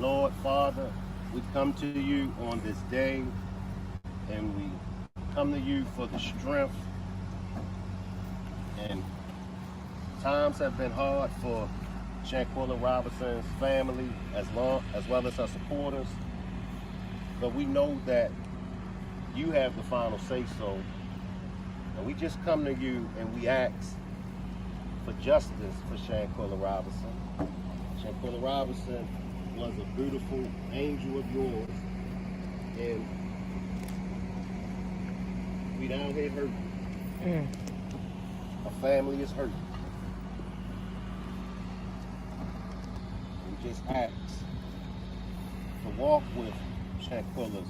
Lord Father, we come to you on this day and we come to you for the strength. And times have been hard for Shanquella Robinson's family as well as her supporters. But we know that you have the final say so. And we just come to you and we ask for justice for Shanquella Robinson. Shanquella Robinson was a beautiful angel of yours. And we down here hurting. Our family is hurting. We just ask to walk with Shanquella's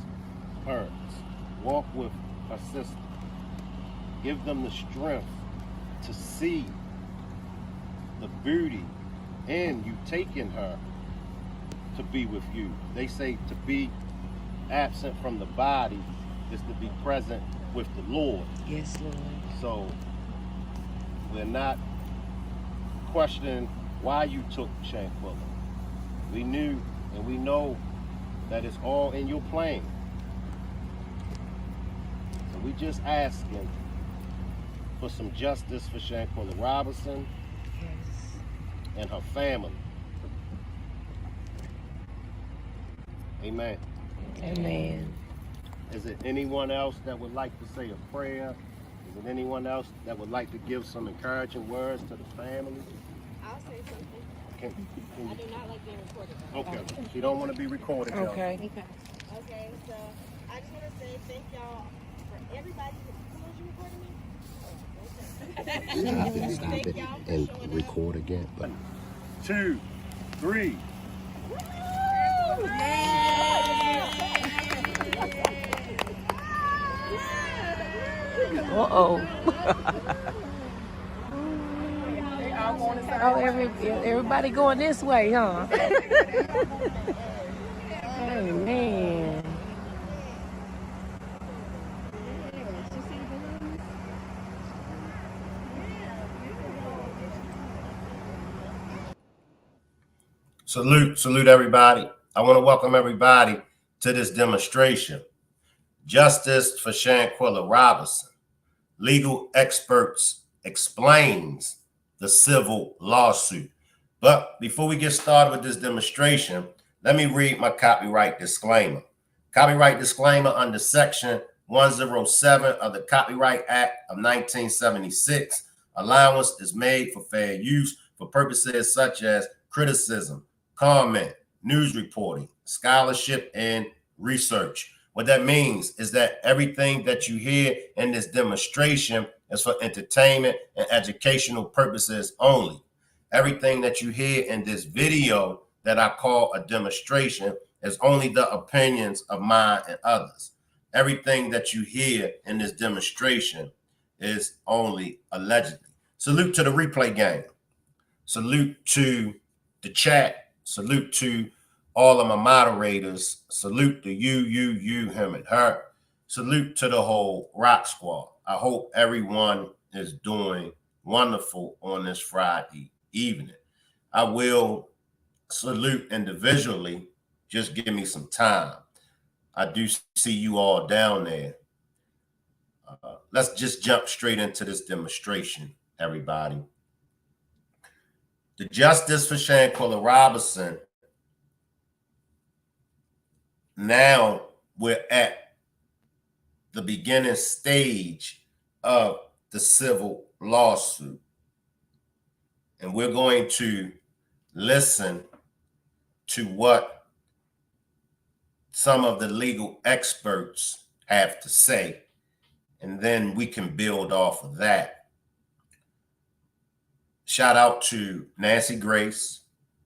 parents, walk with her sister, give them the strength to see the beauty in you taking her to be with you. They say to be absent from the body is to be present with the Lord. Yes, Lord. So we're not questioning why you took Shanquella. We knew and we know that it's all in your plan. So we just asking for some justice for Shanquella Robinson and her family. Amen. Amen. Is it anyone else that would like to say a prayer? Is it anyone else that would like to give some encouraging words to the family? I'll say something. Can I do not like being recorded. Okay. She don't want to be recorded. Okay. Okay, so I just want to say thank y'all for everybody. Who was you recording me? Stop Thank it y'all for and showing record again. 1, 2, 3. Uh-oh. Oh, everybody going this way, huh? Amen. Salute everybody. I want to welcome everybody to this demonstration. Justice for Shanquella Robinson. Legal experts explains the civil lawsuit. But before we get started with this demonstration, let me read my copyright disclaimer. Copyright disclaimer under Section 107 of the Copyright Act of 1976. Allowance is made for fair use for purposes such as criticism, comment, news reporting, scholarship, and research. What that means is that everything that you hear in this demonstration is for entertainment and educational purposes only. Everything that you hear in this video that I call a demonstration is only the opinions of mine and others. Everything that you hear in this demonstration is only allegedly. Salute to the replay gang. Salute to the chat. Salute to all of my moderators. Salute to you, him, and her. Salute to the whole Rock Squad. I hope everyone is doing wonderful on this Friday evening. I will salute individually. Just give me some time. I do see you all down there. Let's just jump straight into this demonstration, everybody. The justice for Shanquella Robinson. Now we're at the beginning stage of the civil lawsuit. And we're going to listen to what some of the legal experts have to say, and then we can build off of that. Shout out to Nancy Grace.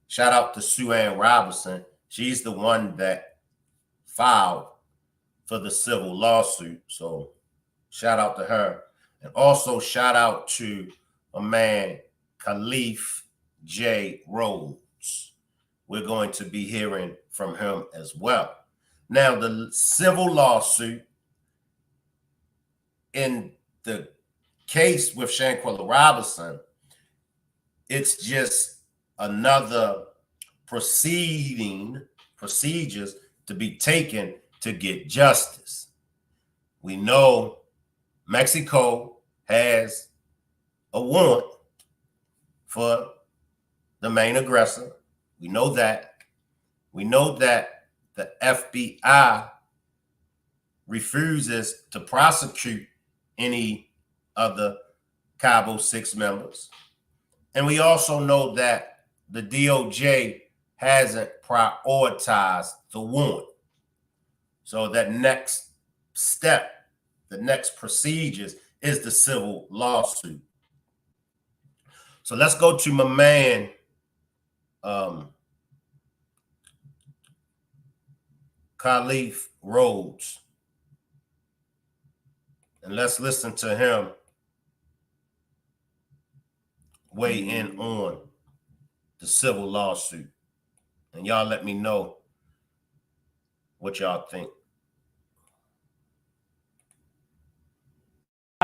Shout out to Sue Ann Robinson. She's the one that filed for the civil lawsuit. So shout out to her. And also shout out to a man, Khalif J. Rhodes. We're going to be hearing from him as well. Now, the civil lawsuit in the case with Shanquella Robinson, it's just another proceeding procedures to be taken to get justice. We know Mexico has a warrant for the main aggressor. We know that. We know that the FBI refuses to prosecute any of the Cabo 6 members. And we also know that the DOJ hasn't prioritized the warrant. So that next step, the next procedures is the civil lawsuit. So let's go to my man, Khalif Rhodes, and let's listen to him weigh in on the civil lawsuit. And y'all let me know what y'all think.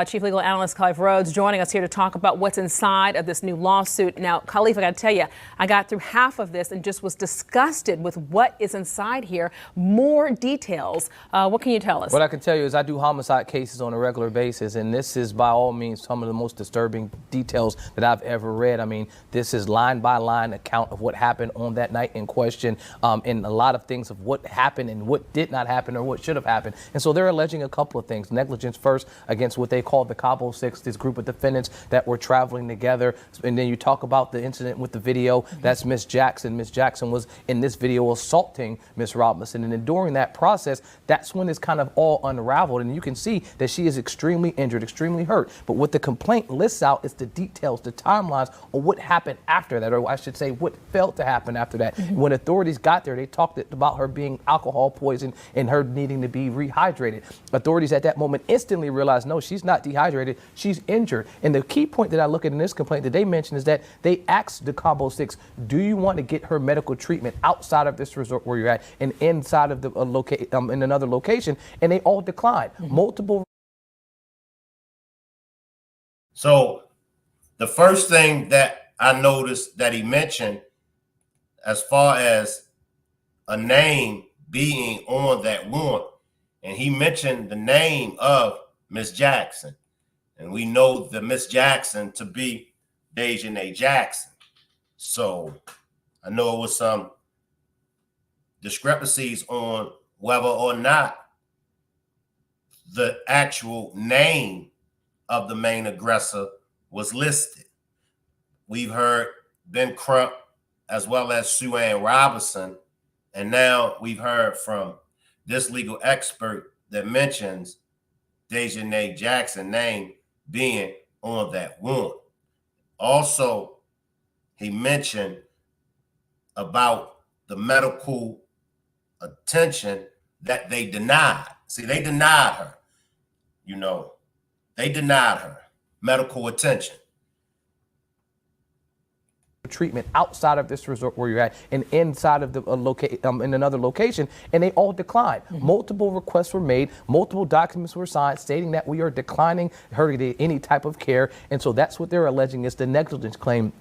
Chief Legal Analyst Khalif Rhodes joining us here to talk about what's inside of this new lawsuit. Now, Khalif, I got to tell you, I got through half of this and just was disgusted with what is inside here. More details. What can you tell us? What I can tell you is I do homicide cases on a regular basis, and this is by all means some of the most disturbing details that I've ever read. I mean, this is line by line account of what happened on that night in question, and a lot of things of what happened and what did not happen or what should have happened. And so they're alleging a couple of things. Negligence first against what they called the Cabo 6, this group of defendants that were traveling together. And then you talk about the incident with the video. That's Miss Jackson. Miss Jackson was in this video assaulting Miss Robinson. And then during that process, that's when it's kind of all unraveled. And you can see that she is extremely injured, extremely hurt. But what the complaint lists out is the details, the timelines of what happened after that, or I should say what failed to happen after that. When authorities got there, they talked about her being alcohol poisoned and her needing to be rehydrated. Authorities at that moment instantly realized, no, she's not dehydrated, she's injured. And the key point that I look at in this complaint that they mentioned is that they asked the Cabo 6, do you want to get her medical treatment outside of this resort where you're at and inside of the in another location? And they all declined. Multiple. So the first thing that I noticed that he mentioned, as far as a name being on that warrant, and he mentioned the name of Miss Jackson. And we know the Miss Jackson to be Dejanay Jackson. So I know it was some discrepancies on whether or not the actual name of the main aggressor was listed. We've heard Ben Crump as well as Sue Ann Robinson. And now we've heard from this legal expert that mentions Dejanay Jackson name being on that warrant. Also, he mentioned about the medical attention that they denied. See, they denied her. You know, they denied her medical attention. Treatment outside of this resort where you're at and inside of the in another location, and they all declined. Multiple requests were made, multiple documents were signed stating that we are declining her to any type of care, and so that's what they're alleging is the negligence claim,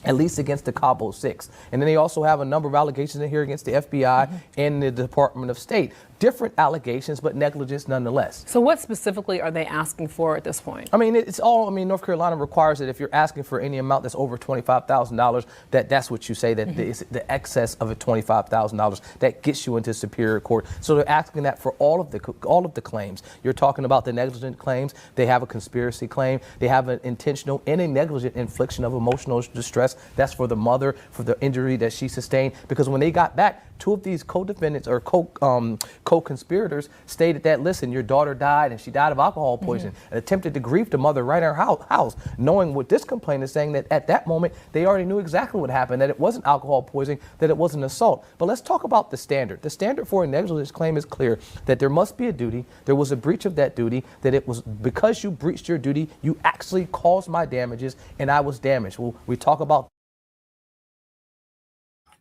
at least against the Cabo 6. And then they also have a number of allegations in here against the FBI and the Department of State. Different allegations, but negligence nonetheless. So what specifically are they asking for at this point? I mean, it's all, I mean, North Carolina requires that if you're asking for any amount that's over $25,000, that's what you say, that it's the excess of a $25,000 that gets you into Superior Court. So they're asking that for all of the claims. You're talking about the negligent claims. They have a conspiracy claim. They have an intentional and a negligent infliction of emotional distress. That's for the mother, for the injury that she sustained. Because when they got back, two of these co-defendants or co-conspirators stated that, listen, your daughter died and she died of alcohol poisoning, and attempted to grieve the mother right in her house, knowing what this complaint is saying, that at that moment they already knew exactly what happened, that it wasn't alcohol poisoning, that it was an assault. But let's talk about the standard. The standard for a negligence claim is clear, that there must be a duty, there was a breach of that duty, that it was because you breached your duty, you actually caused my damages, and I was damaged. Well, we talk about.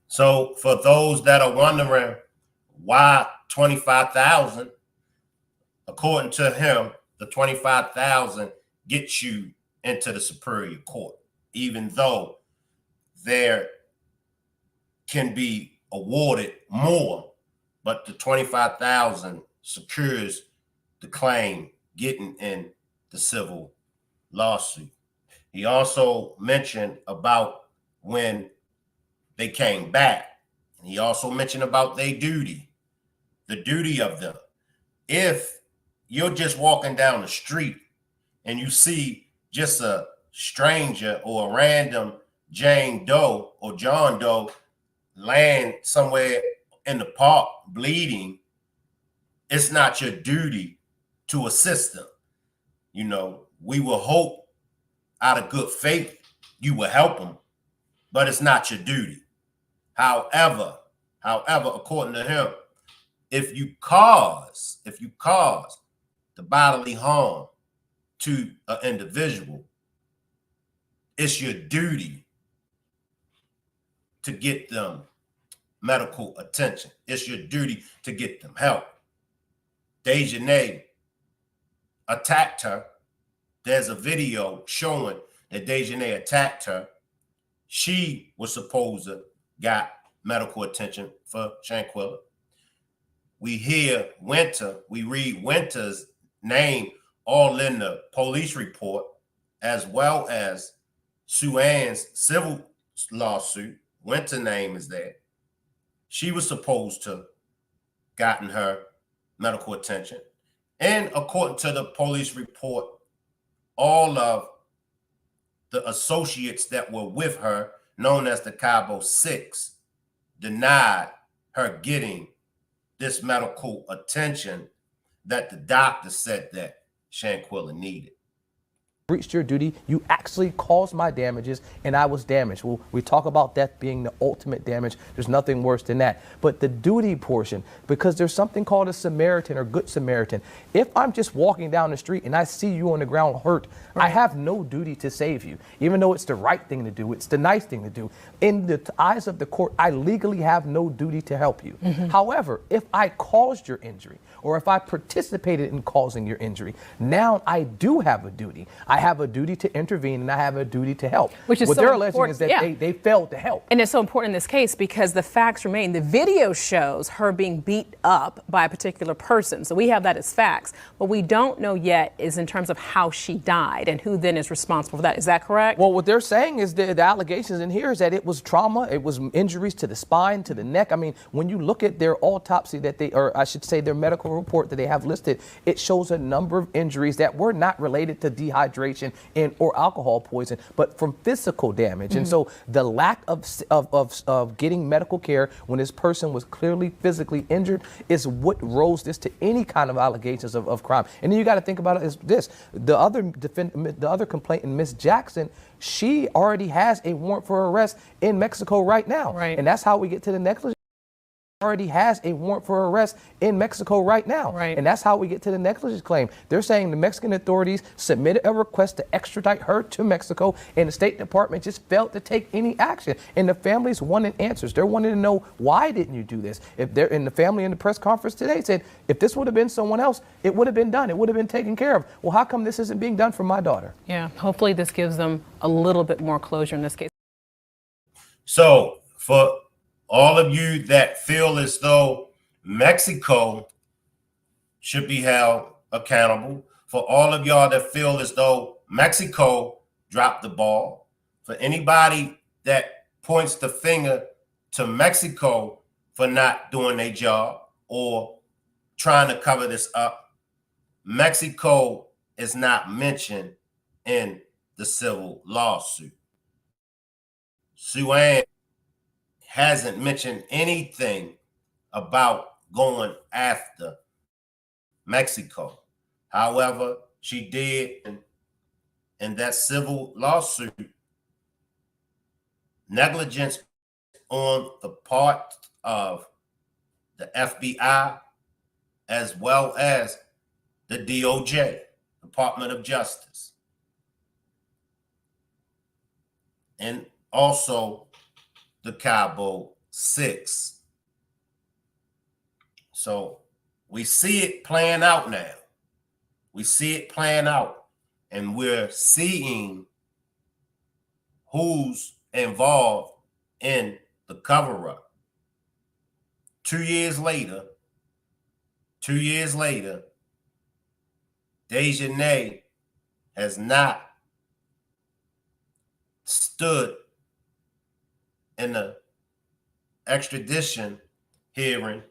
So for those that are wondering why 25,000, according to him, the 25,000 gets you into the Superior Court, even though there can be awarded more but the 25,000 secures the claim getting in the civil lawsuit. He also mentioned about when they came back. And he also mentioned about their duty, the duty of them. If you're just walking down the street and you see just a stranger or a random Jane Doe or John Doe laying somewhere in the park bleeding, it's not your duty to assist them. You know, we will hope out of good faith you will help them, but it's not your duty. However, according to him, if you cause the bodily harm to an individual, it's your duty to get them medical attention. It's your duty to get them help. Dejanay attacked her. There's a video showing that Dejanay attacked her. She was supposed to got medical attention for Shanquella. We hear Winter, we read Winter's name all in the police report, as well as Sue Ann's civil lawsuit. Winter's name is there. She was supposed to gotten her medical attention. And according to the police report, all of the associates that were with her, known as the Cabo Six, denied her getting this medical attention that the doctor said that Shanquella needed. Breached your duty, you actually caused my damages, and I was damaged. Well, we talk about death being the ultimate damage. There's nothing worse than that. But the duty portion, because there's something called a Samaritan or Good Samaritan. If I'm just walking down the street and I see you on the ground hurt, I have no duty to save you, even though it's the right thing to do. It's the nice thing to do. In the eyes of the court, I legally have no duty to help you. However, if I caused your injury, or if I participated in causing your injury, now I do have a duty. I have a duty to intervene, and I have a duty to help. Which is what so they're alleging important. is that Yeah. they failed to help. And it's so important in this case because the facts remain. The video shows her being beat up by a particular person. So we have that as facts. What we don't know yet is in terms of how she died and who then is responsible for that. Is that correct? Well, what they're saying is the allegations in here is that it was trauma, it was injuries to the spine, to the neck. I mean, when you look at their autopsy that they, or I should say their medical report that they have listed, it shows a number of injuries that were not related to dehydration and or alcohol poison, but from physical damage. And so the lack of getting medical care when this person was clearly physically injured is what rose this to any kind of allegations of crime. And then you got to think about it as this: the other complainant, Miss Jackson, she already has a warrant for arrest in Mexico right now. Right. And that's how we get to the negligence. Already has a warrant for arrest in Mexico right now. Right. And that's how we get to the negligence claim. They're saying the Mexican authorities submitted a request to extradite her to Mexico, and the State Department just failed to take any action. And the families wanted answers. They're wanting to know, why didn't you do this? If they're in the family in the press conference today said, if this would have been someone else, it would have been done. It would have been taken care of. Well, how come this isn't being done for my daughter? Yeah. Hopefully this gives them a little bit more closure in this case. So for all of you that feel as though Mexico should be held accountable, for all of y'all that feel as though Mexico dropped the ball, for anybody that points the finger to Mexico for not doing their job or trying to cover this up, Mexico is not mentioned in the civil lawsuit. Sue Ann hasn't mentioned anything about going after Mexico. However, she did in that civil lawsuit, negligence on the part of the FBI as well as the DOJ, Department of Justice, and also the Cabo Six. So we see it playing out now. We see it playing out, and we're seeing who's involved in the cover-up. 2 years later, 2 years later, Dejanay has not stood in the extradition hearing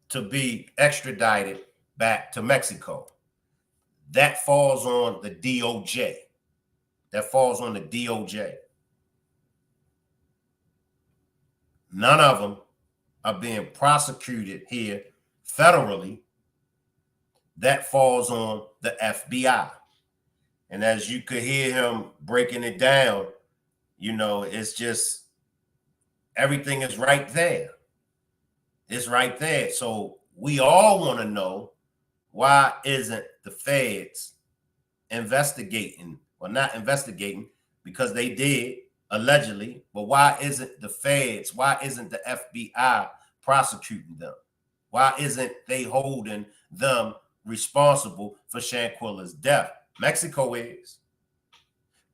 to be extradited back to Mexico. That falls on the DOJ. That falls on the DOJ. None of them are being prosecuted here federally. That falls on the FBI. And as you could hear him breaking it down, you know, it's just everything is right there. It's right there. So we all want to know, why isn't the feds investigating? Well, not investigating, because they did allegedly, but why isn't the feds, why isn't the FBI prosecuting them? Why isn't they holding them responsible for Shanquella's death? Mexico is.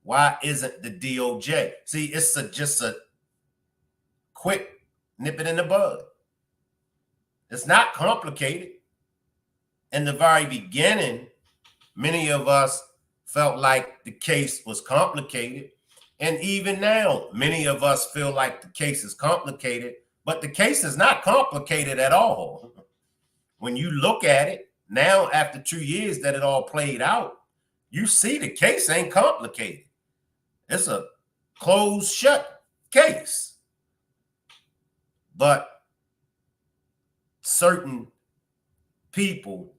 Why isn't the DOJ? See, it's just a quick nip it in the bud. It's not complicated. In the very beginning, many of us felt like the case was complicated. And even now, many of us feel like the case is complicated, but the case is not complicated at all. When you look at it now, after 2 years that it all played out, you see the case ain't complicated. It's a closed shut case. But certain people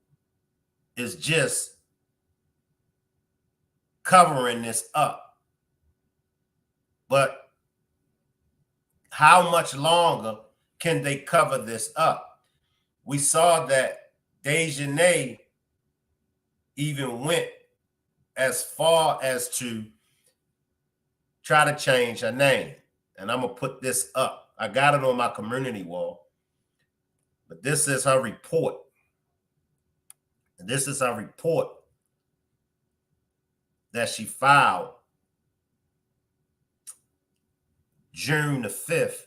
is just covering this up. But how much longer can they cover this up? We saw that Dejanay even went as far as to try to change her name. And I'm going to put this up. I got it on my community wall. But this is her report. And this is her report that she filed June the 5th,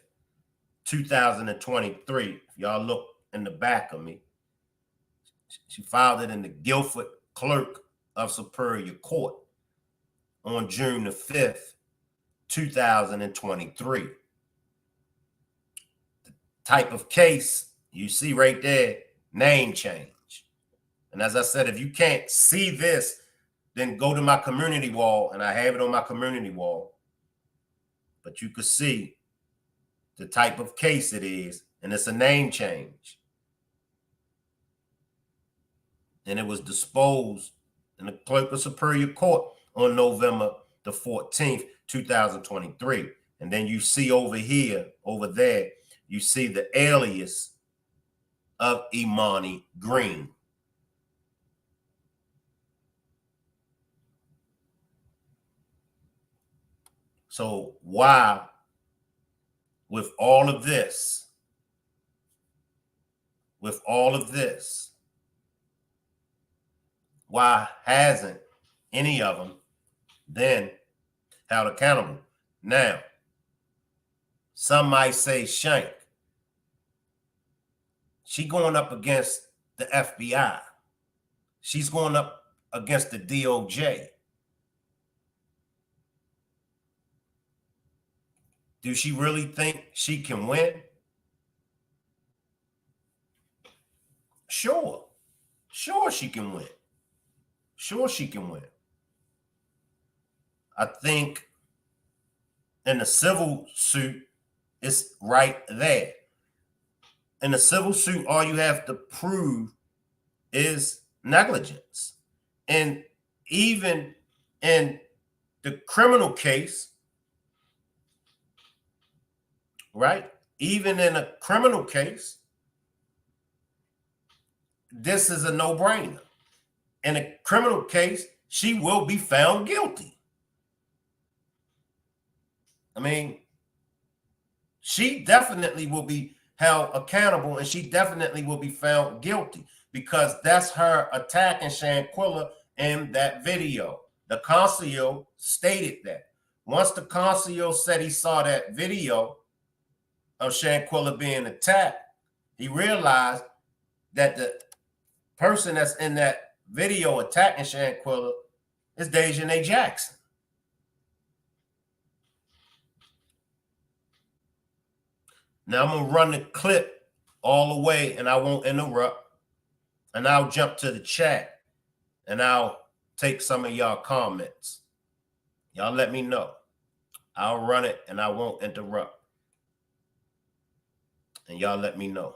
2023. If y'all look in the back of me, she filed it in the Guilford Clerk of Superior Court on June the 5th, 2023. The type of case you see right there, name change. And as I said, if you can't see this, then go to my community wall, and I have it on my community wall. But you could see the type of case it is, and it's a name change. And it was disposed in the Clerk of Superior Court on November the 14th, 2023. And then you see over here, over there, you see the alias of Imani Green. So why, with all of this, why hasn't any of them been held accountable? Now, some might say, Shank, she going up against the FBI. She's going up against the DOJ. Do she really think she can win? Sure. Sure she can win. Sure she can win. I think in the civil suit, it's right there. In the civil suit, all you have to prove is negligence. And even in the criminal case, right? Even in a criminal case, this is a no-brainer. In a criminal case, she will be found guilty. I mean, she definitely will be held accountable, and she definitely will be found guilty, because that's her attacking Shanquella in that video. The consul stated that. Once the consul said he saw that video of Shanquella being attacked, he realized that the person that's in that video attacking Shanquella is Dejanay Jackson. Now I'm gonna run the clip all the way and I won't interrupt. And I'll jump to the chat and I'll take some of y'all comments. Y'all let me know. I'll run it and I won't interrupt. And y'all let me know.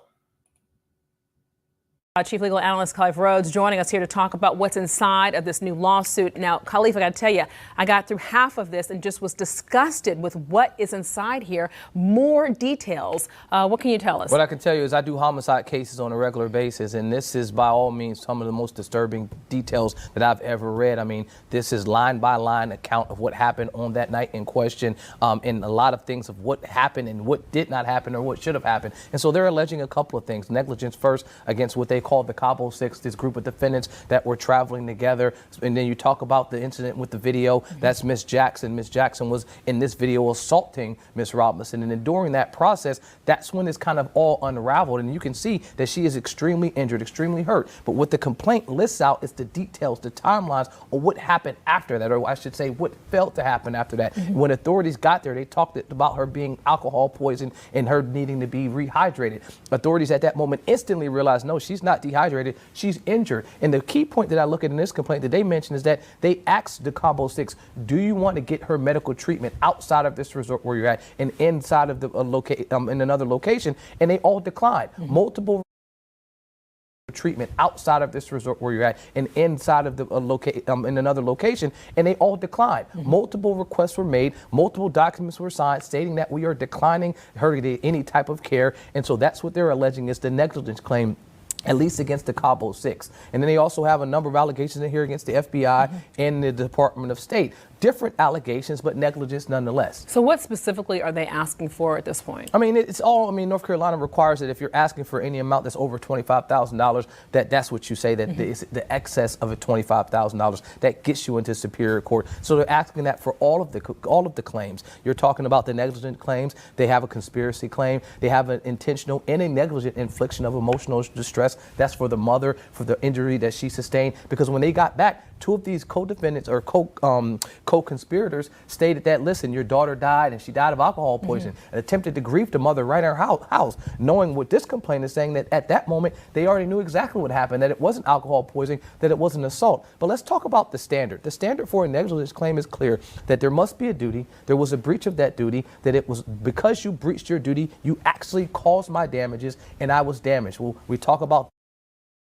Chief Legal Analyst Khalif Rhodes joining us here to talk about what's inside of this new lawsuit. Now, Khalif, I got to tell you, I got through half of this and just was disgusted with what is inside here. More details. What can you tell us? What I can tell you is I do homicide cases on a regular basis, and this is by all means some of the most disturbing details that I've ever read. I mean, this is line by line account of what happened on that night in question, and a lot of things of what happened and what did not happen or what should have happened. And so they're alleging a couple of things. Negligence first against what they called the Cabo Six, this group of defendants that were traveling together. And then you talk about the incident with the video. That's Miss Jackson. Miss Jackson was in this video assaulting Miss Robinson. And then during that process, that's when it's kind of all unraveled. And you can see that she is extremely injured, extremely hurt. But what the complaint lists out is the details, the timelines of what happened after that, or I should say what failed to happen after that. When authorities got there, they talked about her being alcohol poisoned and her needing to be rehydrated. Authorities at that moment instantly realized, no, she's not dehydrated, she's injured. And the key point that I look at in this complaint that they mentioned is that they asked the Cabo Six, do you want to get her medical treatment outside of this resort where you're at and inside of the in another location? And they all declined. Multiple treatment outside of this resort where you're at and inside of the in another location, and they all declined. Multiple requests were made, multiple documents were signed stating that we are declining her any type of care. And so that's what they're alleging is the negligence claim, at least against the Cabo Six. And then they also have a number of allegations in here against the FBI and the Department of State. Different allegations, but negligence nonetheless. So what specifically are they asking for at this point? I mean, it's all, I mean, North Carolina requires that if you're asking for any amount that's over $25,000, that's what you say, that it's the excess of $25,000 that gets you into Superior Court. So they're asking that for all of the claims. You're talking about the negligent claims. They have a conspiracy claim. They have an intentional and a negligent infliction of emotional distress. That's for the mother, for the injury that she sustained. Because when they got back, two of these co-defendants or co-conspirators stated that, listen, your daughter died and she died of alcohol poisoning, and attempted to grieve the mother right in her house, knowing what this complaint is saying, that at that moment they already knew exactly what happened, that it wasn't alcohol poisoning, that it was an assault. But let's talk about the standard. The standard for a negligence claim is clear, that there must be a duty, there was a breach of that duty, that it was because you breached your duty, you actually caused my damages and I was damaged. Well, we talk about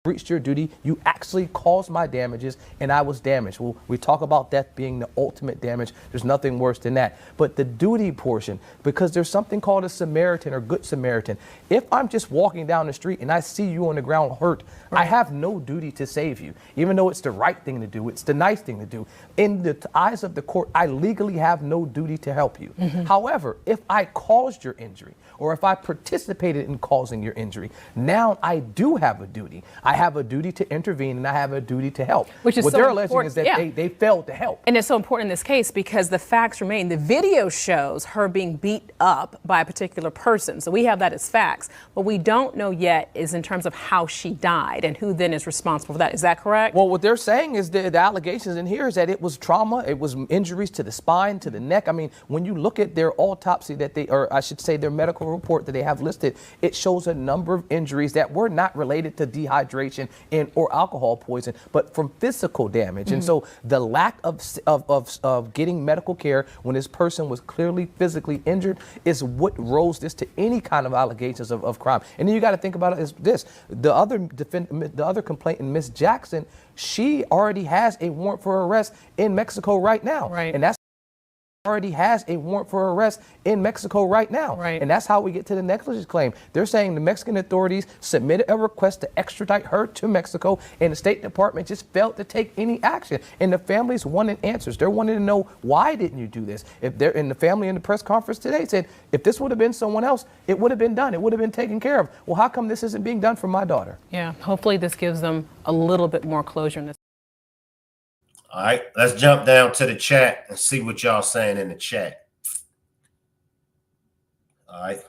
breached your duty, you actually caused my damages and I was damaged. Well, we talk about death being the ultimate damage. There's nothing worse than that. But the duty portion, because there's something called a Samaritan or Good Samaritan. If I'm just walking down the street and I see you on the ground hurt, I have no duty to save you, even though it's the right thing to do. It's the nice thing to do. In the eyes of the court, I legally have no duty to help you. However, if I caused your injury, or if I participated in causing your injury, now I do have a duty. I have a duty to intervene and I have a duty to help. Which is what so they're alleging important. is that they failed to help. And it's so important in this case because the facts remain. The video shows her being beat up by a particular person. So we have that as facts. What we don't know yet is in terms of how she died and who then is responsible for that. Is that correct? Well, what they're saying is the allegations in here is that it was trauma, it was injuries to the spine, to the neck. I mean, when you look at their autopsy that they, or I should say their medical report that they have listed, it shows a number of injuries that were not related to dehydration and or alcohol poison, but from physical damage. And so the lack of getting medical care when this person was clearly physically injured is what rose this to any kind of allegations of crime. And then you got to think about it as this: the other complainant, Miss Jackson, she already has a warrant for arrest in Mexico right now. Right. And that's already has a warrant for arrest in Mexico right now. Right. And that's how we get to the negligence claim. They're saying the Mexican authorities submitted a request to extradite her to Mexico, and the State Department just failed to take any action. And the families wanted answers. They're wanting to know, why didn't you do this? If they're in the family in the press conference today said, if this would have been someone else, it would have been done. It would have been taken care of. Well, how come this isn't being done for my daughter? Yeah, hopefully this gives them a little bit more closure in this. All right, let's jump down to the chat and see what y'all saying in the chat. All right.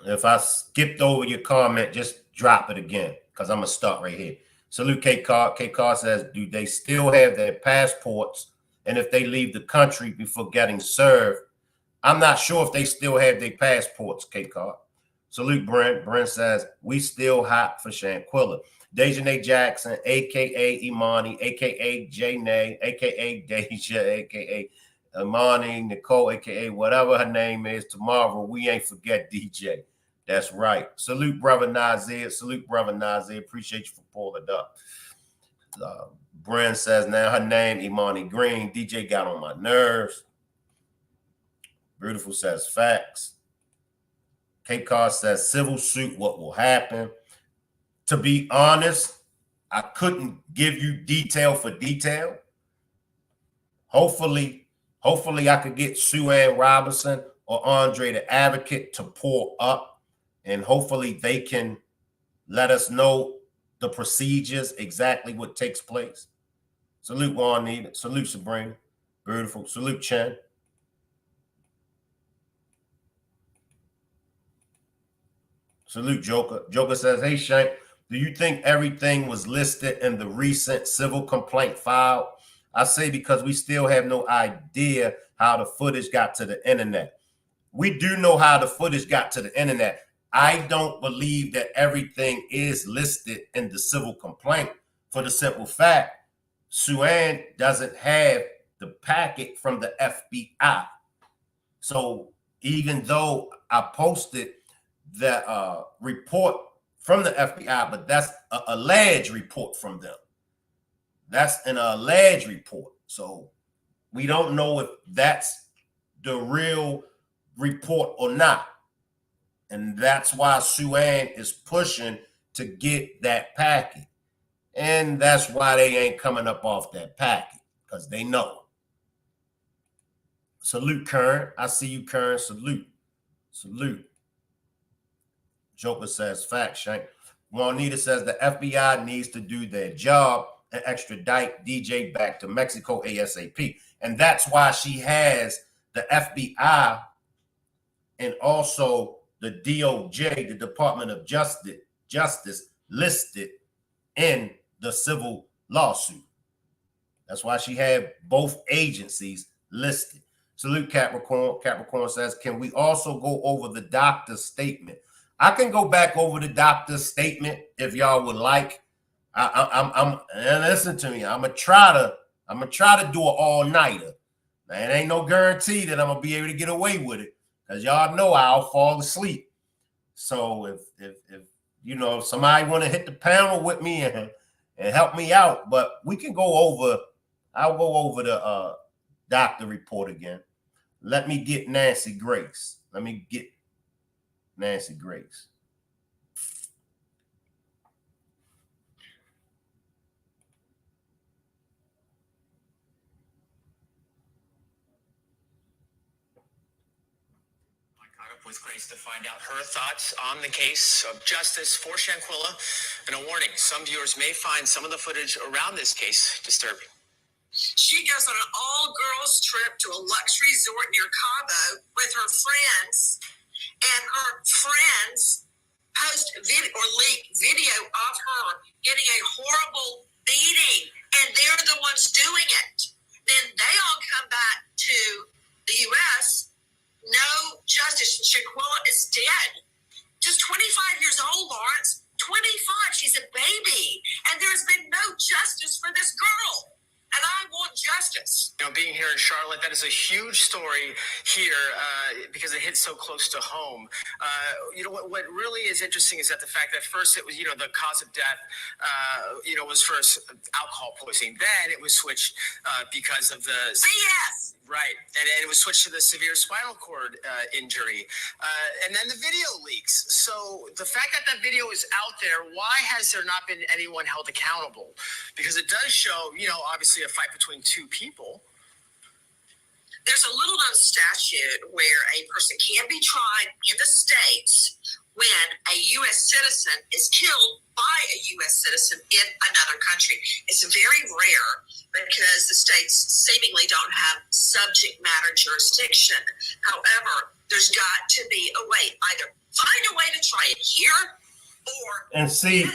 If I skipped over your comment, just drop it again because I'm going to start right here. Salute K Car. K Car says, do they still have their passports? And if they leave the country before getting served, I'm not sure if they still have their passports, K Car. Salute Brent. Brent says, we still hot for Shanquella. Dejanay Jackson, a.k.a. Imani, a.k.a. Janae, a.k.a. Deja, a.k.a. Imani, Nicole, a.k.a. whatever her name is. Tomorrow, we ain't forget DJ. That's right. Salute, Brother Nazir. Salute, Brother Nazir. Appreciate you for pulling it up. Brent says, now her name, Imani Green. DJ got on my nerves. Beautiful says, facts. K-Car says, civil suit, what will happen? To be honest, I couldn't give you detail for detail. Hopefully I could get Sue Ann Robinson or Andre the Advocate to pull up, and hopefully they can let us know the procedures, exactly what takes place. Salute Juanita. Salute Sabrina. Beautiful. Salute Chen. Salute Joker. Joker says, hey, Shank, do you think everything was listed in the recent civil complaint filed? I say because we still have no idea how the footage got to the internet. We do know how the footage got to the internet. I don't believe that everything is listed in the civil complaint for the simple fact Sue Ann doesn't have the packet from the FBI. So even though I posted the report from the FBI, but that's an alleged report from them. That's an alleged report. So we don't know if that's the real report or not. And that's why Sue Ann is pushing to get that packet. And that's why they ain't coming up off that packet, because they know. Salute, Kern. I see you, Kern. Salute. Salute. Joker says, fact, Shank. Juanita says the FBI needs to do their job and extradite DJ back to Mexico ASAP. And that's why she has the FBI and also the DOJ, the Department of Justice, listed in the civil lawsuit. That's why she had both agencies listed. Salute, Capricorn. Capricorn says, can we also go over the doctor's statement? I can go back over the doctor's statement if y'all would like. I'm and listen to me. I'm gonna try to do an all-nighter. It ain't no guarantee that I'm gonna be able to get away with it, because y'all know I'll fall asleep. So if you know, if somebody want to hit the panel with me and help me out, but we can go over. I'll go over the doctor report again. Let me get Nancy Grace. Let me get Nancy Grace. With Grace to find out her thoughts on the case of justice for Shanquella. And a warning, some viewers may find some of the footage around this case disturbing. She goes on an all-girls trip to a luxury resort near Cabo with her friends, and her friends post video or leak video of her getting a horrible beating, and they're the ones doing it. Then they all come back to the U.S., no justice. Shanquella is dead. Just 25 years old, Lawrence. 25. She's a baby. And there's been no justice for this girl. And I want justice. You know, being here in Charlotte, that is a huge story here because it hits so close to home. You know, what really is interesting is that the fact that first it was, you know, the cause of death, you know, was first alcohol poisoning. Then it was switched because of the... BS! Right, and it was switched to the severe spinal cord injury. And then the video leaks. So the fact that that video is out there, why has there not been anyone held accountable? Because it does show, you know, obviously a fight between two people. There's a little known statute where a person can be tried in the States when a U.S. citizen is killed by a U.S. citizen in another country. It's very rare because the states seemingly don't have subject matter jurisdiction. However, there's got to be a way, either find a way to try it here or. And see,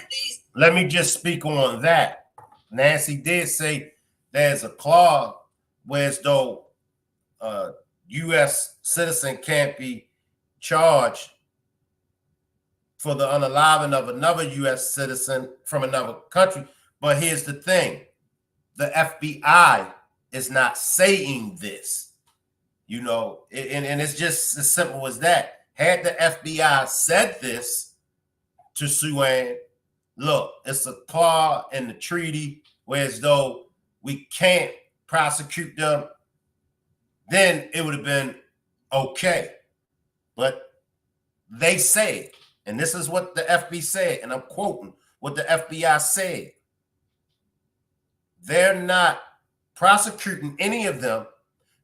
let me just speak on that. Nancy did say there's a clause where as though a U.S. citizen can't be charged for the unaliving of another U.S. citizen from another country. But here's the thing. The FBI is not saying this, you know, and it's just as simple as that. Had the FBI said this to Suan, look, it's a clause in the treaty where as though we can't prosecute them, then it would have been okay. But they said, and this is what the FBI said, and I'm quoting what the FBI said, they're not prosecuting any of them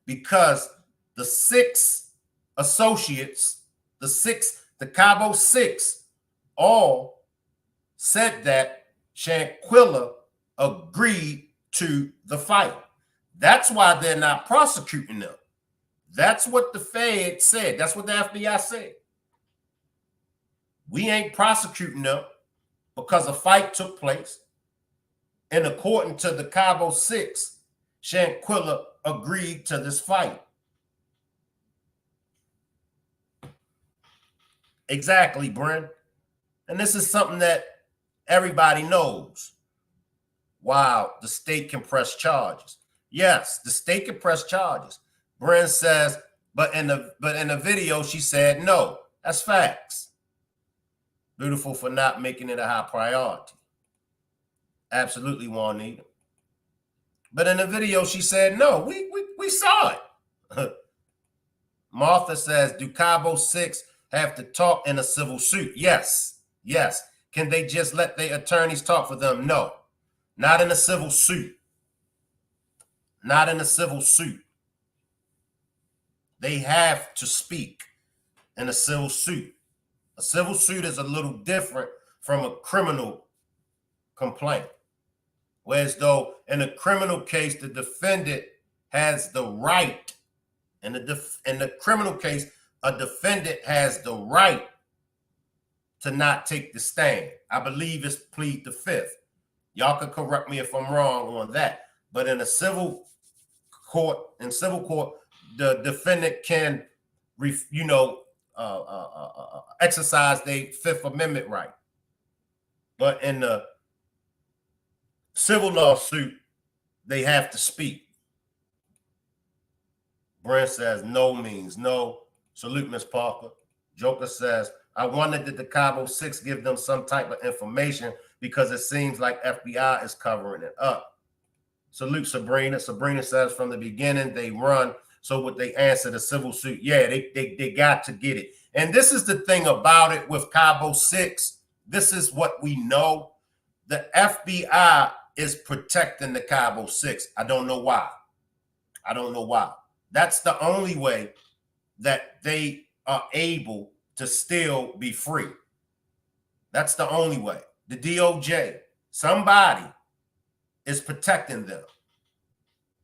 because the 6 associates, the Cabo 6, all said that Shanquella agreed to the fight. That's why they're not prosecuting them. That's what the Fed said. That's what the FBI said. We ain't prosecuting them because a fight took place. And according to the Cabo 6, Shanquella agreed to this fight. Exactly, Brent. And this is something that everybody knows. Wow, the state can press charges. Yes, the state can press charges. Brent says, but in the video, she said no. That's facts. Beautiful for not making it a high priority. Absolutely, Juanita. But in the video, she said, no, we saw it. Martha says, do Cabo 6 have to talk in a civil suit? Yes, yes. Can they just let their attorneys talk for them? No, not in a civil suit. Not in a civil suit. They have to speak in a civil suit. A civil suit is a little different from a criminal complaint. Whereas though in a criminal case, the defendant has the right, in the criminal case, a defendant has the right to not take the stand. I believe it's plead the fifth. Y'all can correct me if I'm wrong on that. But in a civil court, the defendant can, exercise their Fifth Amendment right. But in the civil lawsuit, they have to speak. Brent says no means no. Salute, Ms. Parker. Joker says, I wondered did the Cabo 6 give them some type of information because it seems like FBI is covering it up. Salute, Sabrina. Sabrina says from the beginning they run. So would they answer the civil suit? Yeah, they got to get it. And this is the thing about it with Cabo 6. This is what we know. The FBI is protecting the Cabo 6. I don't know why. I don't know why. That's the only way that they are able to still be free. That's the only way. The DOJ, somebody is protecting them.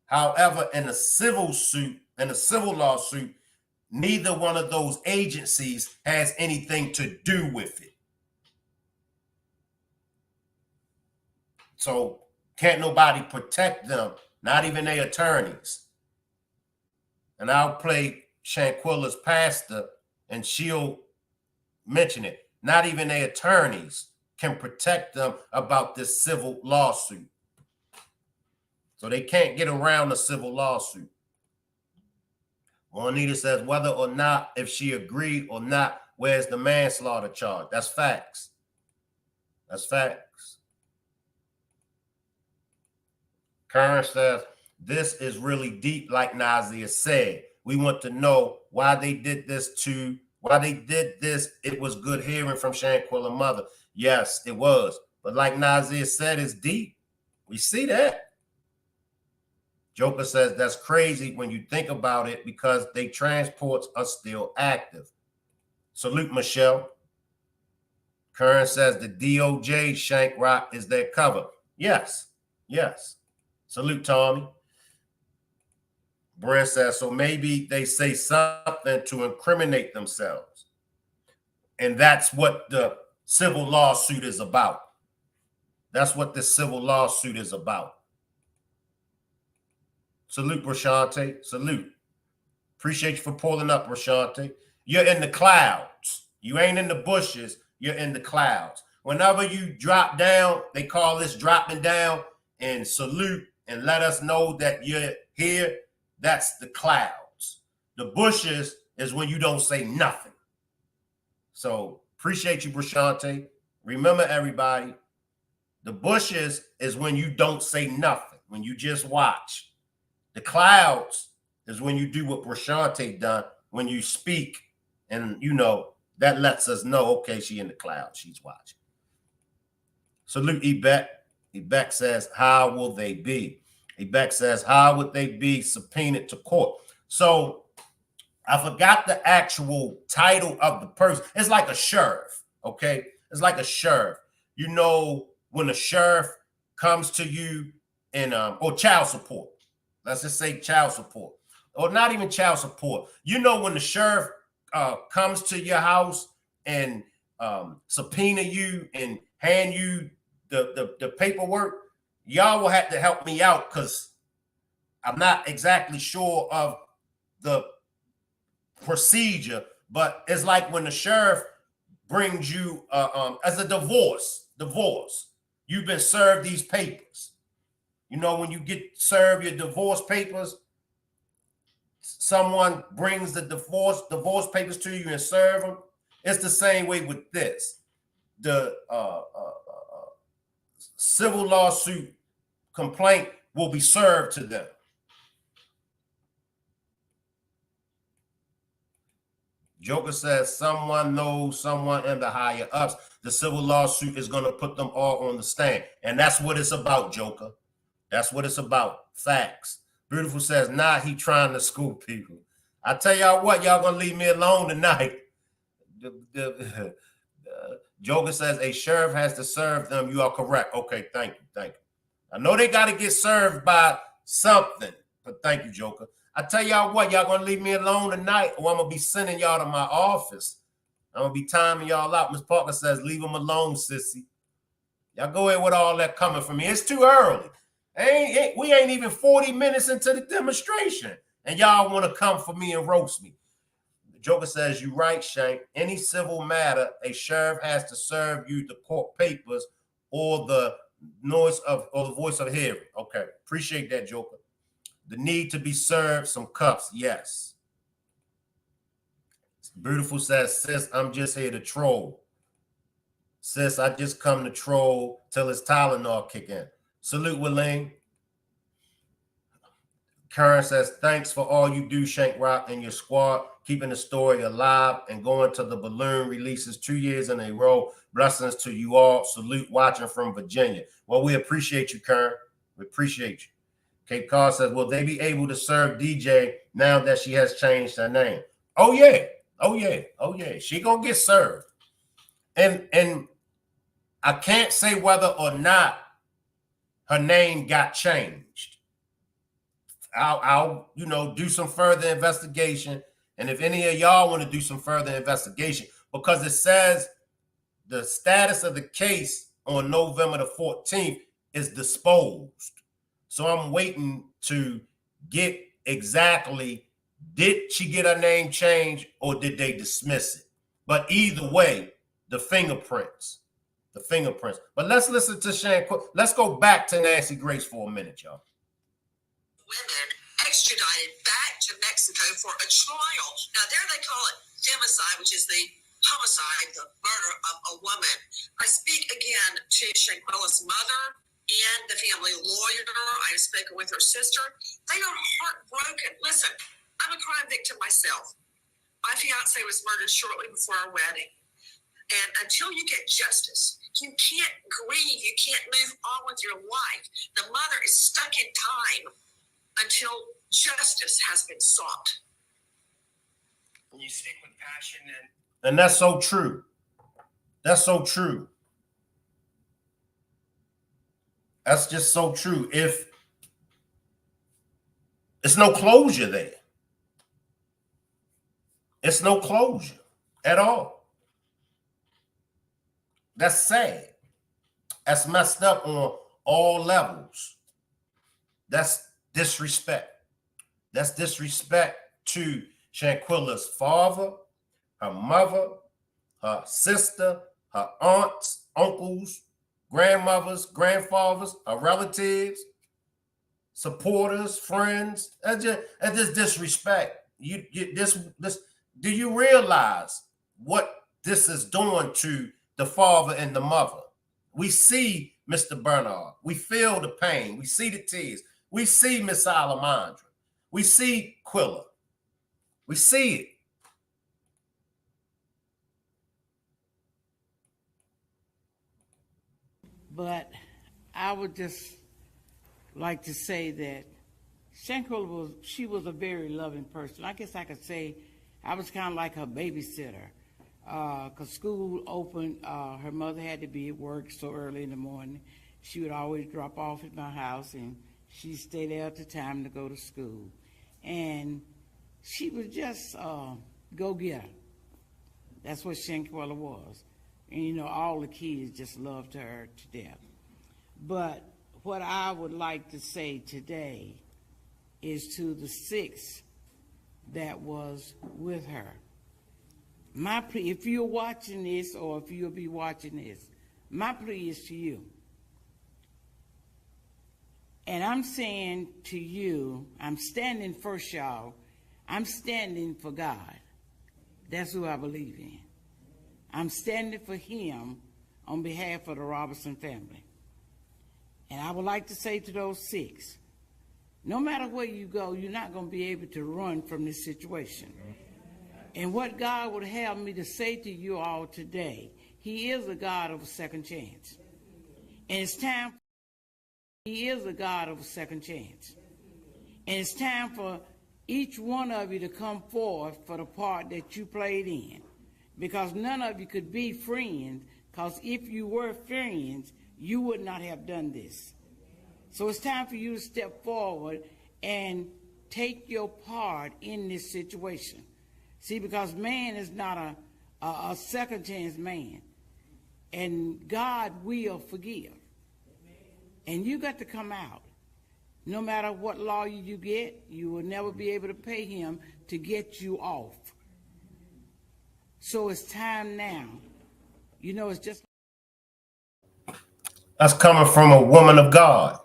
However, in a civil suit, in a civil lawsuit, neither one of those agencies has anything to do with it. So can't nobody protect them, not even their attorneys. And I'll play Shanquella's pastor and she'll mention it. Not even their attorneys can protect them about this civil lawsuit. So they can't get around the civil lawsuit. Juanita says whether or not, if she agreed or not, where's the manslaughter charge? That's facts. That's facts. Karen says, this is really deep, like Nazia said. We want to know why they did this It was good hearing from Shanquella mother. Yes, it was. But like Nazia said, it's deep. We see that. Joker says that's crazy when you think about it because they transports are still active. Salute, Michelle. Karen says the DOJ Shank Rock is their cover. Yes, yes. Salute, Tommy. Brent says, so maybe they say something to incriminate themselves. And that's what the civil lawsuit is about. That's what the civil lawsuit is about. Salute, Brashante. Salute. Appreciate you for pulling up, Brashante. You're in the clouds. You ain't in the bushes. You're in the clouds. Whenever you drop down, they call this dropping down, and salute and let us know that you're here. That's the clouds. The bushes is when you don't say nothing. So appreciate you, Brashante. Remember, everybody, the bushes is when you don't say nothing, when you just watch. The clouds is when you do what Brashante done, when you speak, and you know, that lets us know, okay, she in the clouds, she's watching. Salute Ebek. Ebek says, how will they be? Ebek says, how would they be subpoenaed to court? So I forgot the actual title of the person. It's like a sheriff, okay? It's like a sheriff. You know, when a sheriff comes to you in, or child support. Let's just say child support. Or not even child support. You know, when the sheriff comes to your house and subpoena you and hand you the paperwork, y'all will have to help me out because I'm not exactly sure of the procedure, but it's like when the sheriff brings you as a divorce, you've been served these papers. You know, when you get served your divorce papers, someone brings the divorce papers to you and serve them. It's the same way with this. The civil lawsuit complaint will be served to them. Joker says someone knows someone in the higher ups. The civil lawsuit is going to put them all on the stand. And that's what it's about, Joker. That's what it's about. Facts. Beautiful says, nah, he trying to school people. I tell y'all what, y'all going to leave me alone tonight. Joker says a sheriff has to serve them. You are correct. Okay, thank you. Thank you. I know they got to get served by something, but thank you, Joker. I tell y'all what, y'all going to leave me alone tonight, or I'm going to be sending y'all to my office. I'm going to be timing y'all out. Ms. Parker says, leave them alone, sissy. Y'all go ahead with all that coming from me. It's too early. We ain't even 40 minutes into the demonstration, and y'all want to come for me and roast me. The Joker says, you right, Shank. Any civil matter, a sheriff has to serve you the court papers or the voice of hearing. Okay, appreciate that, Joker. The need to be served some cuffs, yes. Beautiful says, sis, I'm just here to troll. Sis, I just come to troll till it's Tylenol kick in. Salute, Willing. Karen says, thanks for all you do, Shank Rock and your squad, keeping the story alive and going to the balloon releases 2 years in a row. Blessings to you all. Salute, watching from Virginia. Well, we appreciate you, Karen. We appreciate you. Kate Carr says, will they be able to serve DJ now that she has changed her name? Oh, yeah. Oh, yeah. Oh, yeah. She gonna get served. And I can't say whether or not her name got changed. I'll do some further investigation. And if any of y'all want to do some further investigation, because it says the status of the case on November the 14th is disposed. So I'm waiting to get exactly, did she get her name changed or did they dismiss it? But either way, the fingerprints. But let's listen to Shanquella. Let's go back to Nancy Grace for a minute, y'all. Women extradited back to Mexico for a trial. Now, there they call it femicide, which is the homicide, the murder of a woman. I speak again to Shanquella's mother and the family lawyer. I've spoken with her sister. They are heartbroken. Listen, I'm a crime victim myself. My fiance was murdered shortly before our wedding. And until you get justice, you can't grieve. You can't move on with your life. The mother is stuck in time until justice has been sought. You speak with passion and that's so true. That's so true. That's just so true. If It's no closure there. It's no closure at all. That's sad. That's messed up on all levels. That's disrespect. That's disrespect to Shanquella's father, her mother, her sister, her aunts, uncles, grandmothers, grandfathers, her relatives, supporters, friends. That's just disrespect. Do you realize what this is doing to the father and the mother? We see Mr. Bernard. We feel the pain. We see the tears. We see Miss Alamandra. We see Quilla. We see it. But I would just like to say that Shanquella was a very loving person. I guess I could say I was kind of like her babysitter. Because school opened, her mother had to be at work so early in the morning. She would always drop off at my house, and she'd stay there at the time to go to school. And she was just go-getter. That's what Shanquella was. And, you know, all the kids just loved her to death. But what I would like to say today is to the 6 that was with her. My plea, if you're watching this or if you'll be watching this, my plea is to you. And I'm saying to you, I'm standing first, y'all. I'm standing for God. That's who I believe in. I'm standing for him on behalf of the Robinson family. And I would like to say to those 6, no matter where you go, you're not going to be able to run from this situation. And what God would have me to say to you all today, he is a God of a second chance. And it's time, he is a God of a second chance. And it's time for each one of you to come forth for the part that you played in. Because none of you could be friends, because if you were friends, you would not have done this. So it's time for you to step forward and take your part in this situation. See, because man is not a second chance man. And God will forgive. And you got to come out. No matter what lawyer you get, you will never be able to pay him to get you off. So it's time now. You know, it's just. That's coming from a woman of God.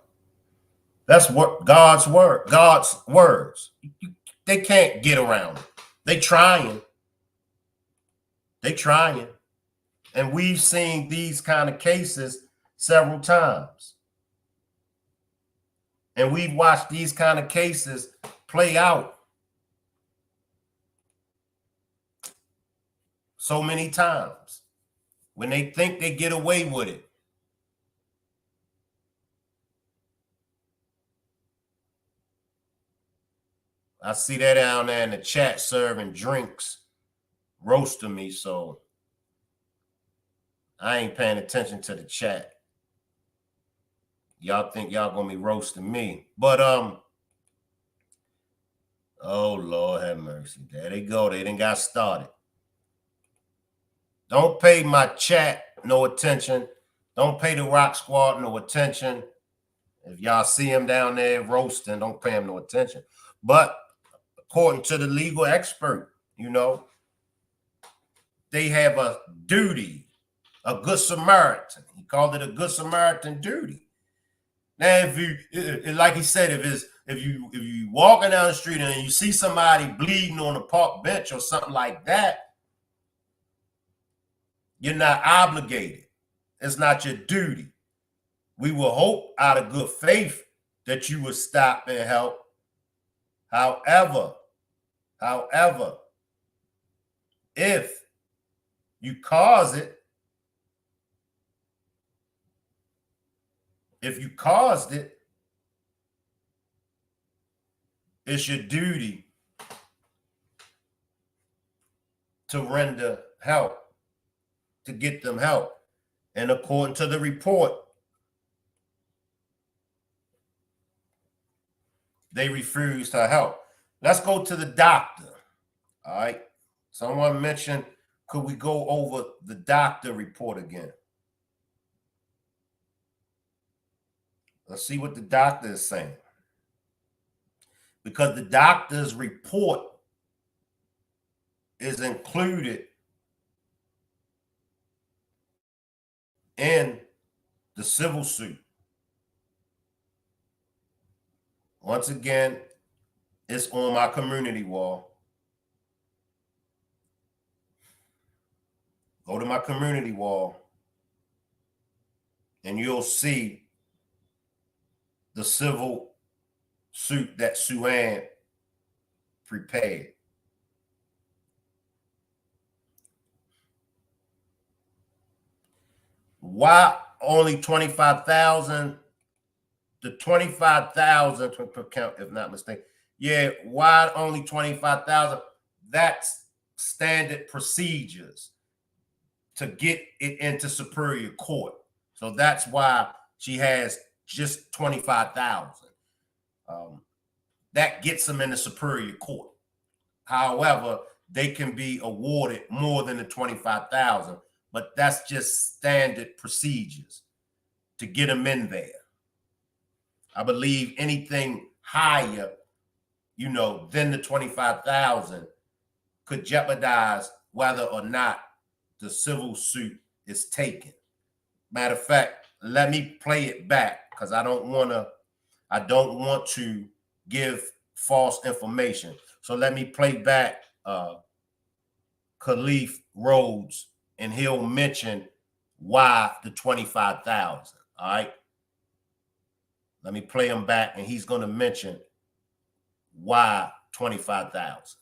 That's what God's word, God's words. They can't get around it. They trying. And we've seen these kind of cases several times. And we've watched these kind of cases play out so many times when they think they get away with it. I see that down there in the chat serving drinks, roasting me, so I ain't paying attention to the chat. Y'all think y'all gonna be roasting me. But oh Lord have mercy. There they go. They done got started. Don't pay my chat no attention. Don't pay the Rock Squad no attention. If y'all see him down there roasting, don't pay him no attention. But according to the legal expert, you know, they have a duty, a good Samaritan. He called it a good Samaritan duty. Now, if you, like he said, if you walking down the street and you see somebody bleeding on a park bench or something like that, you're not obligated. It's not your duty. We will hope out of good faith that you would stop and help. However, if you cause it, it's your duty to render help, to get them help. And according to the report, they refused her help. Let's go to the doctor. All right. Someone mentioned, could we go over the doctor report again? Let's see what the doctor is saying. Because the doctor's report is included in the civil suit. Once again, it's on my community wall. Go to my community wall and you'll see the civil suit that Sue-Ann prepared. Why only 25,000? The 25,000 per count, if not mistaken. Yeah, why only 25,000? That's standard procedures to get it into Superior Court. So that's why she has just 25,000. That gets them into Superior Court. However, they can be awarded more than the 25,000, but that's just standard procedures to get them in there. I believe anything higher, than the 25,000 could jeopardize whether or not the civil suit is taken. Matter of fact, let me play it back because I don't want to give false information. So let me play back Khalif Rhodes, and he'll mention why the 25,000. All right. Let me play him back, and he's going to mention why 25,000.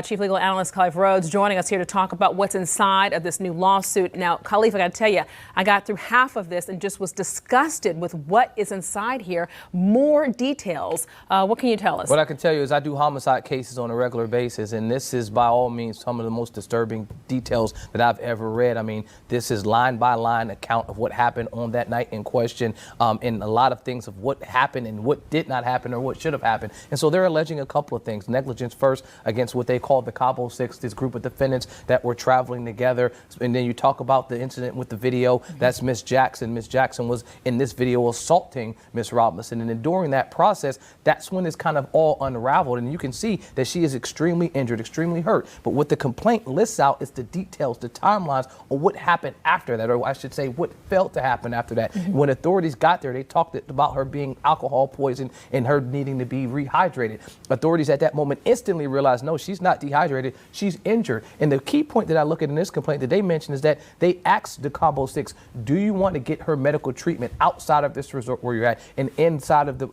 Chief Legal Analyst Khalif Rhodes joining us here to talk about what's inside of this new lawsuit. Now, Khalif, I got to tell you, I got through half of this and just was disgusted with what is inside here. More details. What can you tell us? What I can tell you is I do homicide cases on a regular basis, and this is by all means some of the most disturbing details that I've ever read. I mean, this is line by line account of what happened on that night in question, and a lot of things of what happened and what did not happen or what should have happened. And so they're alleging a couple of things. Negligence first against what they called the Cabo Six, this group of defendants that were traveling together. And then you talk about the incident with the video. That's Miss Jackson. Miss Jackson was in this video assaulting Miss Robinson. And then during that process, that's when it's kind of all unraveled. And you can see that she is extremely injured, extremely hurt. But what the complaint lists out is the details, the timelines of what happened after that, or I should say what failed to happen after that. When authorities got there, they talked about her being alcohol poisoned and her needing to be rehydrated. Authorities at that moment instantly realized, no, she's not dehydrated, she's injured. And the key point that I look at in this complaint that they mentioned is that they asked the Cabo Six, do you want to get her medical treatment outside of this resort where you're at and inside of the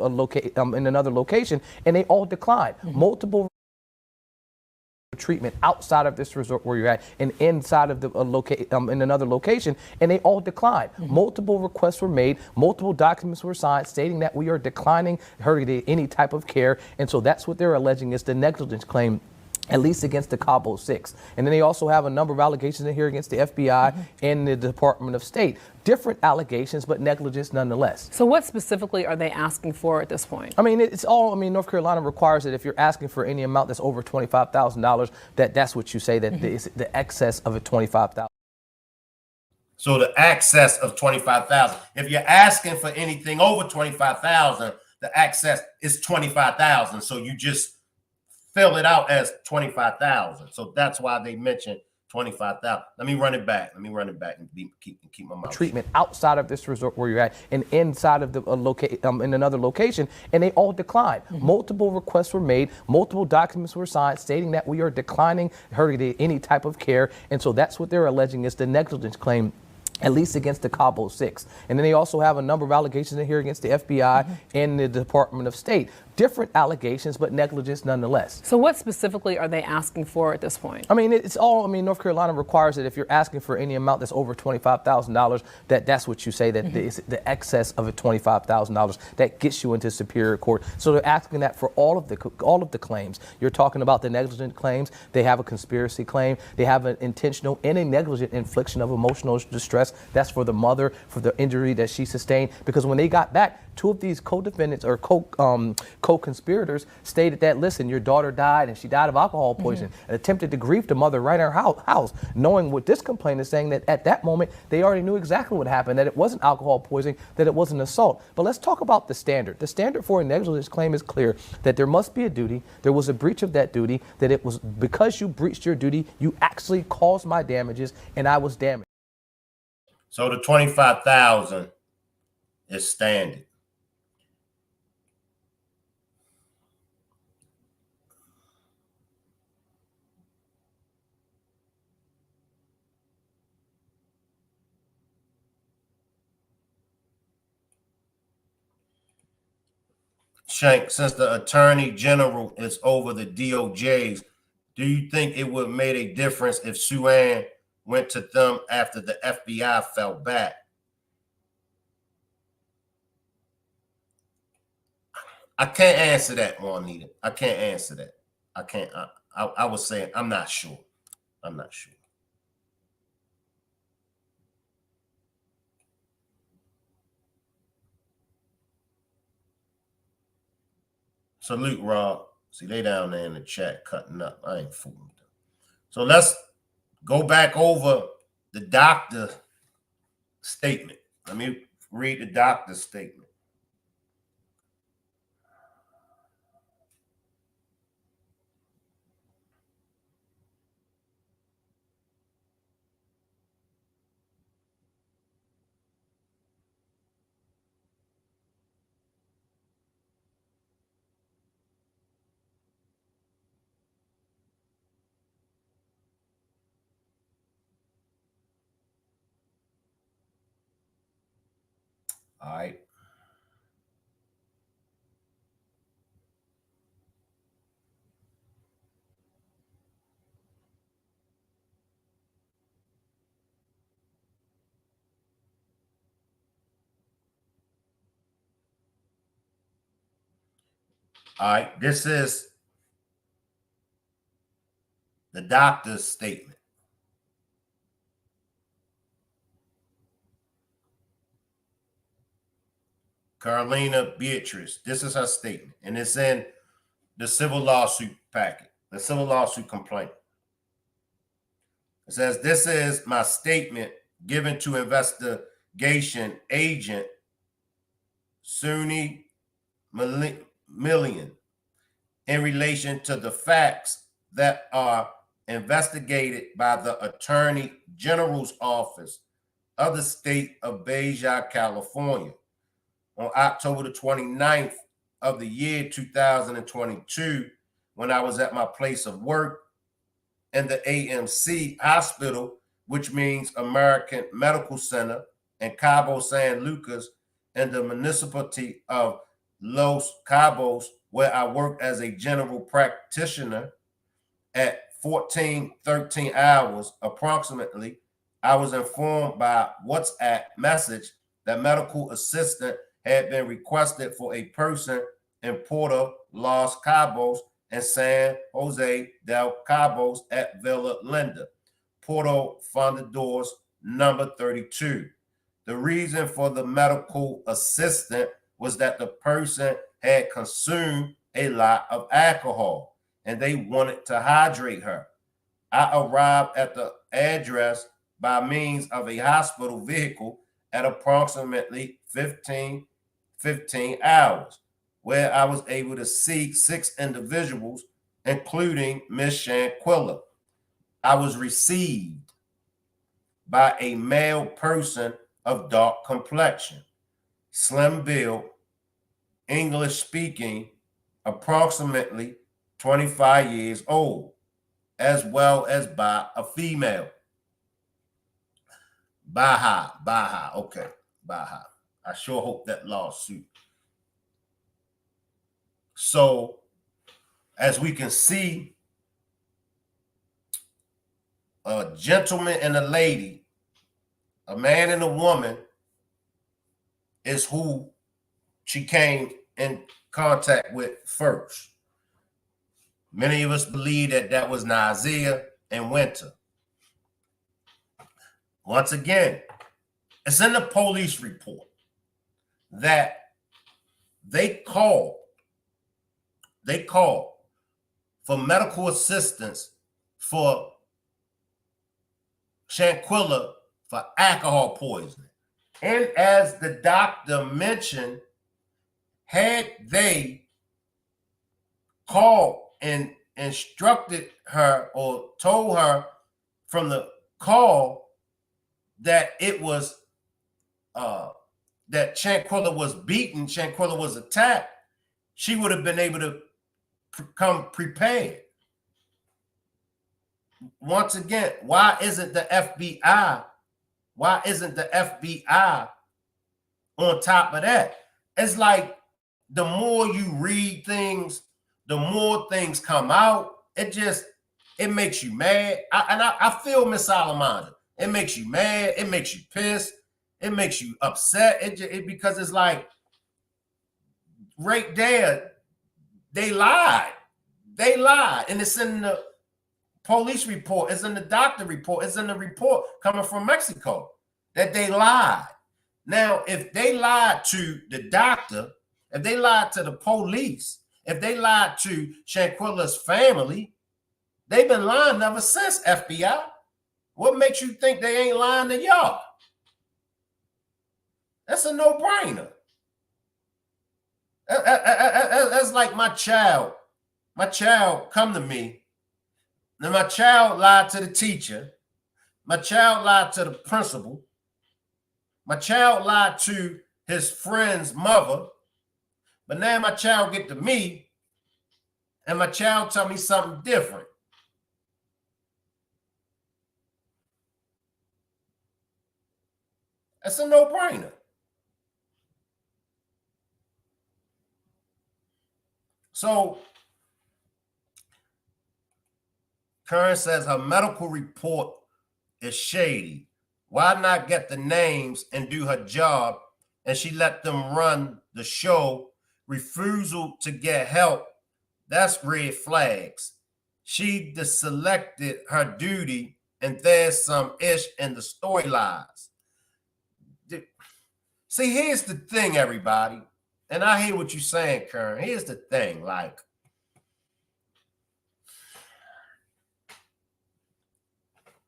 in another location? And they all declined. Multiple treatment outside of this resort where you're at and inside of the in another location, and they all declined. Multiple requests were made, multiple documents were signed stating that we are declining her any type of care. And so that's what they're alleging is the negligence claim, at least against the Cabo Six. And then they also have a number of allegations in here against the FBI and the Department of State. Different allegations, but negligence nonetheless. So what specifically are they asking for at this point? I mean, it's all, North Carolina requires that if you're asking for any amount that's over $25,000, that's what you say, that it's the excess of a $25,000. So the excess of 25,000. If you're asking for anything over 25,000, the excess is 25,000. So you just fill it out as 25,000. So that's why they mentioned 25,000. Let me run it back and keep my mouth treatment outside of this resort where you're at and inside of the in another location, and they all declined. Multiple requests were made, multiple documents were signed stating that we are declining her any type of care. And so that's what they're alleging is the negligence claim, at least against the Cabo Six. And then they also have a number of allegations in here against the FBI and the Department of State. different allegations, but negligence nonetheless. So what specifically are they asking for at this point? I mean, it's all, I mean, North Carolina requires that if you're asking for any amount that's over $25,000, that's what you say, that it's the excess of $25,000 that gets you into Superior Court. So they're asking that for all of the claims. You're talking about the negligent claims. They have a conspiracy claim. They have an intentional and a negligent infliction of emotional distress. That's for the mother, for the injury that she sustained. Because when they got back, two of these co-defendants or co-conspirators stated that, listen, your daughter died and she died of alcohol poisoning, and attempted to grieve the mother right in her house, knowing what this complaint is saying, that at that moment they already knew exactly what happened, that it wasn't alcohol poisoning, that it was an assault. But let's talk about the standard. The standard for a negligence claim is clear, that there must be a duty, there was a breach of that duty, that it was because you breached your duty, you actually caused my damages, and I was damaged. So the 25,000 is standard. Shank, since the Attorney General is over the DOJ's, do you think it would have made a difference if Sue went to them after the FBI fell back? I can't answer that, Juanita. I can't answer that. I can't. I was saying I'm not sure. I'm not sure. Salute, Rob. See, they down there in the chat cutting up. I ain't fooling them. So let's go back over the doctor statement. Let me read the doctor's statement. All right. All right. This is the doctor's statement. Carolina Beatrice, this is her statement, and it's in the civil lawsuit packet, the civil lawsuit complaint. It says, this is my statement given to investigation agent Suni Million in relation to the facts that are investigated by the Attorney General's office of the state of Baja, California. On October the 29th of the year 2022, when I was at my place of work in the AMC Hospital, which means American Medical Center, in Cabo San Lucas, in the municipality of Los Cabos, where I worked as a general practitioner at 13 hours approximately, I was informed by WhatsApp message that medical assistant had been requested for a person in Puerto Los Cabos and San Jose del Cabos at Villa Linda, Puerto Fundadores, number 32. The reason for the medical assistant was that the person had consumed a lot of alcohol and they wanted to hydrate her. I arrived at the address by means of a hospital vehicle at approximately 15 hours, where I was able to see 6 individuals, including Miss Shanquella. I was received by a male person of dark complexion, slim build, English speaking, approximately 25 years old, as well as by a female. Baja, okay, Baja. I sure hope that lawsuit So as we can see, a gentleman and a lady, a man and a woman, is who she came in contact with first. Many of us believe that that was Nazia and Winter. Once again, it's in the police report that they called for medical assistance for Shanquella for alcohol poisoning. And as the doctor mentioned, had they called and instructed her or told her from the call that it was that Shanquella was beaten, Shanquella was attacked, she would have been able to come prepared. Once again, why isn't the FBI? Why isn't the FBI on top of that? It's like the more you read things, the more things come out. It makes you mad. I feel Miss Alamanda. It makes you mad. It makes you pissed. It makes you upset. Because it's like right there, they lied. They lied. And it's in the police report. It's in the doctor report. It's in the report coming from Mexico that they lied. Now, if they lied to the doctor, if they lied to the police, if they lied to Shanquella's family, they've been lying ever since, FBI. What makes you think they ain't lying to y'all? That's a no-brainer. That's like my child. My child come to me. Now, my child lied to the teacher. My child lied to the principal. My child lied to his friend's mother. But now my child get to me, and my child tell me something different. That's a no-brainer. So, Karen says her medical report is shady. Why not get the names and do her job? And she let them run the show. Refusal to get help. That's red flags. She deselected her duty, and there's some ish in the storylines. See, here's the thing, everybody. And I hear what you're saying, Karen. Here's the thing, like,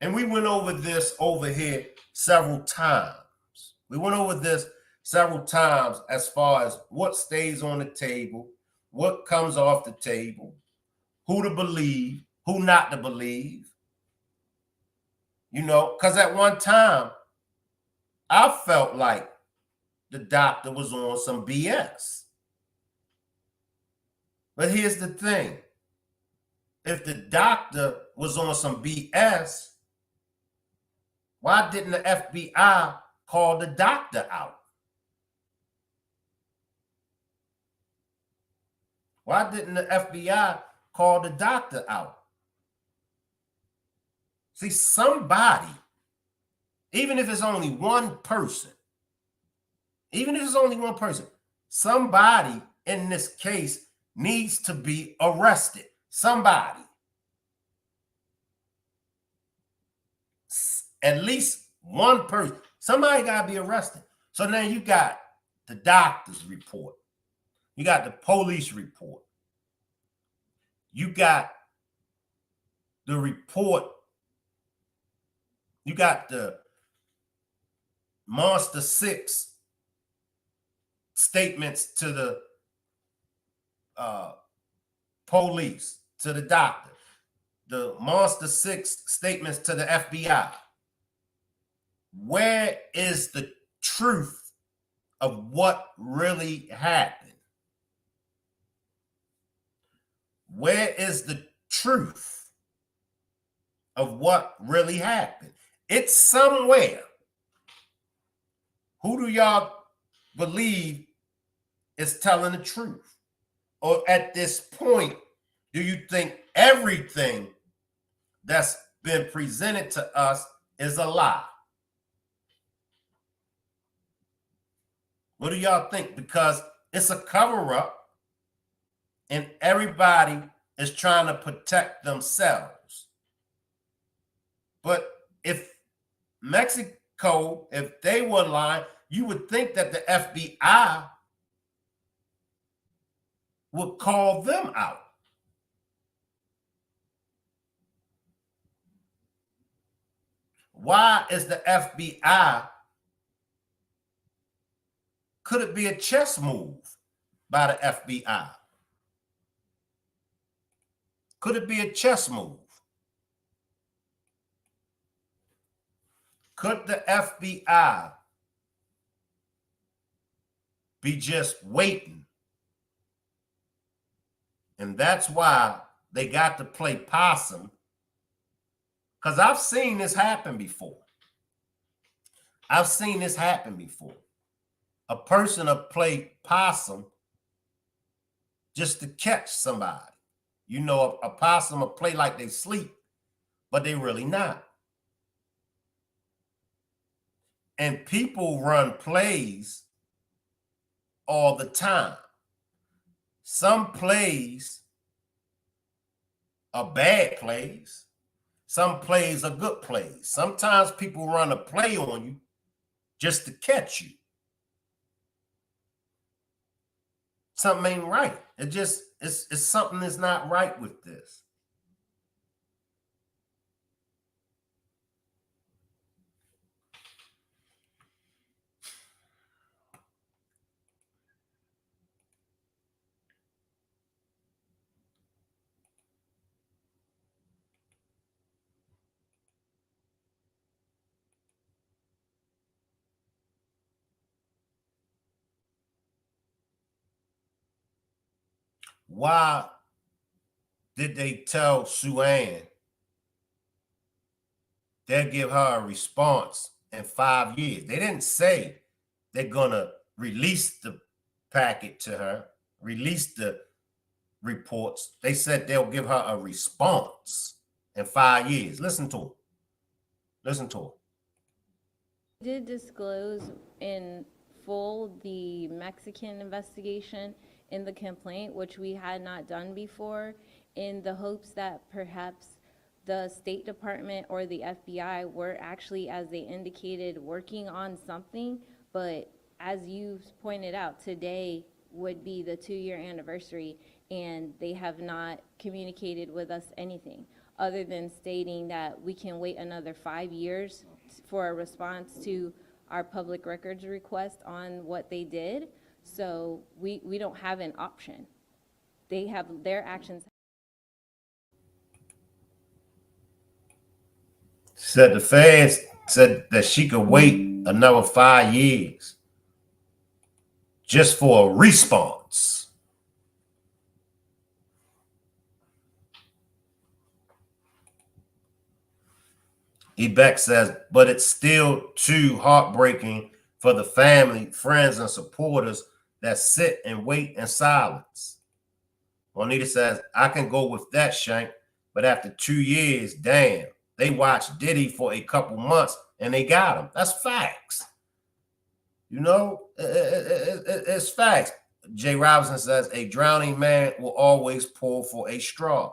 and we went over this over here several times. We went over this several times as far as what stays on the table, what comes off the table, who to believe, who not to believe. You know, because at one time, I felt like the doctor was on some BS. But here's the thing. If the doctor was on some BS, why didn't the FBI call the doctor out? Why didn't the FBI call the doctor out? See, somebody, even if it's only one person, somebody in this case needs to be arrested. Somebody. At least one person. Somebody got to be arrested. So now you got the doctor's report. You got the police report. You got the report. You got the Monster 6 statements to the police, to the doctor. The Monster 6 statements to the FBI. Where is the truth of what really happened? Where is the truth of what really happened? It's somewhere. Who do y'all believe is telling the truth? or at this point, do you think everything that's been presented to us is a lie? What do y'all think? Because it's a cover up and everybody is trying to protect themselves. But if Mexico, if they were lying, you would think that the FBI would call them out. Why is the FBI? Could it be a chess move by the FBI? Could it be a chess move? Could the FBI be just waiting? And that's why they got to play possum. Because I've seen this happen before. I've seen this happen before. A person will play possum just to catch somebody. You know, a possum will play like they sleep, but they really not. And people run plays all the time. Some plays are bad plays. Some plays are good plays. Sometimes people run a play on you just to catch you. Something ain't right. It's something that's not right with this. Why did they tell Sue Ann they'll give her a response in 5 years? They didn't say they're going to release the packet to her, release the reports. They said they'll give her a response in 5 years. Listen to her. Listen to her. Did disclose in full the Mexican investigation in the complaint, which we had not done before, in the hopes that perhaps the State Department or the FBI were actually, as they indicated, working on something. But as you pointed out, today would be the 2-year anniversary, and they have not communicated with us anything other than stating that we can wait another 5 years for a response to our public records request on what they did. So we don't have an option. They have their actions. Said the feds said that she could wait another 5 years just for a response. Ebeck says, but it's still too heartbreaking for the family, friends, and supporters that sit and wait in silence. Juanita says, I can go with that, Shank, but after 2 years, damn, they watched Diddy for a couple months and they got him. That's facts. You know, it's facts. Jay Robinson says, a drowning man will always pull for a straw.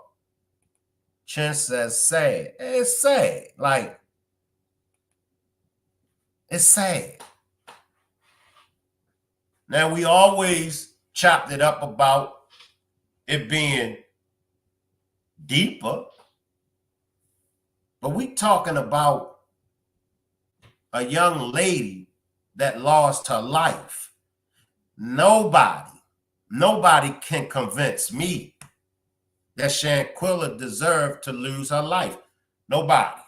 Chen says, sad. It's sad. Like, it's sad. Now, we always chopped it up about it being deeper, but we talking about a young lady that lost her life. Nobody can convince me that Shanquella deserved to lose her life. Nobody.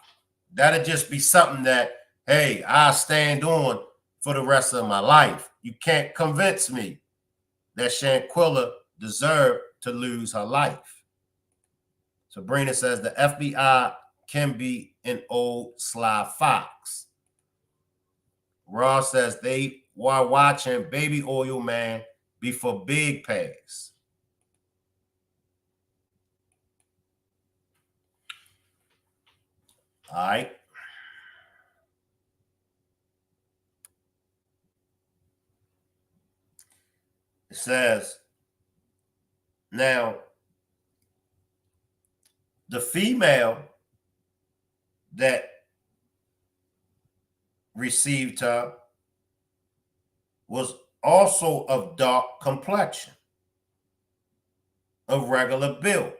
That'd just be something that, hey, I'll stand on for the rest of my life. You can't convince me that Shanquella deserved to lose her life. Sabrina says the FBI can be an old sly fox. Ross says they were watching Baby Oil Man before Big Pass. All right. It says, now, the female that received her was also of dark complexion, of regular build.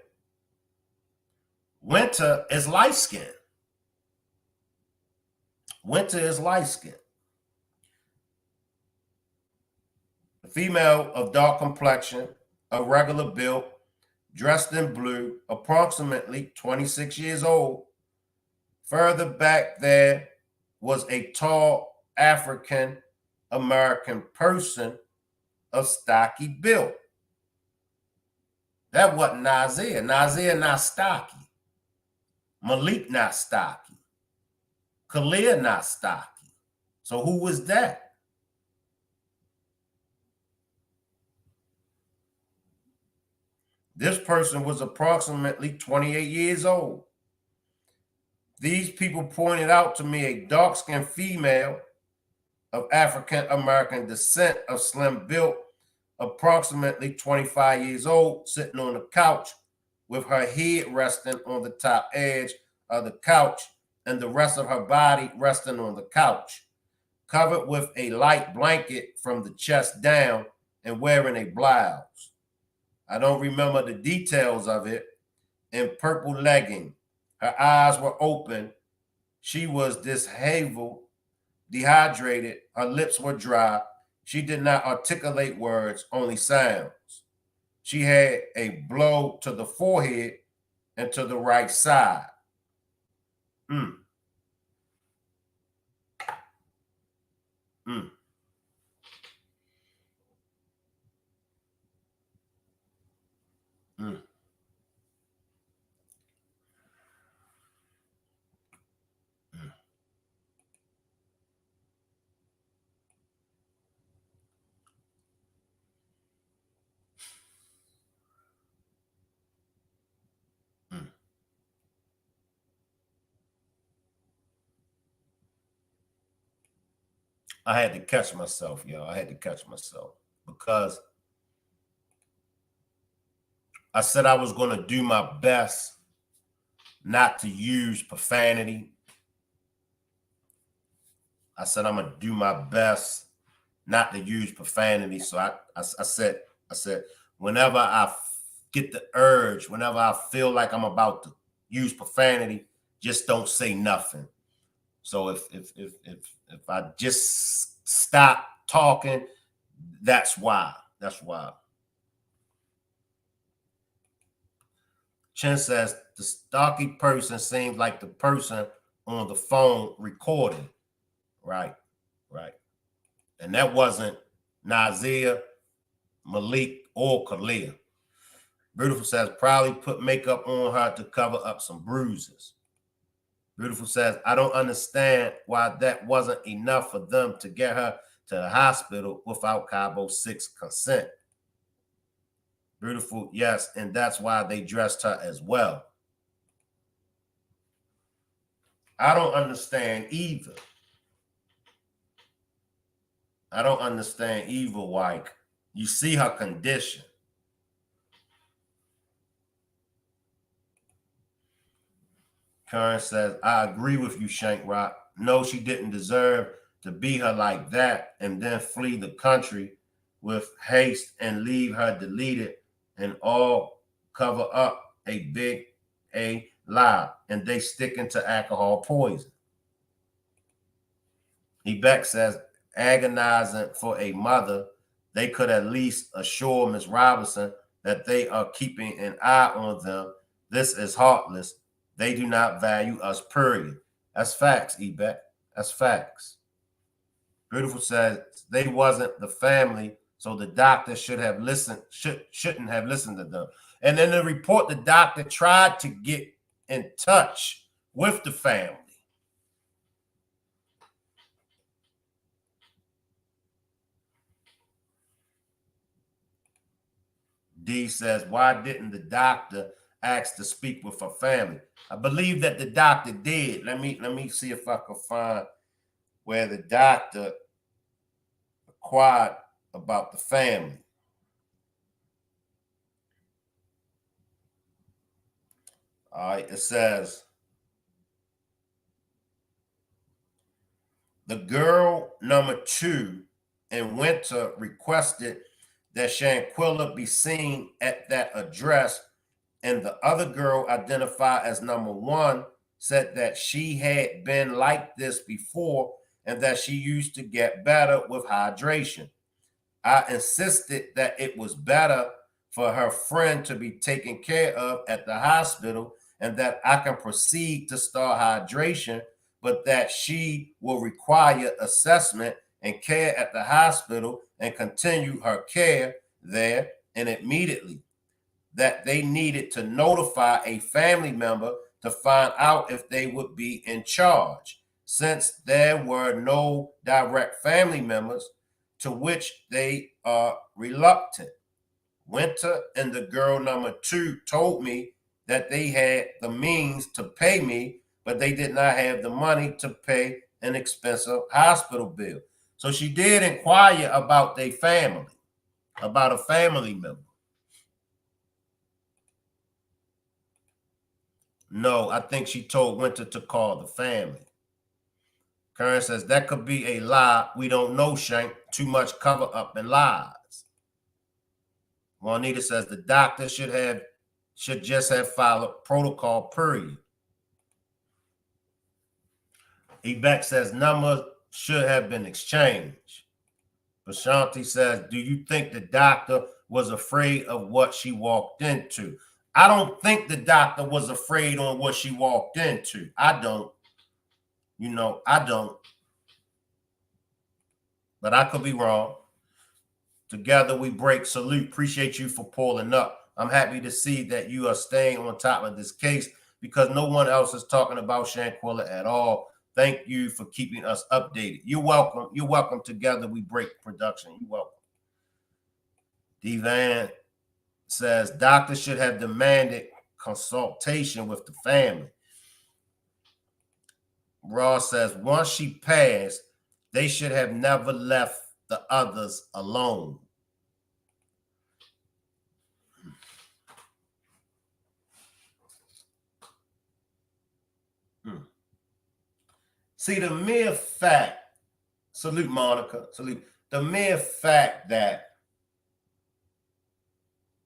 Winter is light skinned. Winter is light skinned. The female of dark complexion, of regular build, dressed in blue, approximately 26 years old. Further back there was a tall African American person of stocky build. That wasn't Nazir. Nazir not stocky. Malik not stocky. Khalil not stocky. So who was that? This person was approximately 28 years old. These people pointed out to me a dark-skinned female of African American descent, of slim build, approximately 25 years old, sitting on the couch with her head resting on the top edge of the couch and the rest of her body resting on the couch, covered with a light blanket from the chest down and wearing a blouse. I don't remember the details of it. In purple legging. Her eyes were open. She was disheveled, dehydrated. Her lips were dry. She did not articulate words, only sounds. She had a blow to the forehead and to the right side. Mm. Mm. Mm. Mm. I had to catch myself, y'all. I had to catch myself because I said I was going to do my best not to use profanity. I said I'm going to do my best not to use profanity. So I said, whenever I get the urge, whenever I feel like I'm about to use profanity, just don't say nothing. So if I just stop talking, that's why. That's why. Chen says the stocky person seems like the person on the phone recording. Right, right. And that wasn't Nazir, Malik, or Khalil. Beautiful says probably put makeup on her to cover up some bruises. Beautiful says, I don't understand why that wasn't enough for them to get her to the hospital without Cabo 6 consent. Beautiful, yes, and that's why they dressed her as well. I don't understand either. I don't understand either, like, you see her condition. Karen says, I agree with you, Shank Rock. No, she didn't deserve to beat her like that and then flee the country with haste and leave her deleted and all cover up a big lie. And they sticking to alcohol poison. Beck says, agonizing for a mother, they could at least assure Miss Robinson that they are keeping an eye on them. This is heartless. They do not value us, period. That's facts, Ebeck. That's facts. Beautiful says they wasn't the family, so the doctor shouldn't have listened to them. And in the report, the doctor tried to get in touch with the family. D says, why didn't the doctor asked to speak with her family. I believe that the doctor did. Let me see if I can find where the doctor inquired about the family. All right, it says the girl number 2 in Winter requested that Shanquella be seen at that address, and the other girl, identified as number 1, said that she had been like this before and that she used to get better with hydration. I insisted that it was better for her friend to be taken care of at the hospital and that I can proceed to start hydration, but that she will require assessment and care at the hospital and continue her care there and immediately. That they needed to notify a family member to find out if they would be in charge, since there were no direct family members, to which they are reluctant. Winter and the girl number 2 told me that they had the means to pay me, but they did not have the money to pay an expensive hospital bill. So she did inquire about their family, about a family member. No, I think she told Winter to call the family. Karen says that could be a lie. We don't know, Shank. Too much cover up and lies. Juanita says the doctor should just have followed protocol, period. Yvette says numbers should have been exchanged. Bashanti says, do you think the doctor was afraid of what she walked into? I don't think the doctor was afraid on what she walked into. I don't. I don't. But I could be wrong. Together we break. Salute. Appreciate you for pulling up. I'm happy to see that you are staying on top of this case because no one else is talking about Shanquella at all. Thank you for keeping us updated. You're welcome. You're welcome. Together we break production. You're welcome. Devan says doctors should have demanded consultation with the family. Ross says once she passed, they should have never left the others alone. See, the mere fact, salute Monica, salute, the mere fact that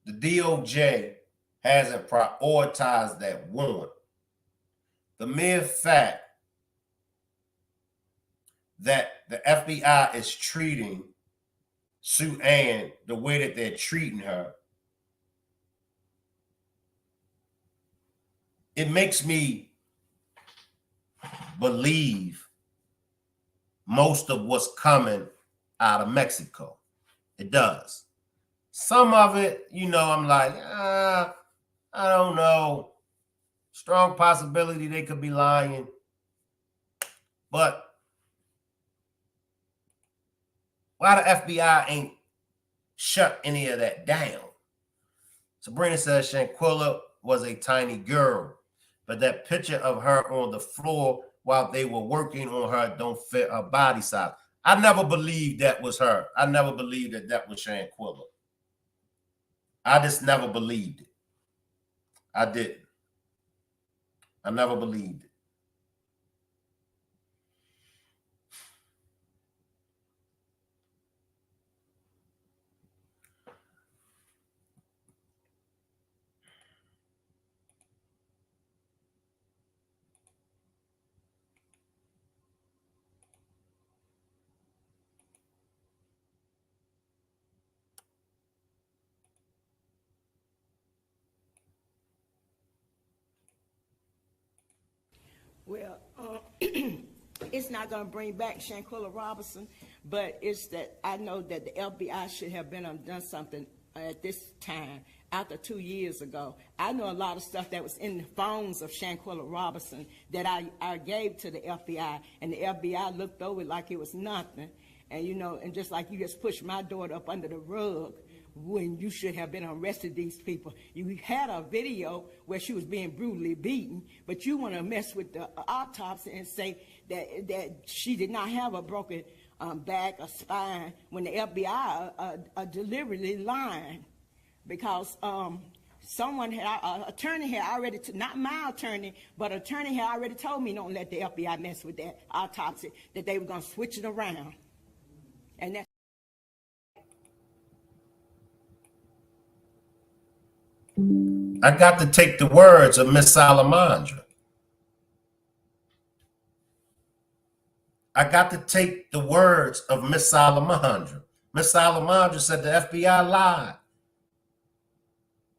the DOJ hasn't prioritized that warrant, the mere fact that the FBI is treating Sue Ann the way that they're treating her, it makes me believe most of what's coming out of Mexico. It does. Some of it, I'm like, I don't know. Strong possibility they could be lying. But why the FBI ain't shut any of that down? Sabrina says Shanquella was a tiny girl, but that picture of her on the floor while they were working on her don't fit her body size. I never believed that was her. I never believed that was Shanquella. I just never believed it. I didn't. I never believed it. Well, it's not going to bring back Shanquella Robinson, but it's that I know that the FBI should have been done something at this time, after 2 years ago. I know a lot of stuff that was in the phones of Shanquella Robinson that I gave to the FBI, and the FBI looked over it like it was nothing. And, and just like you just pushed my daughter up under the rug when you should have been arrested these people. You had a video where she was being brutally beaten, but you want to mess with the autopsy and say that she did not have a broken back or spine when the FBI are deliberately lying, because someone had, attorney had already, not my attorney, but attorney had already told me don't let the FBI mess with that autopsy, that they were going to switch it around. And that's I got to take the words of Miss Salamandra. I got to take the words of Miss Salamandra. Miss Salamandra said the FBI lied.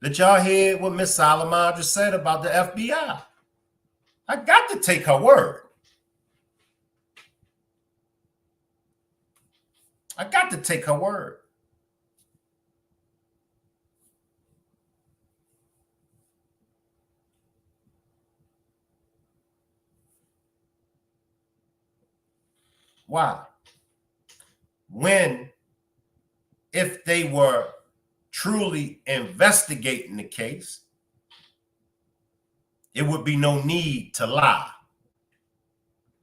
Did y'all hear what Miss Salamandra said about the FBI? I got to take her word. I got to take her word. Why? When, if they were truly investigating the case, it would be no need to lie.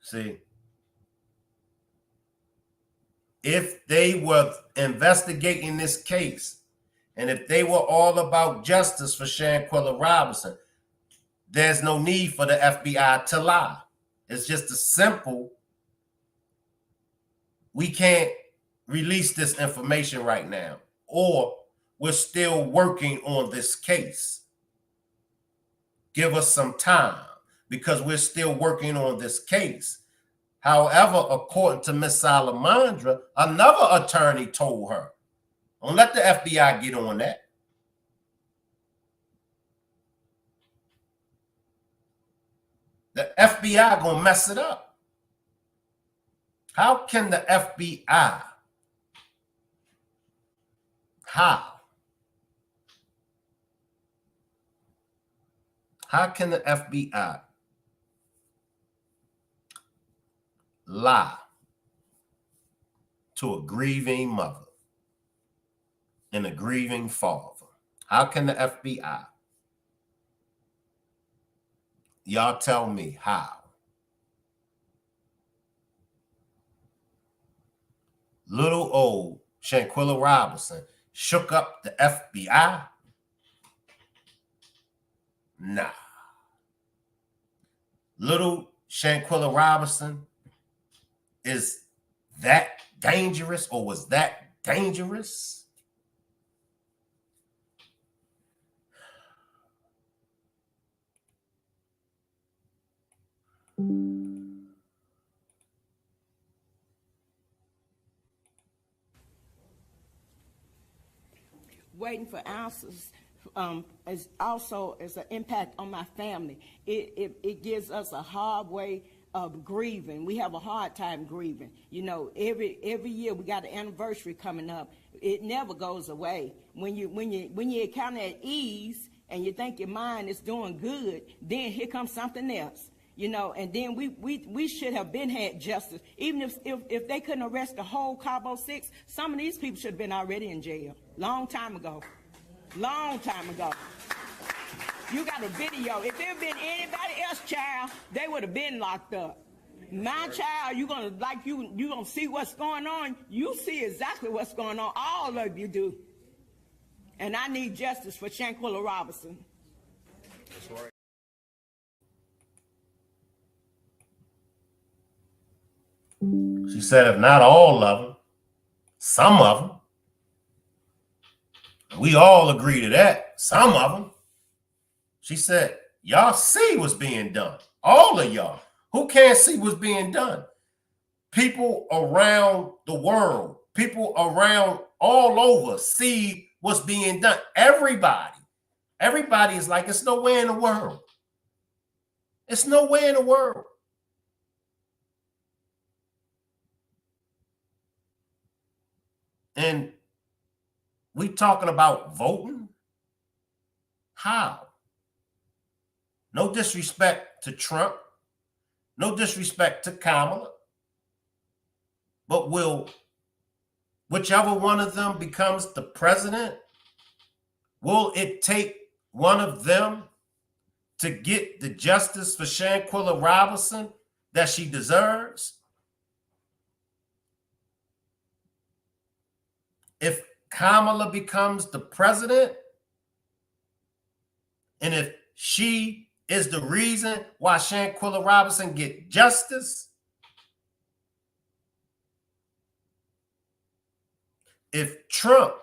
See? If they were investigating this case, and if they were all about justice for Shanquella Robinson, there's no need for the FBI to lie. It's just a simple, we can't release this information right now, or we're still working on this case. Give us some time, because we're still working on this case. However, according to Miss Salamandra, another attorney told her, don't let the FBI get on that. The FBI gonna mess it up. How can the FBI, how can the FBI lie to a grieving mother and a grieving father? How can the FBI? Y'all tell me how. Little old Shanquella Robinson shook up the FBI? Nah. Little Shanquella Robinson is that dangerous, or was that dangerous? waiting for answers is also is an impact on my family. It gives us a hard way of grieving. We have a hard time grieving. You know, every year we got an anniversary coming up. It never goes away. When you're kind of at ease and you think your mind is doing good, then here comes something else. You know, and then we should have been had justice. Even if they couldn't arrest the whole Cabo 6, some of these people should have been already in jail. Long time ago. Long time ago. You got a video. If there had been anybody else, child, they would have been locked up. My child, you gonna see what's going on. You see exactly what's going on. All of you do. And I need justice for Shanquella Robinson. That's right. She said, if not all of them, some of them. We all agree to that. Some of them. She said, y'all see what's being done. All of y'all. Who can't see what's being done? People around the world, people around all over see what's being done. Everybody. Everybody is like, it's nowhere in the world. It's nowhere in the world. And we talking about voting? How? No disrespect to Trump. No disrespect to Kamala. But will whichever one of them becomes the president Will it take one of them to get the justice for Shanquella Robinson that she deserves? If Kamala becomes the president, and if she is the reason why Shanquella Robinson get justice, if Trump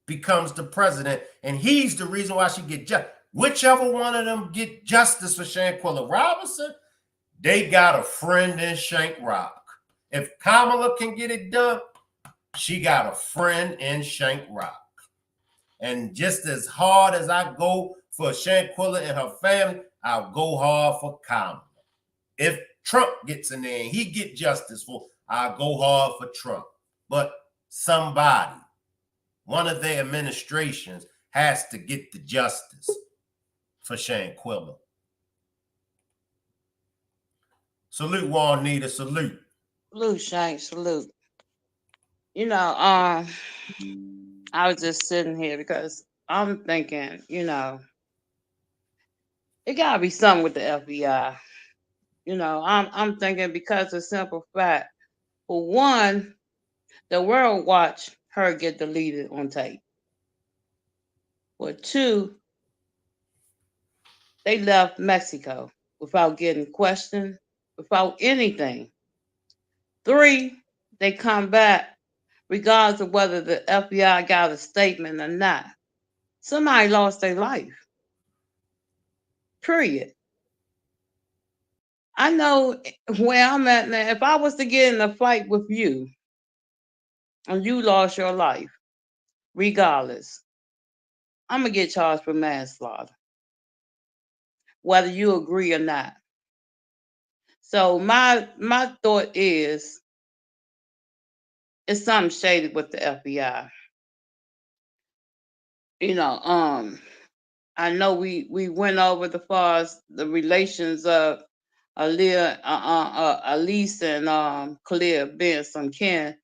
becomes the president and he's the reason why she get justice, whichever one of them get justice for Shanquella Robinson, they got a friend in Shank Rock. If Kamala can get it done, she got a friend in Shank Rock. And just as hard as I go for Shanquella and her family, I'll go hard for Kamala. If Trump gets in there and he get justice for, I'll go hard for Trump. But somebody, one of their administrations, has to get the justice for Shanquella. Salute, Juanita, salute. Salute, Shank, salute. You know, I was just sitting here because I'm thinking, you know, it gotta be something with the FBI. You know, I'm thinking because of simple fact. For one, the world watched her get deleted on tape. For two, they left Mexico without getting questioned, without anything. Three, they come back regardless of whether the FBI got a statement or not. Somebody lost their life. Period. I know where I'm at now. If I was to get in a fight with you and you lost your life, regardless, I'm gonna get charged for manslaughter, whether you agree or not. So my thought is it's something shady with the FBI. You know, I know we went over the far as the relations of Elise and Khalil being some kin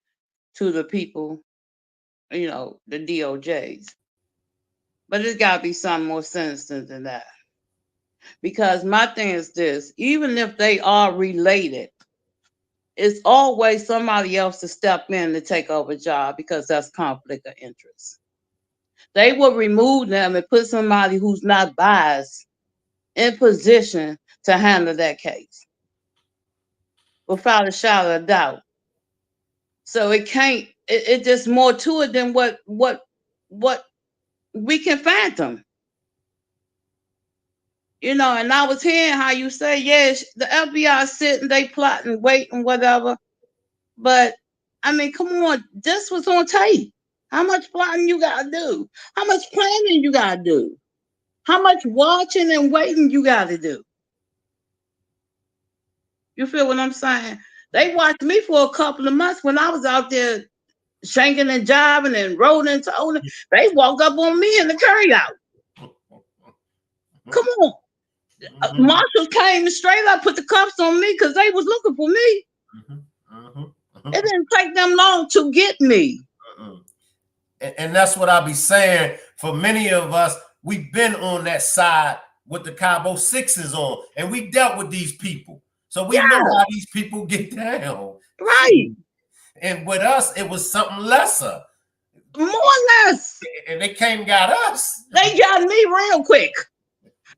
to the people, you know, the DOJs. But it's got to be something more sinister than that. Because my thing is this, even if they are related, it's always somebody else to step in to take over a job because that's conflict of interest. They will remove them and put somebody who's not biased in position to handle that case without a shadow of doubt. So it can't, it's just more to it than what we can fathom. You know, and I was hearing how you say, yes, the FBI sitting, they plotting, waiting, whatever. But I mean, come on, this was on tape. How much plotting you gotta do? How much planning you gotta do? How much watching and waiting you gotta do? You feel what I'm saying? They watched me for a couple of months when I was out there shanking and jiving and rolling and tolling. They walked up on me in the carry out. Come on. Marshals came straight up, put the cuffs on me because they was looking for me. It didn't take them long to get me. And that's what I'll be saying. For many of us, we've been on that side with the Cabo Sixes on, and we dealt with these people. So we know how these people get down. Right. And with us, it was something lesser. More or less. And they came and got us. They got me real quick.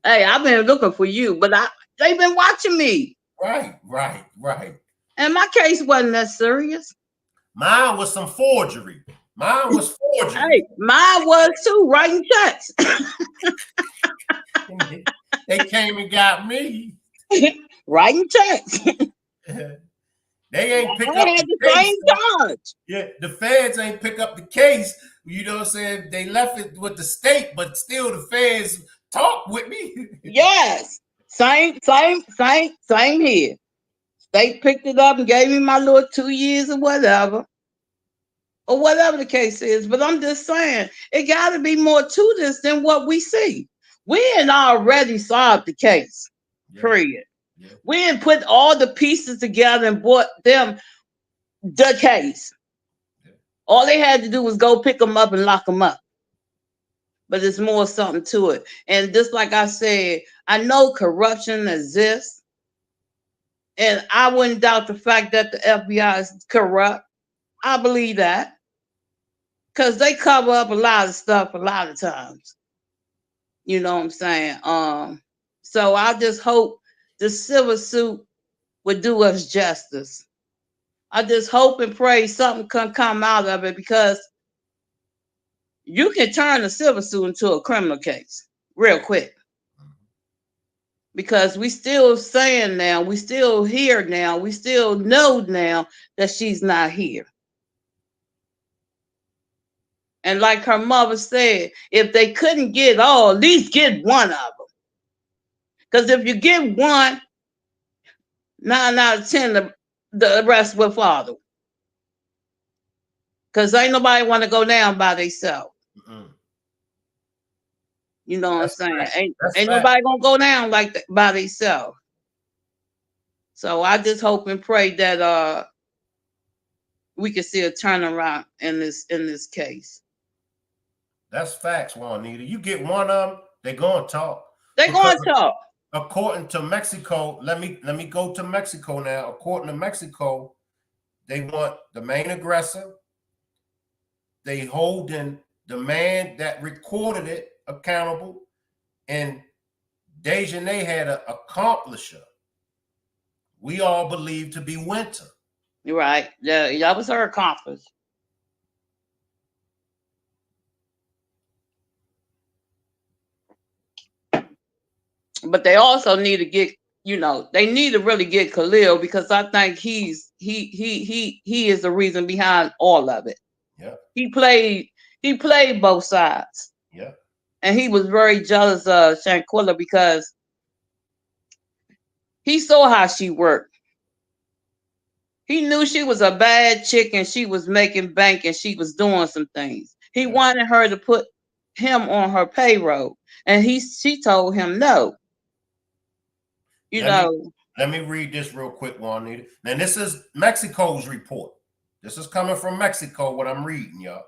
Hey, I've been looking for you, but they've been watching me. Right. And my case wasn't that serious. Mine was some forgery. Hey, mine was too, writing checks. They came and got me. Writing checks. They ain't pick up the same charge. Yeah, the feds ain't pick up the case. You know what I'm saying? They left it with the state, but still the feds talk with me. Yes. Same here. State picked it up and gave me my little 2 years or whatever. Or whatever the case is. But I'm just saying, it got to be more to this than what we see. We ain't already solved the case. Period. Yeah. We ain't put all the pieces together and brought them the case. Yeah. All they had to do was go pick them up and lock them up. but it's more something to it. And just like I said, I know corruption exists, and I wouldn't doubt the fact that the FBI is corrupt. I believe that because they cover up a lot of stuff a lot of times. You know what I'm saying? So I just hope the civil suit would do us justice. I just hope and pray something can come out of it, because you can turn a civil suit into a criminal case real quick. Because we still saying now, we still here now, we still know now that she's not here. And like her mother said, if they couldn't get all, at least get one of them. Because if you get one, 9 out of 10, the rest will follow. Because ain't nobody want to go down by themselves. Mm-hmm. You know what I'm That's saying? fact. Ain't That's fact. nobody gonna go down like that by themselves. So I just hope and pray that we can see a turnaround in this case. That's facts, Juanita. You get one of them, they're gonna talk. They're gonna talk. According to Mexico, let me go to Mexico now. According to Mexico, they want the main aggressor. They holding the man that recorded it accountable, and Dejanay had an accomplisher. We all believe to be Winter. You're right. Yeah, that was her accomplice. But they also need to get, they need to really get Khalil, because I think he is the reason behind all of it. Yeah. He played both sides. Yeah. And he was very jealous of Shanquella because he saw how she worked. He knew she was a bad chick and she was making bank and she was doing some things. He wanted her to put him on her payroll, and she told him no. Let me read this real quick, Juanita. Now, this is Mexico's report. This is coming from Mexico, what I'm reading, y'all.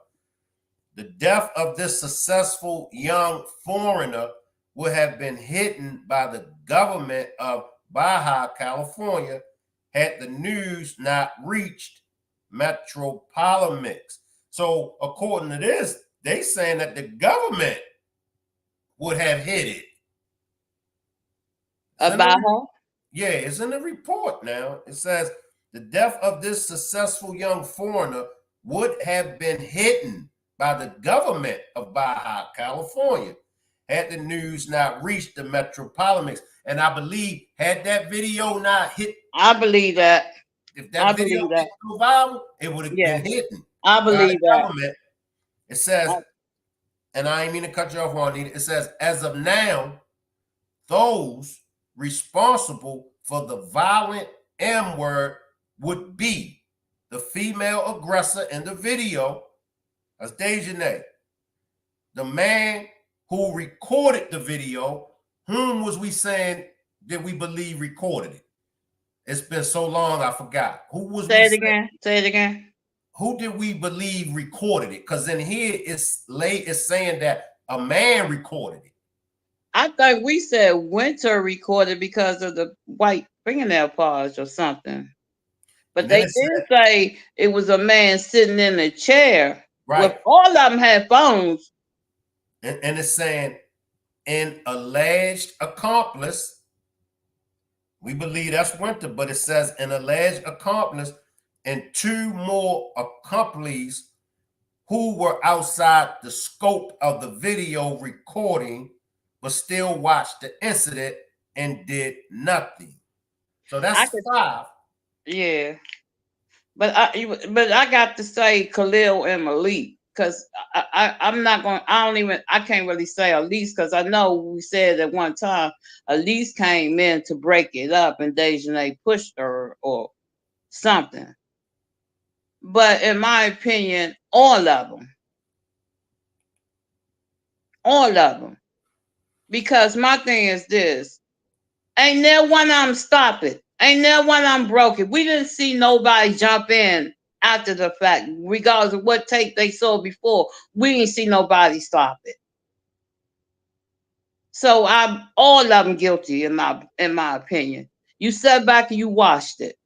The death of this successful young foreigner would have been hidden by the government of Baja California had the news not reached Metropolimix. So according to this, they saying that the government would have hid it. Baja? Yeah, it's in the report now. It says the death of this successful young foreigner would have been hidden by the government of Baja California had the news not reached the Metropolimix. And I believe had that video not hit, I believe that. If that video hit go viral, it would have been hidden. I believe that. Government. It says, and I ain't mean to cut you off, Juanita. It says, as of now, those responsible for the violent M word would be the female aggressor in the video, that's Dejanay, the man who recorded the video. Whom was we saying that we believe recorded it? It's been so long, I forgot. Who was Say it again? Say it again. Who did we believe recorded it? Because in here it's saying that a man recorded it. I thought we said Winter recorded because of the white fingernail polish or something. But they did say it was a man sitting in a chair. Right. With all of them had phones. And it's saying an alleged accomplice. We believe that's Winter, but it says an alleged accomplice and 2 more accomplices who were outside the scope of the video recording, but still watched the incident and did nothing. So that's 5. Yeah. But I got to say Khalil and Malik, because I can't really say Elise, because I know we said at one time Elise came in to break it up and Dejanay pushed her or something. But in my opinion, all of them. Because my thing is this, ain't there one of them stop it. Ain't there one of them broke it. We didn't see nobody jump in after the fact, regardless of what tape they saw before. We didn't see nobody stop it. So I'm all of them guilty in my opinion. You sat back and you watched it.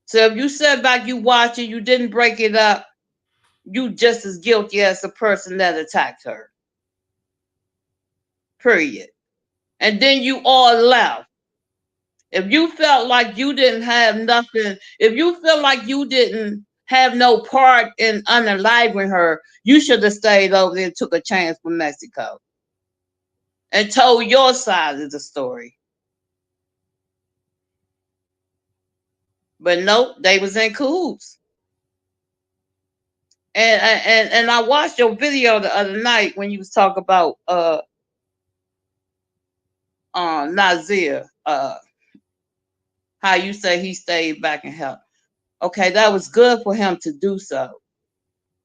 So if you sat back, you watched it, you didn't break it up, you just as guilty as the person that attacked her. Period. And then you all left. If you felt like you didn't have nothing, if you feel like you didn't have no part in unaliving her, you should have stayed over there and took a chance for Mexico and told your side of the story. But nope, they was in cahoots. And I watched your video the other night when you was talking about Nazir, how you say he stayed back and helped. Okay, that was good for him to do so.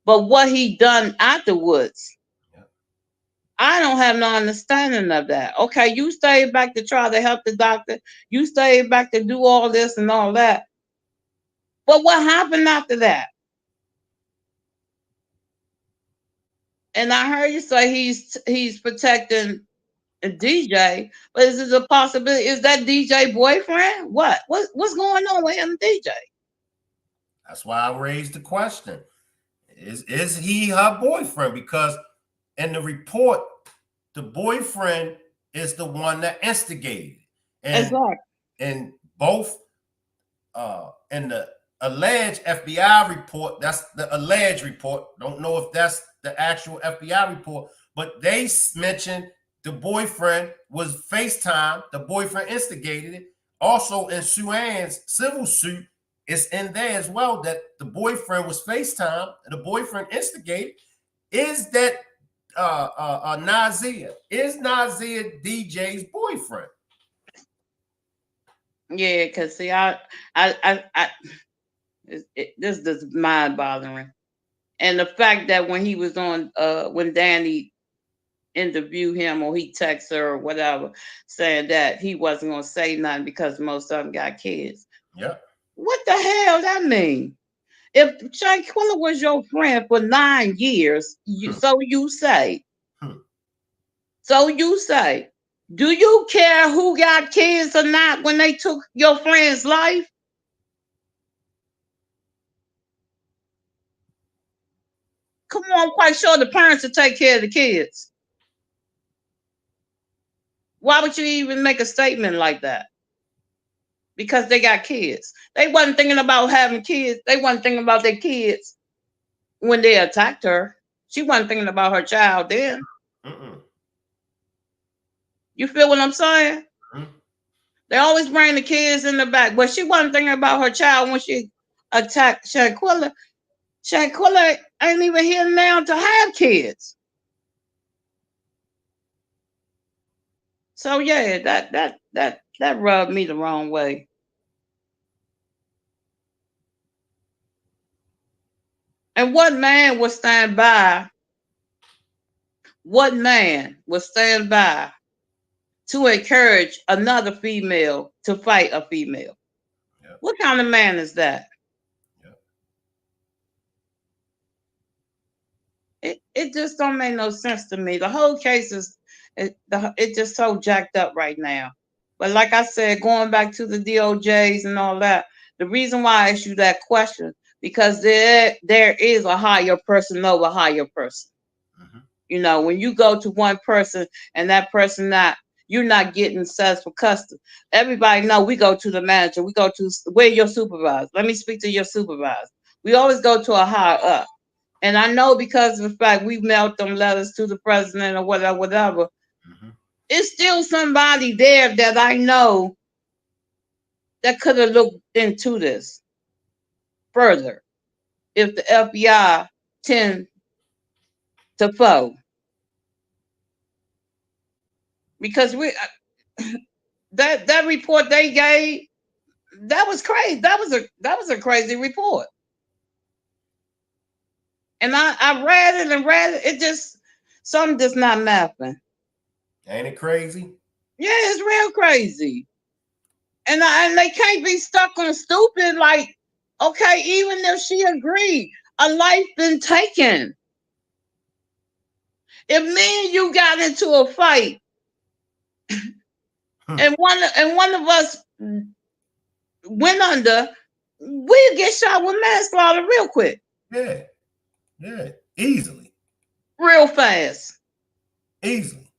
But what he done afterwards, I don't have no understanding of that. Okay, you stayed back to try to help the doctor. You stayed back to do all this and all that. But what happened after that? And I heard you say he's protecting a DJ, but is it a possibility? Is that DJ boyfriend? What's going on with him, DJ? That's why I raised the question. Is he her boyfriend? Because in the report, the boyfriend is the one that instigated. And exactly. in both in the alleged FBI report, that's the alleged report. Don't know if that's the actual FBI report, but they mentioned the boyfriend was FaceTime. The boyfriend instigated it. Also in Suan's civil suit, it's in there as well that the boyfriend was FaceTime and the boyfriend instigated. Is that Nazir? Is Nazir DJ's boyfriend? Yeah, because see, this is mind bothering, and the fact that when he was on, when Danny interviewed him or he texted her or whatever, saying that he wasn't gonna say nothing because most of them got kids. Yeah. What the hell that mean? If Shanquella was your friend for 9 years, so you say. So you say. Do you care who got kids or not when they took your friend's life? Come on, I'm quite sure the parents will take care of the kids. Why would you even make a statement like that? Because they got kids. They wasn't thinking about having kids. They wasn't thinking about their kids when they attacked her. She wasn't thinking about her child then. You feel what I'm saying? They always bring the kids in the back, but she wasn't thinking about her child when she attacked Shanquella. Shanquella ain't even here now to have kids. So yeah, that rubbed me the wrong way. And what man would stand by? What man would stand by to encourage another female to fight a female? Yep. What kind of man is that? Yep. It just don't make no sense to me. The whole case is it just so jacked up right now. But like I said, going back to the DOJs and all that, the reason why I asked you that question, because there is a higher person over a higher person. You know, when you go to one person and that person you're not getting assessed for custody. Everybody know we go to the manager. We go to where your supervisor. Let me speak to your supervisor. We always go to a higher up. And I know because of the fact we mailed them letters to the president or whatever. It's still somebody there that I know that could have looked into this further if the FBI tend to foe. Because that report they gave, that was crazy. That was a crazy report. And I read it and read it. It just something just not mapping. Ain't it crazy? Yeah, it's real crazy. And they can't be stuck on stupid like, okay, even if she agreed, a life been taken. If me and you got into a fight, and one of us went under, we'll get shot with manslaughter real quick. Yeah, yeah, easily, real fast. Easily.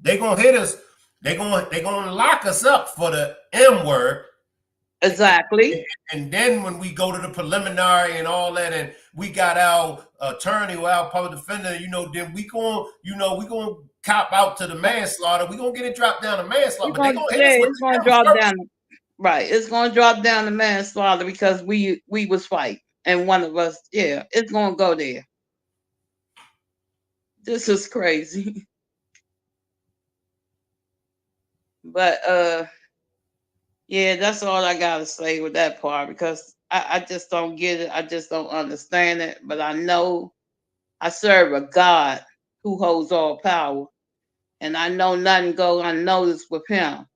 They gonna hit us. They gonna lock us up for the M word. Exactly. And then when we go to the preliminary and all that, and we got our attorney or our public defender, then we gonna cop out to the manslaughter. We gonna get it dropped down to manslaughter. But they gonna hit us with it's gonna the drop first. down. Right. It's gonna drop down to manslaughter because we was fighting. And one of us, it's gonna go there. This is crazy. But that's all I gotta say with that part, because I just don't get it. I just don't understand it. But I know I serve a God who holds all power. And I know nothing go unnoticed with him.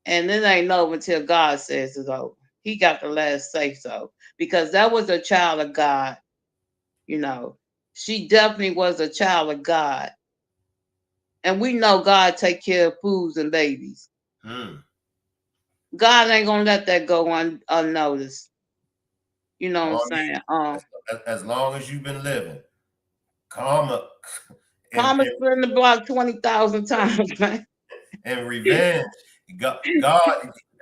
And it ain't over until God says it's over. He got the last say so. Because that was a child of God. She definitely was a child of God. And we know God take care of fools and babies. God ain't gonna let that go unnoticed. You know what I'm saying? As long as you've been living, karma. Karma's been the block 20,000 times, man. And revenge. God,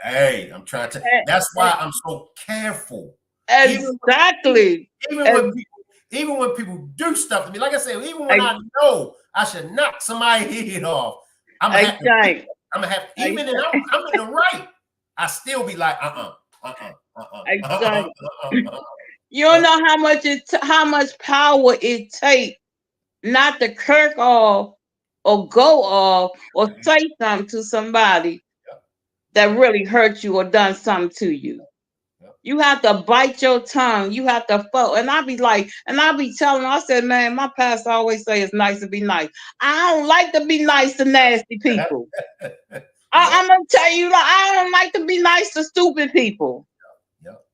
hey, I'm trying to. That's why I'm so careful. Exactly. Even when people do stuff to me, like I said, even when I know I should knock somebody's head off, I'm gonna have, even if I'm in the right, I still be like, You don't know how much power it takes not to kirk off or go off or say something to somebody that really hurt you or done something to you. You have to bite your tongue. You have to fuck. And I be telling them, I said, man, my pastor always say it's nice to be nice. I don't like to be nice to nasty people. I'm gonna tell you, I don't like to be nice to stupid people.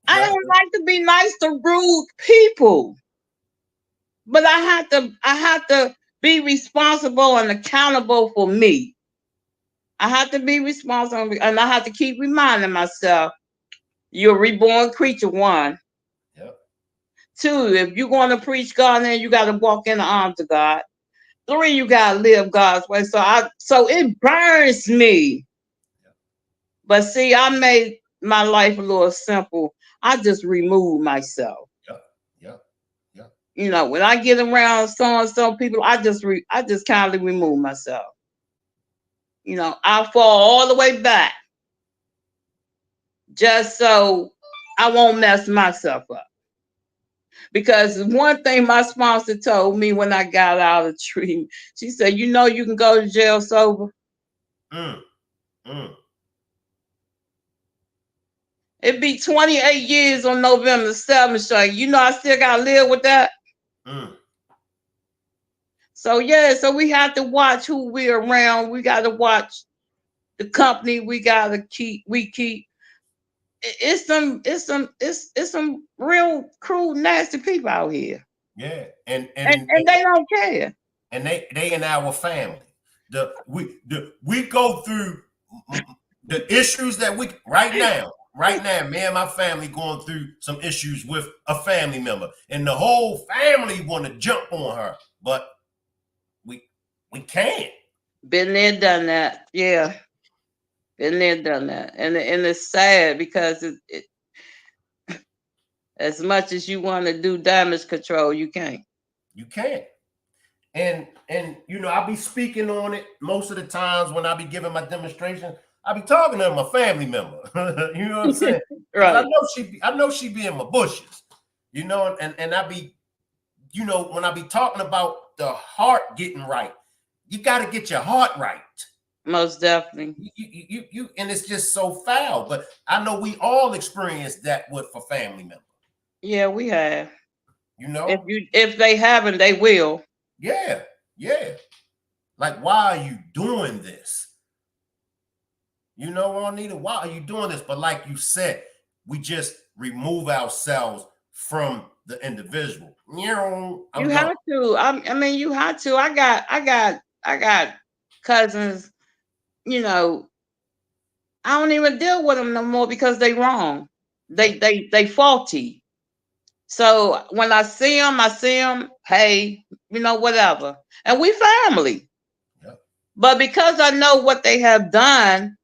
I don't like to be nice to rude people. But I have to be responsible and accountable for me. I have to be responsible, and I have to keep reminding myself, you're a reborn creature, one. Two, if you're going to preach God, then you got to walk in the arms of God. Three, you got to live God's way. So it burns me. But see, I made my life a little simple. I just remove myself. When I get around so people, I just kindly remove myself. I fall all the way back just so I won't mess myself up. Because one thing my sponsor told me when I got out of treatment, she said, you can go to jail sober. It'd be 28 years on November 7th, so I still got to live with that. So we have to watch who we're around. We got to watch the company we keep. It's some real cruel, nasty people out here. Yeah, and they don't care. And they in our family. We go through the issues that we right now. Me and my family going through some issues with a family member, and the whole family want to jump on her, but we can't. Been there, done that. Yeah, been there, done that, and it's sad because it as much as you want to do damage control, you can't. You can't. And I be speaking on it most of the times when I be giving my demonstration. I be talking to my family member. You know what I'm saying? Right. I know she be in my bushes. And I be, when I be talking about the heart getting right, you got to get your heart right. Most definitely. You and it's just so foul. But I know we all experienced that with a family member. Yeah, we have. If they haven't, they will. Yeah. Like, why are you doing this? Juanita, why are you doing this? But like you said, we just remove ourselves from the individual. You have to. I mean, you have to. I got cousins. You know, I don't even deal with them no more because they wrong. They faulty. So when I see them. Hey, whatever, and we family. Yep. But because I know what they have done,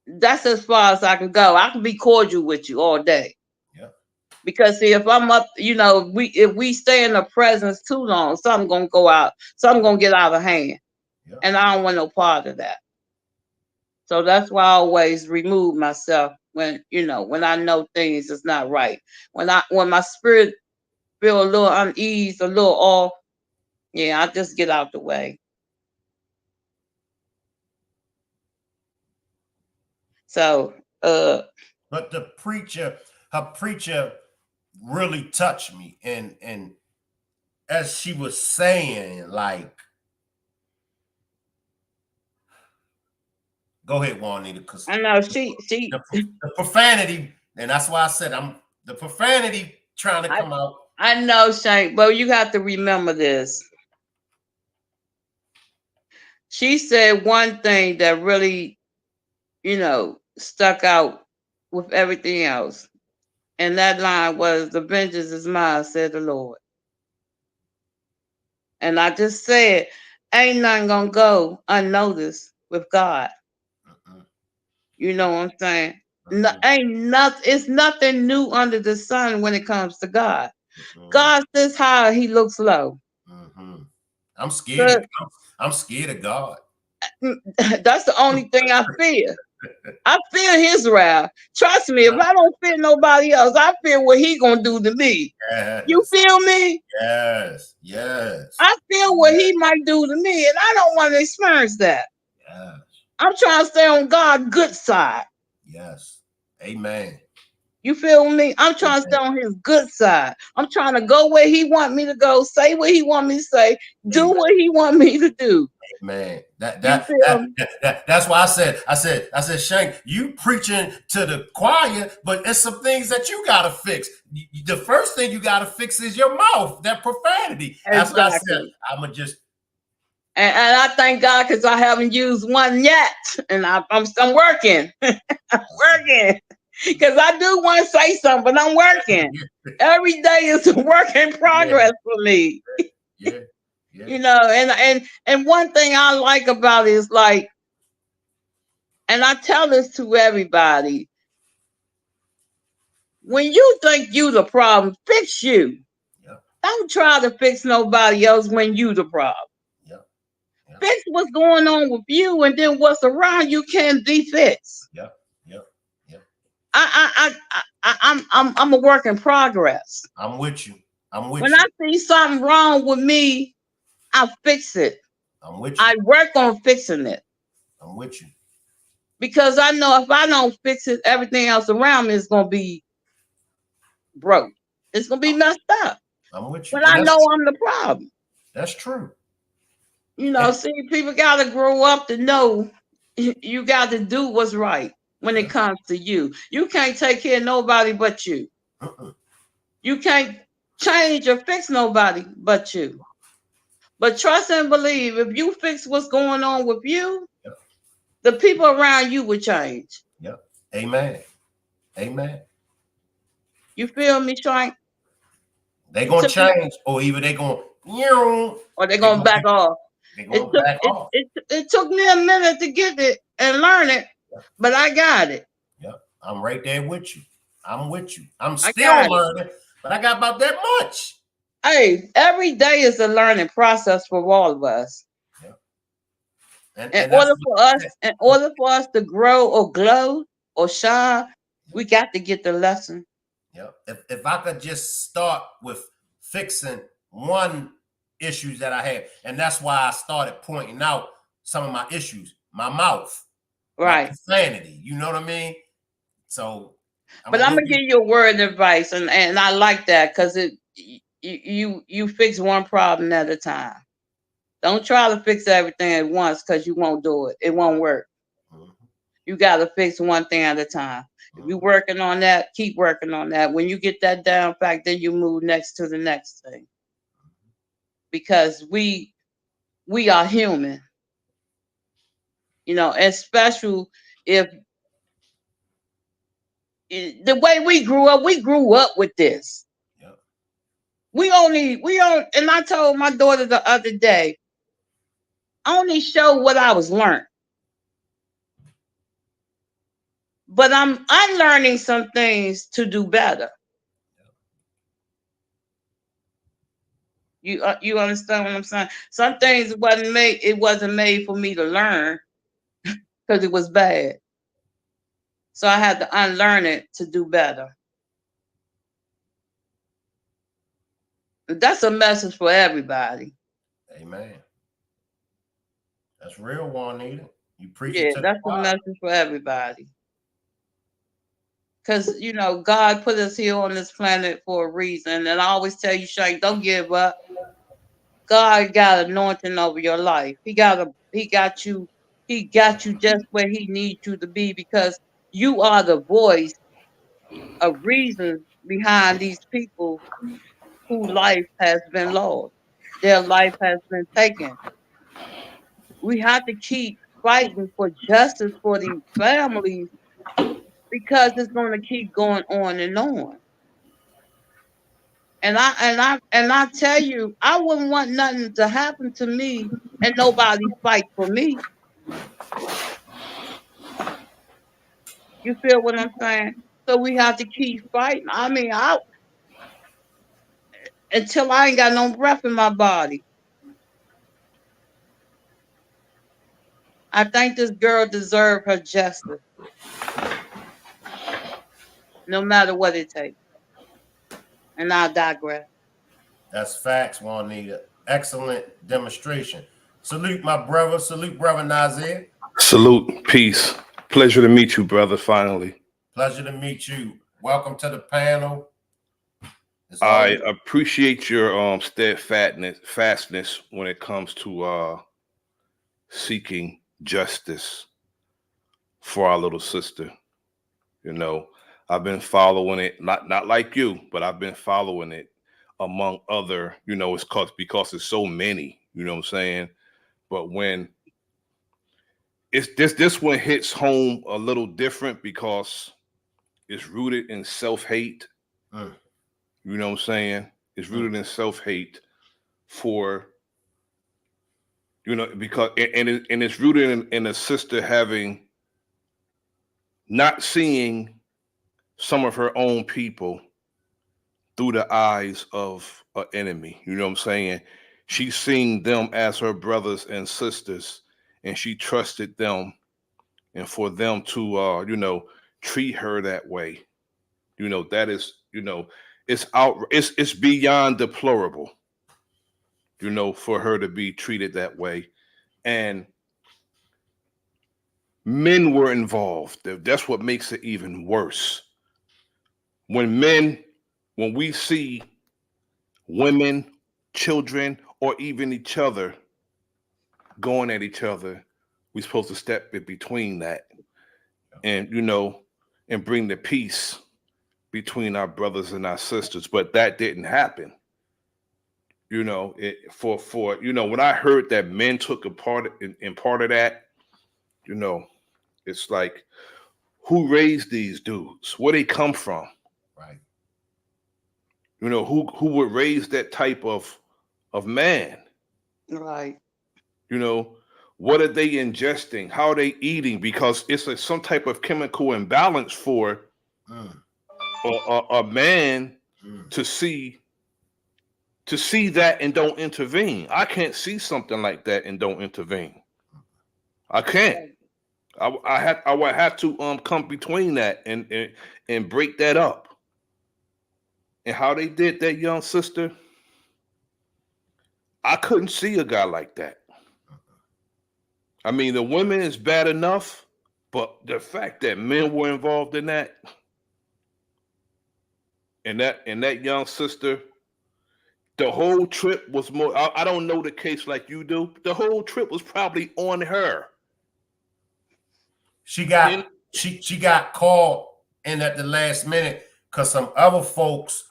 that's as far as I can go. I can be cordial with you all day. Yep. Because see, if I'm up, if we stay in the presence too long, something gonna go out, something gonna get out of hand. Yep. And I don't want no part of that. So that's why I always remove myself when I know things is not right. When my spirit feel a little unease, a little off, yeah, I just get out the way. So but her preacher really touched me, and as she was saying, like, go ahead, Juanita, because I know the profanity, and that's why I said the profanity trying to come out. I know, Shank, but you have to remember this. She said one thing that really, stuck out with everything else. And that line was, "The vengeance is mine," said the Lord. And I just said, ain't nothing gonna go unnoticed with God. You know what I'm saying? No, ain't nothing. It's nothing new under the sun when it comes to God. God sits high, He looks low. I'm scared. I'm scared of God. That's the only thing I fear. I fear His wrath. Trust me, if I don't fear nobody else, I fear what He gonna do to me. Yes. You feel me? Yes. I feel what He might do to me, and I don't want to experience that. Yes. I'm trying to stay on God's good side. Yes. Amen. You feel me? I'm trying to stay on His good side. I'm trying to go where He want me to go, say what He want me to say, do what He want me to do. Man, that's why I said, Shank, you preaching to the choir, but it's some things that you gotta fix. The first thing you gotta fix is your mouth, that profanity. Exactly. That's what I said. I'ma just and I thank God because I haven't used one yet, and I'm working. I'm working because I do want to say something, but I'm working. Every day is a work in progress for me. Yeah. And one thing I like about it is, like, and I tell this to everybody, when you think you the problem, fix you. Don't try to fix nobody else when you the problem. Fix what's going on with you, and then what's around you can be fixed. I'm a work in progress. I'm with you. When I see something wrong with me, I fix it. I'm with you. I work on fixing it. I'm with you. Because I know if I don't fix it, everything else around me is gonna be broke. It's gonna be messed up. I'm with you. But I know I'm the problem. That's true. See, people gotta grow up to know you got to do what's right when it comes to you. You can't take care of nobody but you. You can't change or fix nobody but you. But trust and believe, if you fix what's going on with you, the people around you will change. Yep. Amen. Amen. You feel me, Shank? They gonna change, or either they gonna or they gonna back off. It took me a minute to get it and learn it, but I got it. Yep. I'm right there with you. I'm with you. I'm still learning, but I got about that much. Hey, every day is a learning process for all of us. And in order for us to grow or glow or shine, we got to get the lesson. Yeah. If I could just start with fixing one issues that I had, and that's why I started pointing out some of my issues, my mouth, right, my profanity. You know what I mean? So, but I'm gonna give you a word of advice, and I like that because you fix one problem at a time. Don't try to fix everything at once because you won't do it. It won't work. You got to fix one thing at a time. If you're working on that, keep working on that. When you get that down fact, then you move next to the next thing. Because we are human. You know, especially if the way we grew up with this. Yep. We only, and I told my daughter the other day, I only show what I was learned. But I'm unlearning some things to do better. You understand what I'm saying? Some things it wasn't made for me to learn because it was bad. So I had to unlearn it to do better. That's a message for everybody. Amen. That's real, Juanita. You preach Yeah, it to the that's a choir. message for everybody. Because, you know, God put us here on this planet for a reason. And I always tell you, Shank, don't give up. God got anointing over your life. He got you just where he needs you to be, because you are the voice of reason behind these people whose life has been lost. Their life has been taken. We have to keep fighting for justice for these families, because it's going to keep going on and on. And I tell you, I wouldn't want nothing to happen to me and nobody fight for me. You feel what I'm saying? So we have to keep fighting. I mean, until I ain't got no breath in my body. I think this girl deserves her justice, no matter what it takes. And I digress. That's facts, Juanita. Excellent demonstration. Salute my brother. Salute brother Nazir. Salute, peace. Pleasure to meet you, brother, finally. Pleasure to meet you. Welcome to the panel. I appreciate your steadfastness when it comes to seeking justice for our little sister. You know, I've been following it, not like you, but I've been following it among other, you know, because it's so many, you know what I'm saying? But when it's this one hits home a little different because it's rooted in self-hate. You know what I'm saying? It's rooted in self-hate for, you know, because and it's rooted in a sister having not seeing some of her own people through the eyes of an enemy. You know what I'm saying? She's seeing them as her brothers and sisters, and she trusted them, and for them to you know, treat her that way, you know, that is, you know, it's beyond deplorable, you know, for her to be treated that way. And men were involved. That's what makes it even worse. When we see women, children, or even each other going at each other, we're supposed to step in between that, and, you know, and bring the peace between our brothers and our sisters. But that didn't happen. You know, for you know, when I heard that men took a part in part of that, you know, it's like, who raised these dudes? Where they come from? Right. You know, who would raise that type of man? Right. You know, what are they ingesting? How are they eating? Because it's some type of chemical imbalance for a man to see that and don't intervene. I can't see something like that and don't intervene. I can't. I would have to come between that and break that up. And how they did that young sister, I couldn't see a guy like that. I mean, the women is bad enough, but the fact that men were involved in that, and that young sister, the whole trip was more. I don't know the case like you do. The whole trip was probably on her. She got called in at the last minute because some other folks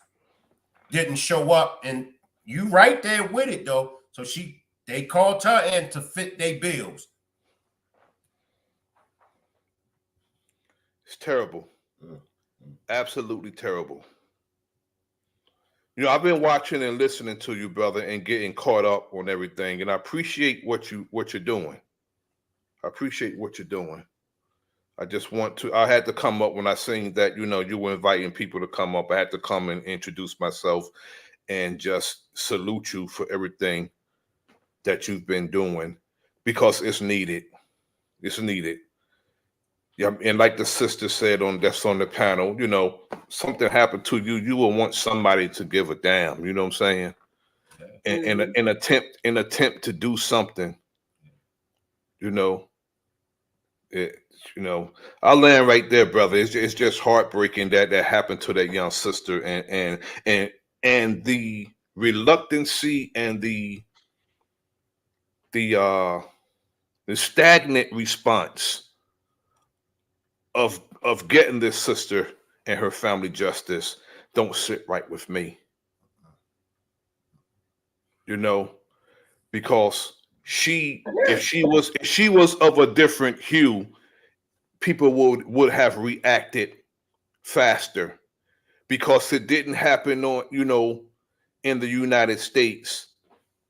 didn't show up, and you right there with it though. So they called her in to fit their bills. It's terrible. Absolutely terrible. You know, I've been watching and listening to you, brother, and getting caught up on everything. And I appreciate what you're doing. I appreciate what you're doing. I had to come up when I seen that, you know, you were inviting people to come up. I had to come and introduce myself and just salute you for everything that you've been doing, because it's needed. It's needed. Yeah, and like the sister said that's on the panel, you know, something happened to you, you will want somebody to give a damn. You know what I'm saying? And an attempt to do something. You know, I'll land right there, brother. It's just heartbreaking that happened to that young sister, and the reluctancy and the stagnant response of getting this sister and her family justice don't sit right with me. You know, because if she was of a different hue, people would have reacted faster, because it didn't happen on, you know, in the United States.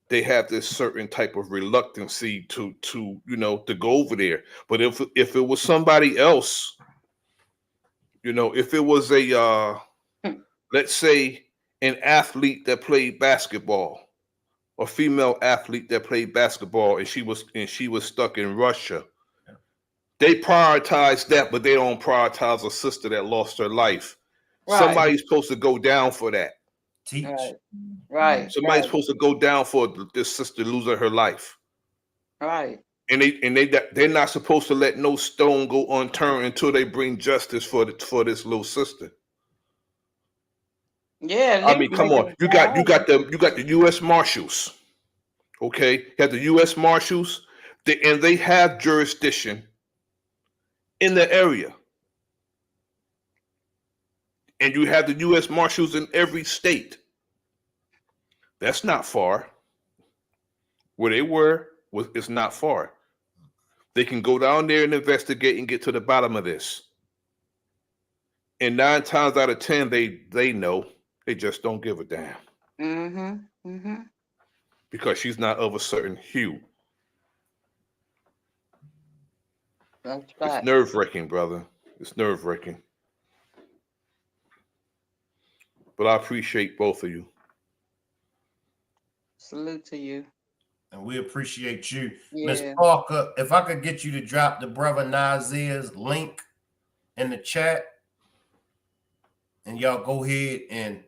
They have this certain type of reluctancy to you know, to go over there. But if it was somebody else, you know, if it was a let's say an athlete that played basketball, a female athlete that played basketball, and she was stuck in Russia, they prioritize that, but they don't prioritize a sister that lost her life. Right. Somebody's supposed to go down for that. Teach. Right. Somebody's supposed to go down for this sister losing her life. Right. And they're not supposed to let no stone go unturned until they bring justice for this little sister. Yeah, I mean, come on. You got the U.S. Marshals. Okay, you have the U.S. Marshals, and they have jurisdiction in the area. And you have the U.S. Marshals in every state. That's not far. Where they were it's not far. They can go down there and investigate and get to the bottom of this. And 9 times out of 10, they know. They just don't give a damn. Mm-hmm. Mm-hmm. Because she's not of a certain hue. That's right. It's nerve-wracking, brother. It's nerve-wracking. But I appreciate both of you. Salute to you. And we appreciate you. Yeah. Ms. Parker, if I could get you to drop the brother Nazir's link in the chat, and y'all go ahead and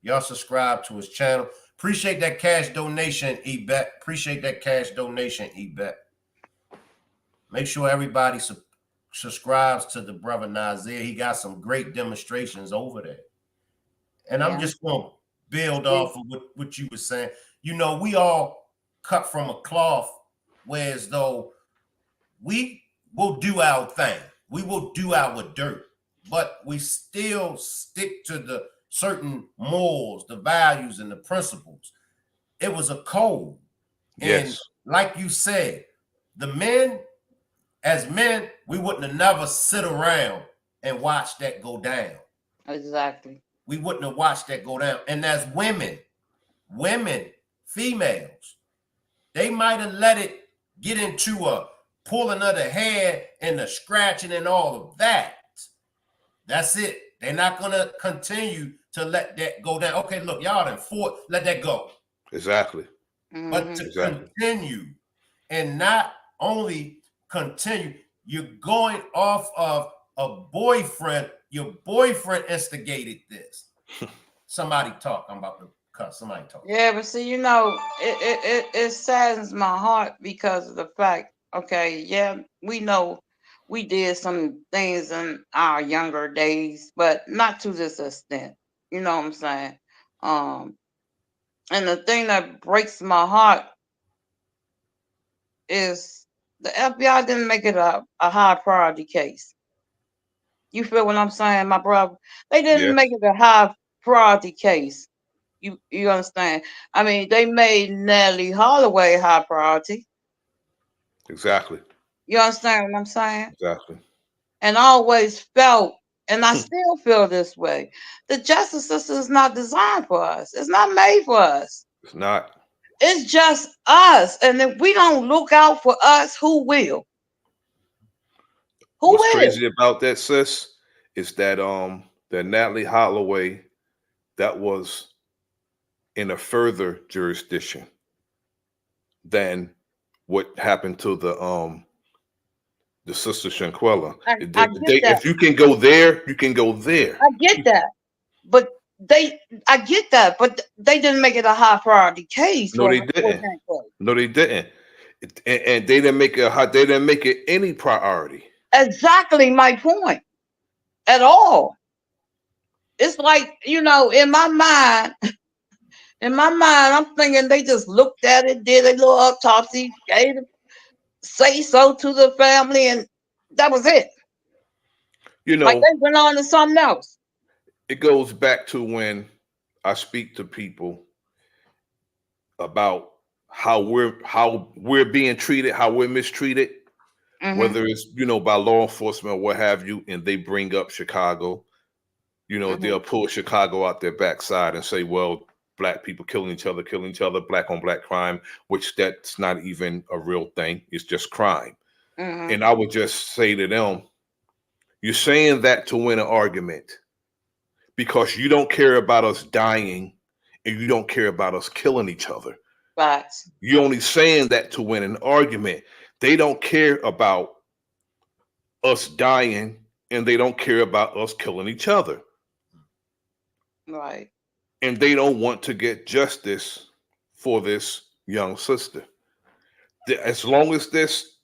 y'all subscribe to his channel. Appreciate that cash donation, Ebet. Appreciate that cash donation, Ebet. Make sure everybody subscribes to the brother Nazir. He got some great demonstrations over there. And I'm just going to build off of what you were saying. You know, we all cut from a cloth, whereas though we will do our thing. We will do our dirt, but we still stick to the certain morals, the values, and the principles. It was a code. Yes. And like you said, as men, we wouldn't have never sit around and watch that go down. Exactly. We wouldn't have watched that go down. And as women, females, they might have let it get into a pulling of the hair and the scratching and all of that. That's it. They're not going to continue to let that go down. Okay, look, y'all done fought, let that go. Exactly. But to continue, and not only continue, you're going off of a boyfriend. Your boyfriend instigated this. Somebody talk. I'm about to cut. Somebody talk. Yeah, but see, you know, it saddens my heart because of the fact, okay, yeah, we know we did some things in our younger days, but not to this extent. You know what I'm saying? And the thing that breaks my heart is the FBI didn't make it a high priority case. You feel what I'm saying, my brother? They didn't Yes, make it a high priority case. You understand? I mean, they made Nellie Holloway high priority. exactly, You understand what I'm saying? exactly. And I always felt, and I still feel this way, the justice system is not designed for us. It's not made for us. It's not. It's just us. And if we don't look out for us, who will? Who What's will? crazy about that, sis, is that Natalie Holloway, that was in a further jurisdiction than what happened to the sister Shanquella. I get that. If you can go there, you can go there. I get that. But I get that, but they didn't make it a high priority case No, for they didn't. Shanquella. No, they didn't. And they didn't make they didn't make it any priority. Exactly my point at all. It's like, in my mind, I'm thinking they just looked at it, did a little autopsy, gave it, say so to the family, and that was it. You Like know, they went on to something else. it goes back to when I speak to people about how we're being treated, how we're mistreated, Mm-hmm. whether it's by law enforcement or what have you, and they bring up Chicago. Mm-hmm. They'll pull Chicago out their backside and say, well, black people killing each other, black on black crime, which that's not even a real thing. It's just crime. Mm-hmm. And I would just say to them, you're saying that to win an argument because you don't care about us dying and you don't care about us killing each other. Facts. You're only saying that to win an argument. They don't care about us dying and they don't care about us killing each other. Right. And they don't want to get justice for this young sister. As long as this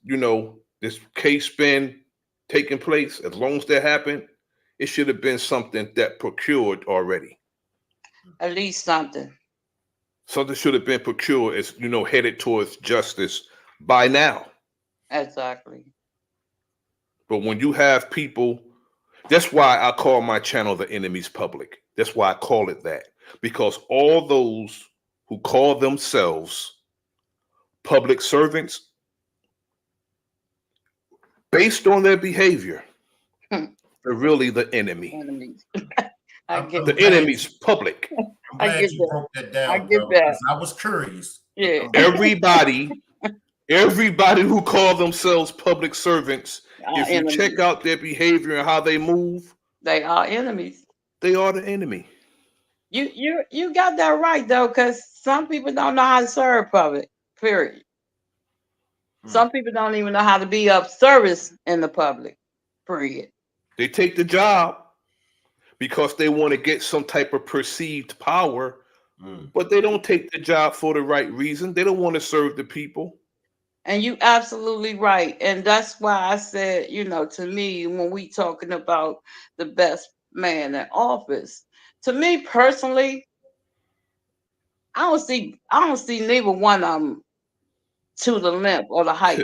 case been taking place, as long as that happened, it should have been something that procured already. At least something. Something should have been procured as headed towards justice by now. Exactly. But when you have people, that's why I call my channel The Enemy's Public. That's why I call it that. Because all those who call themselves public servants, based on their behavior, they're really the enemy. Enemies. The enemy's public. I'm glad you broke that down, get bro, that. because I was curious. Yeah. Everybody who call themselves public servants, if you enemies. check out their behavior and how they move, They are enemies. they are the enemy. You got that right though, because some people don't know how to serve public. Period. Some people don't even know how to be of service in the public. Period. They take the job because they want to get some type of perceived power, but they don't take the job for the right reason. They don't want to serve the people. And you absolutely right. And that's why I said, to me, when we talking about the best man in office, to me personally, I don't see neither one of them to the length or the height.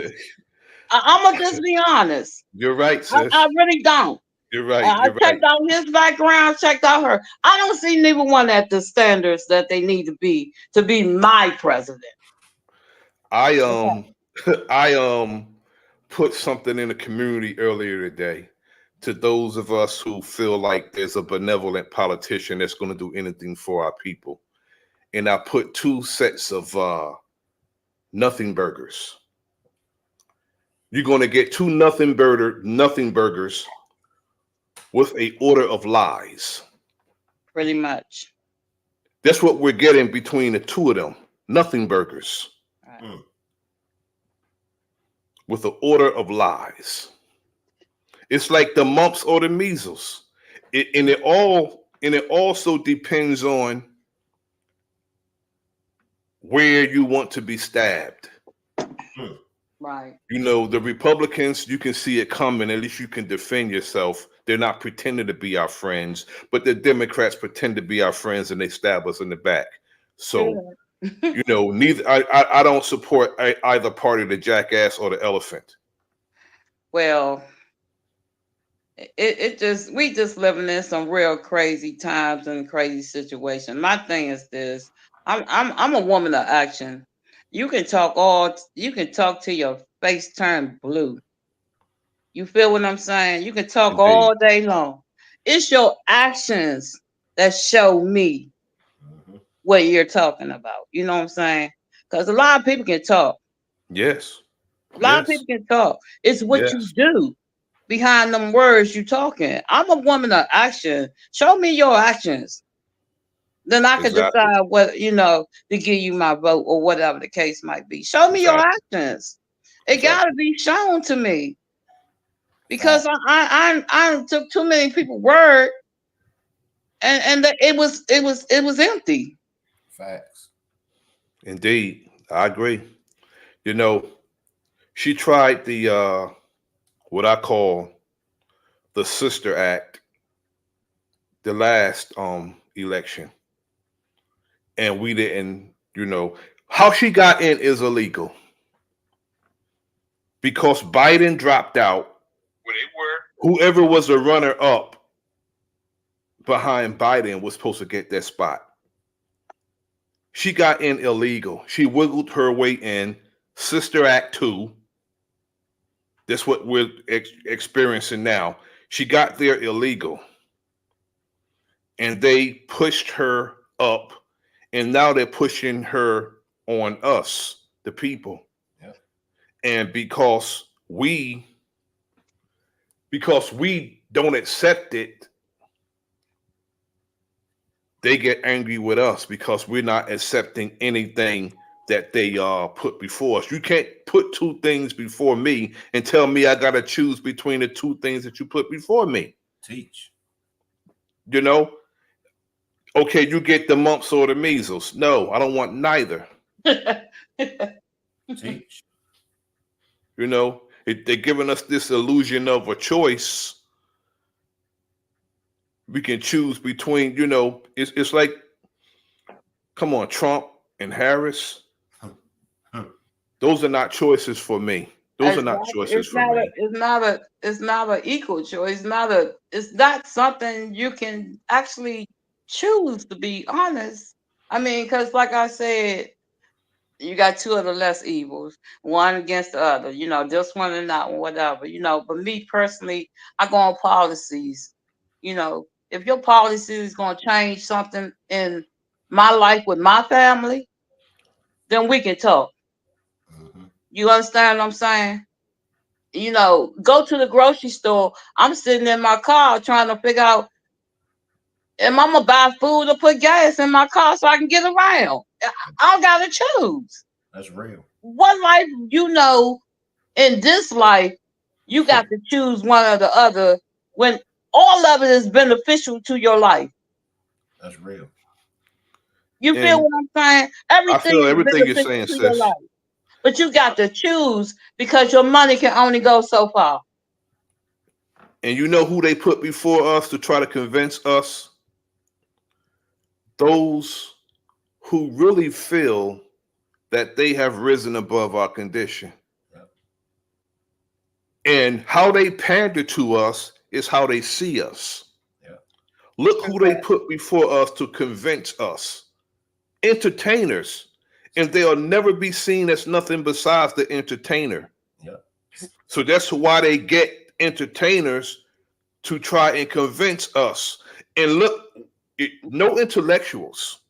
I'm gonna just be honest. You're right, sis. I really don't. You're right. I checked out his background, checked out her. I don't see neither one at the standards that they need to be my president. I put something in the community earlier today to those of us who feel like there's a benevolent politician that's going to do anything for our people. And I put 2 sets of nothing burgers. You're going to get 2 nothing burgers with a order of lies. Pretty much. That's what we're getting between the 2 of them. Nothing burgers. Right. With an order of lies. It's like the mumps or the measles. It also depends on where you want to be stabbed. Right. The Republicans, you can see it coming. At least you can defend yourself. They're not pretending to be our friends, but the Democrats pretend to be our friends and they stab us in the back. So, neither I don't support either party, the jackass or the elephant. Well, it just we just living in some real crazy times and crazy situations. My thing is this: I'm a woman of action. You can talk till your face turn blue. You feel what I'm saying? You can talk Indeed. all day long. It's your actions that show me what you're talking about. You know what I'm saying? Because a lot of people can talk. Yes. A lot of Yes. people can talk. It's what you Yes. do behind them words you talking. I'm a woman of action. Show me your actions. Then I can Exactly. decide what, to give you my vote or whatever the case might be. Show me your Exactly. actions. It gotta Exactly. be shown to me. Because Fact. I took too many people word and it was empty. Facts. Indeed. I agree. You know, she tried the what I call the sister act the last election, and we didn't, how she got in is illegal because Biden dropped out. Whoever was the runner up behind Biden was supposed to get that spot. She got in illegal. She wiggled her way in. Sister Act 2. That's what we're experiencing now. She got there illegal and they pushed her up, and now they're pushing her on us, the people. Yep. And because we don't accept it, they get angry with us because we're not accepting anything that they put before us. You can't put two things before me and tell me I gotta choose between the two things that you put before me. Teach. You know, okay, you get the mumps or the measles. No, I don't want neither. Teach. They're giving us this illusion of a choice. We can choose between, it's like, come on, Trump and Harris. Those are not choices for me. Those are not Exactly. choices for me. It's not a equal choice. It's not something you can actually choose, to be honest. I mean, because like I said, you got two of the less evils, one against the other, this one and that one, whatever, but me personally, I go on policies. If your policy is going to change something in my life with my family, then we can talk. You understand what I'm saying? Go to the grocery store. I'm sitting in my car trying to figure out, am I gonna buy food or put gas in my car so I can get around? I gotta choose. That's real. What life, in this life, you got to choose one or the other when all of it is beneficial to your life. That's real. You feel And what I'm saying? I Everything feel is everything you're beneficial saying, to your sis. life. But you got to choose because your money can only go so far. And you know who they put before us to try to convince us? Those who really feel that they have risen above our condition. Yep. And how they pander to us is how they see us. Yep. Look who they put before us to convince us. Entertainers. And they'll never be seen as nothing besides the entertainer. Yep. So that's why they get entertainers to try and convince us. And look, no intellectuals.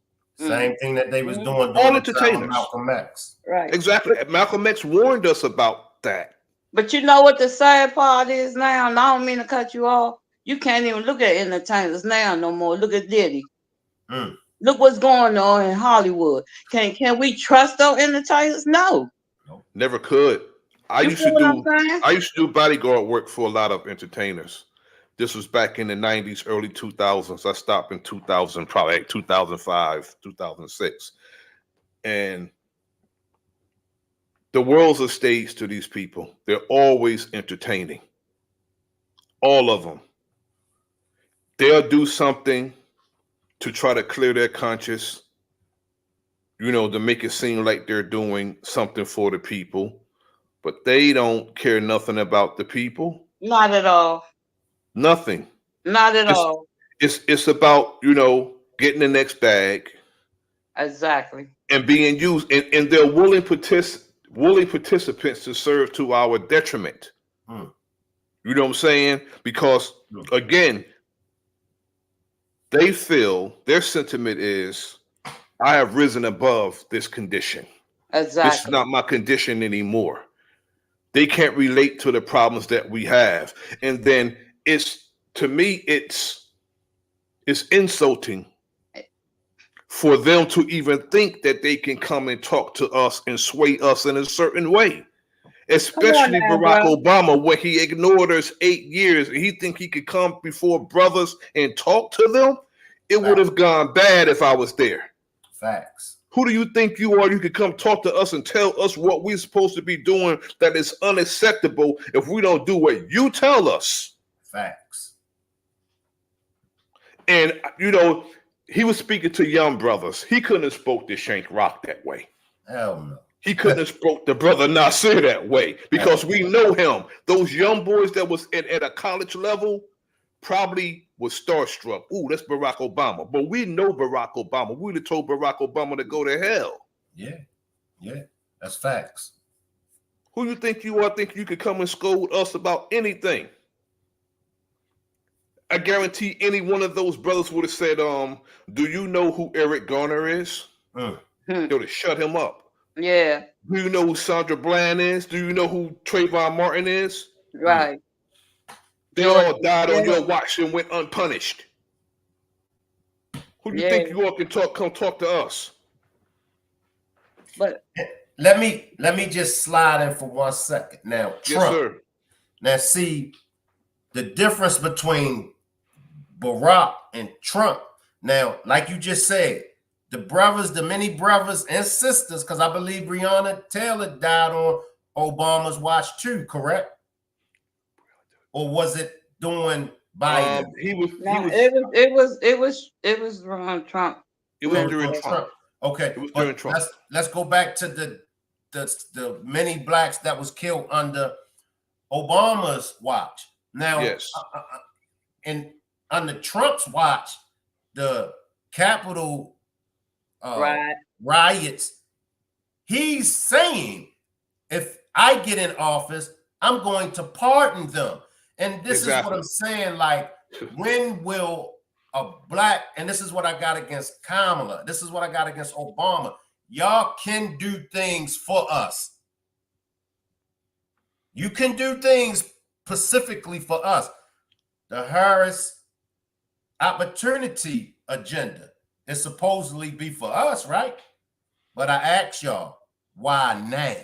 Same thing that they was doing All during the time of entertainers. Malcolm X. Right. Exactly. Malcolm X warned us about that. But you know what the sad part is now? And I don't mean to cut you off. You can't even look at entertainers now no more. Look at Diddy. Look what's going on in Hollywood. Can we trust those entertainers? No. Never could. I You used feel to what I'm do saying? I used to do bodyguard work for a lot of entertainers. This was back in the 90s, early 2000s. I stopped in 2000, probably 2005, 2006. And the world's a stage to these people. They're always entertaining. All of them. They'll do something to try to clear their conscience, to make it seem like they're doing something for the people, but they don't care nothing about the people. Not at all. Nothing. Not at all. It's about, getting the next bag. Exactly. And being used, and they're willing participants to serve to our detriment. You know what I'm saying? Because again, they feel their sentiment is, I have risen above this condition. Exactly. This is not my condition anymore. They can't relate to the problems that we have. And then to me, it's insulting for them to even think that they can come and talk to us and sway us in a certain way. Especially now, Barack bro. Obama, where he ignored us 8 years and he think he could come before brothers and talk to them. It would have gone bad if I was there. Facts. Who do you think you are? You could come talk to us and tell us what we're supposed to be doing that is unacceptable if we don't do what you tell us. Facts. And, he was speaking to young brothers. He couldn't have spoke to Shank Rock that way. Hell no. He couldn't have spoke to Brother Nasir that way because we know him. Those young boys that was at a college level probably was starstruck. Ooh, that's Barack Obama. But we know Barack Obama. We'd have told Barack Obama to go to hell. Yeah. That's facts. Who you think you are? Think you could come and scold us about anything? I guarantee any one of those brothers would have said, do you know who Eric Garner is? They would have shut him up. Yeah. Do you know who Sandra Bland is? Do you know who Trayvon Martin is? Right. They all died on your watch and went unpunished. Who do you think you all can come talk to us? But let me just slide in for 1 second. Now, Trump. Yes, sir. Now, see the difference between Barack and Trump. Now, like you just said, the many brothers and sisters, because I believe Breonna Taylor died on Obama's watch too, correct? Or was it during Biden? It was around Trump. It was during Trump. Okay, it was during Trump. Let's go back to the many blacks that was killed under Obama's watch. Now, yes, and under Trump's watch, the Capitol riots, he's saying, if I get in office, I'm going to pardon them. And this is what I'm saying, like, when will a black, and this is what I got against Kamala, this is what I got against Obama, y'all can do things for us. You can do things specifically for us. The Harris opportunity agenda is supposedly be for us, right? But I ask y'all, why now?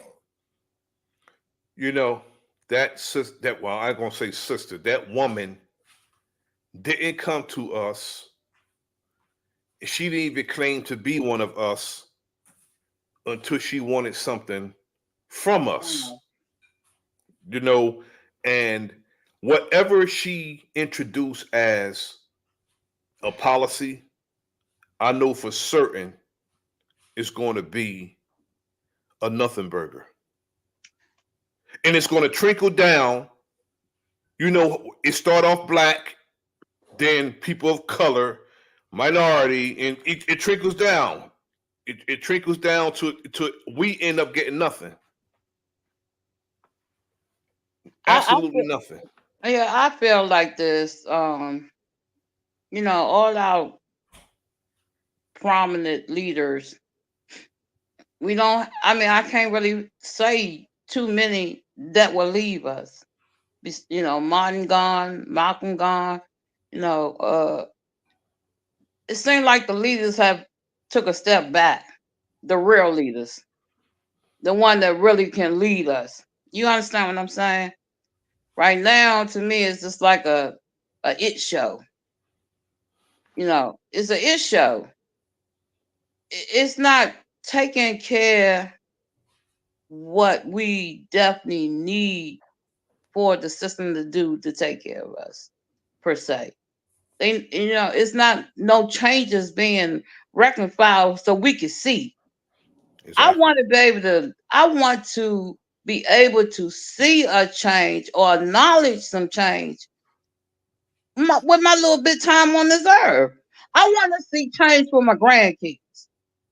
Well, I'm gonna say sister, that woman didn't come to us. She didn't even claim to be one of us until she wanted something from us. And whatever she introduced as a policy, I know for certain it's going to be a nothing burger. And it's going to trickle down. It start off black, then people of color, minority, and it trickles down. It trickles down to we end up getting nothing. Absolutely nothing. Yeah, I feel like this. All our prominent leaders, I can't really say too many that will leave us. Martin gone, Malcolm gone. It seems like the leaders have took a step back. The real leaders, the one that really can lead us. You understand what I'm saying? Right now, to me, it's just like a it show. It's an it show. It's not taking care what we definitely need for the system to do to take care of us, per se. It's not no changes being reconciled so we can see. Exactly. I want to be able to see a change or acknowledge some change with my little bit time on this earth. I want to see change for my grandkids.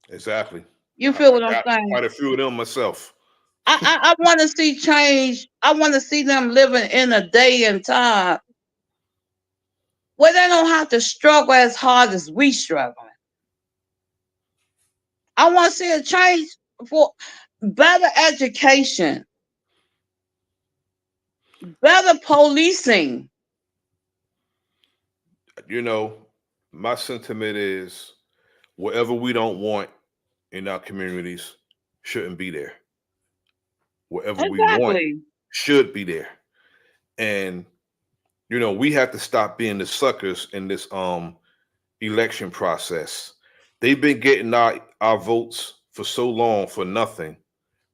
Exactly. You I feel what I'm got saying? quite a few of them myself. I want to see change. I want to see them living in a day and time where they don't have to struggle as hard as we struggling. I want to see a change for better education, better policing. You know, my sentiment is whatever we don't want in our communities shouldn't be there. Whatever we want Exactly. should be there. And we have to stop being the suckers in this election process. They've been getting our votes for so long for nothing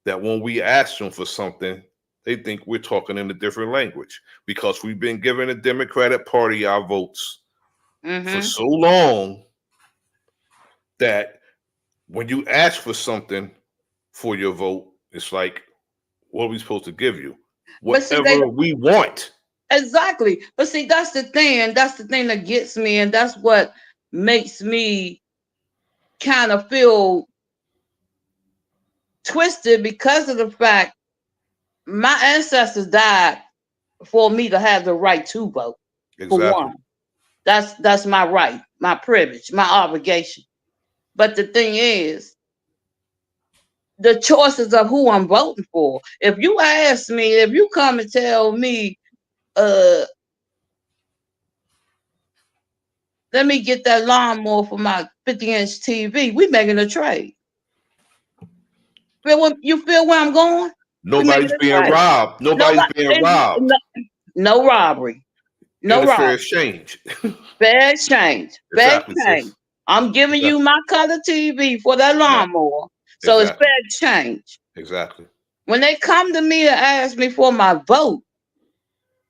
that when we ask them for something, they think we're talking in a different language because we've been giving the Democratic Party our votes for so long that when you ask for something for your vote, it's like, what are we supposed to give you? But see, they Whatever we want. exactly. But see, that's the thing, and that's the thing that gets me, and that's what makes me kind of feel twisted because of the fact my ancestors died for me to have the right to vote. For Exactly. one, that's my right, my privilege, my obligation. But the thing is, the choices of who I'm voting for. If you ask me, if you come and tell me, let me get that lawnmower for my 50-inch TV, we making a trade. You feel where I'm going? We making Nobody's a being trade. robbed. Nobody's being robbed. No robbery. In No a fair robbery. exchange. Fair exchange. Fair Exactly, exchange. sis. I'm giving you my color TV for that lawnmower. So it's Exactly. fair exchange. Exactly. When they come to me and ask me for my vote,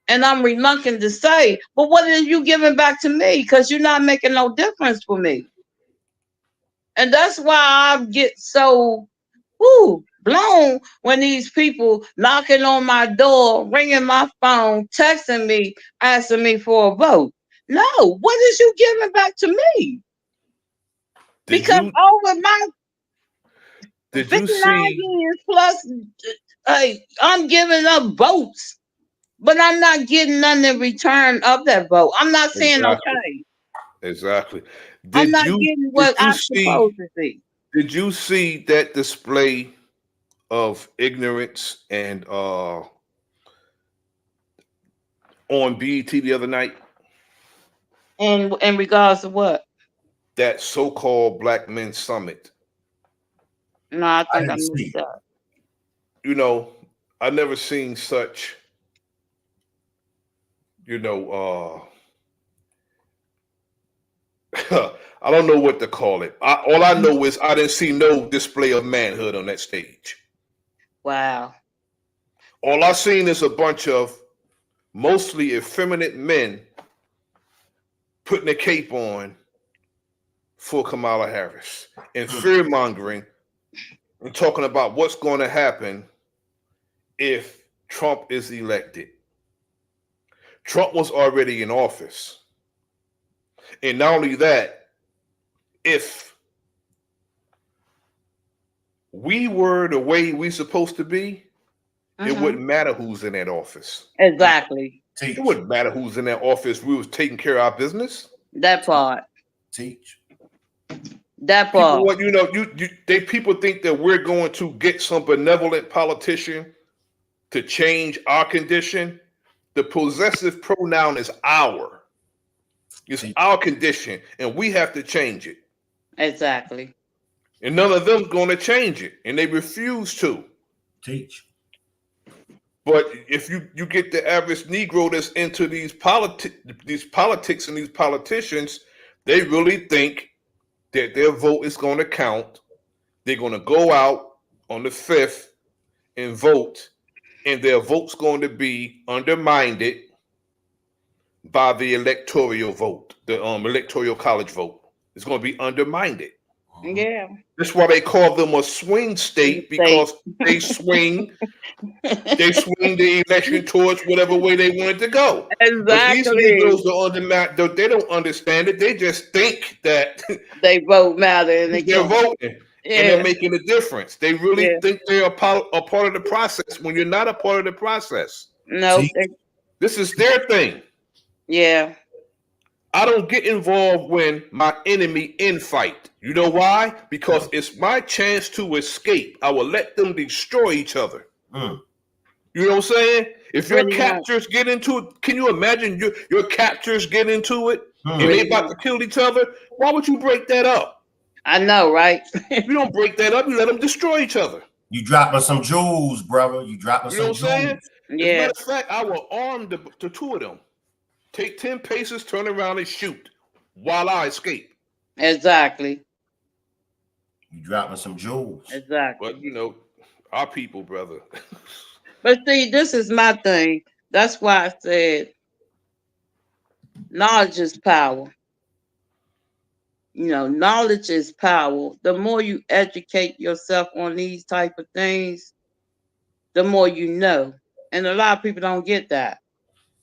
and I'm reluctant to say, but what are you giving back to me? Because you're not making no difference for me. And that's why I get so blown when these people knocking on my door, ringing my phone, texting me, asking me for a vote. No, what is you giving back to me? Because over my Did 59 you see years plus, I'm giving up votes, but I'm not getting nothing in return of that vote. I'm not saying exactly? okay. Exactly. I'm Did not you getting did what you I'm see supposed to see. did you see that display of ignorance and on BET the other night? And in regards to what? That so-called Black Men Summit. No, I I think I didn't missed see. that. I never seen such, I don't know what to call it. All I know is I didn't see no display of manhood on that stage. Wow. All I seen is a bunch of mostly effeminate men putting a cape on for Kamala Harris and fear mongering and talking about what's going to happen if Trump is elected. Trump was already in office. And not only that, if we were the way we supposed to be, it wouldn't matter who's in that office. Exactly. It wouldn't matter who's in that office. We was taking care of our business. That part. Teach. That People, part. people think that we're going to get some benevolent politician to change our condition. The possessive pronoun is our. It's our condition, and we have to change it. Exactly. And none of them's going to change it, and they refuse to. Teach. But if you get the average Negro that's into these politics and these politicians, they really think that their vote is going to count. They're going to go out on the 5th and vote, and their vote's going to be undermined by the electoral vote, the electoral college vote. It's going to be undermined. Yeah. That's why they call them a swing state, because they swing the election towards whatever way they want it to go. But these Exactly. Negroes they don't understand it. They just think that They vote matter and they they're can't. voting and they're Yeah. making a difference. They really Yeah. think they're a part of the process when you're not a part of the process. No. This is their thing. Yeah. I don't get involved when my enemy infight. You know why? Because it's my chance to escape. I will let them destroy each other. Mm. You know what I'm saying? If your Pretty much. captors get into it, can you imagine your captors get into it and they Pretty about much. to kill each other? Why would you break that up? I know, right? You don't break that up. You let them destroy each other. You dropping some jewels, brother. You dropping You know some what I'm saying? jewels. As a Yeah. matter of fact, I will arm the two of them. Take 10 paces, turn around and shoot while I escape. Exactly. You dropping some jewels. Exactly. But, you know, our people, brother. But see, this is my thing. That's why I said knowledge is power. You know, knowledge is power. The more you educate yourself on these type of things, the more you know. And a lot of people don't get that.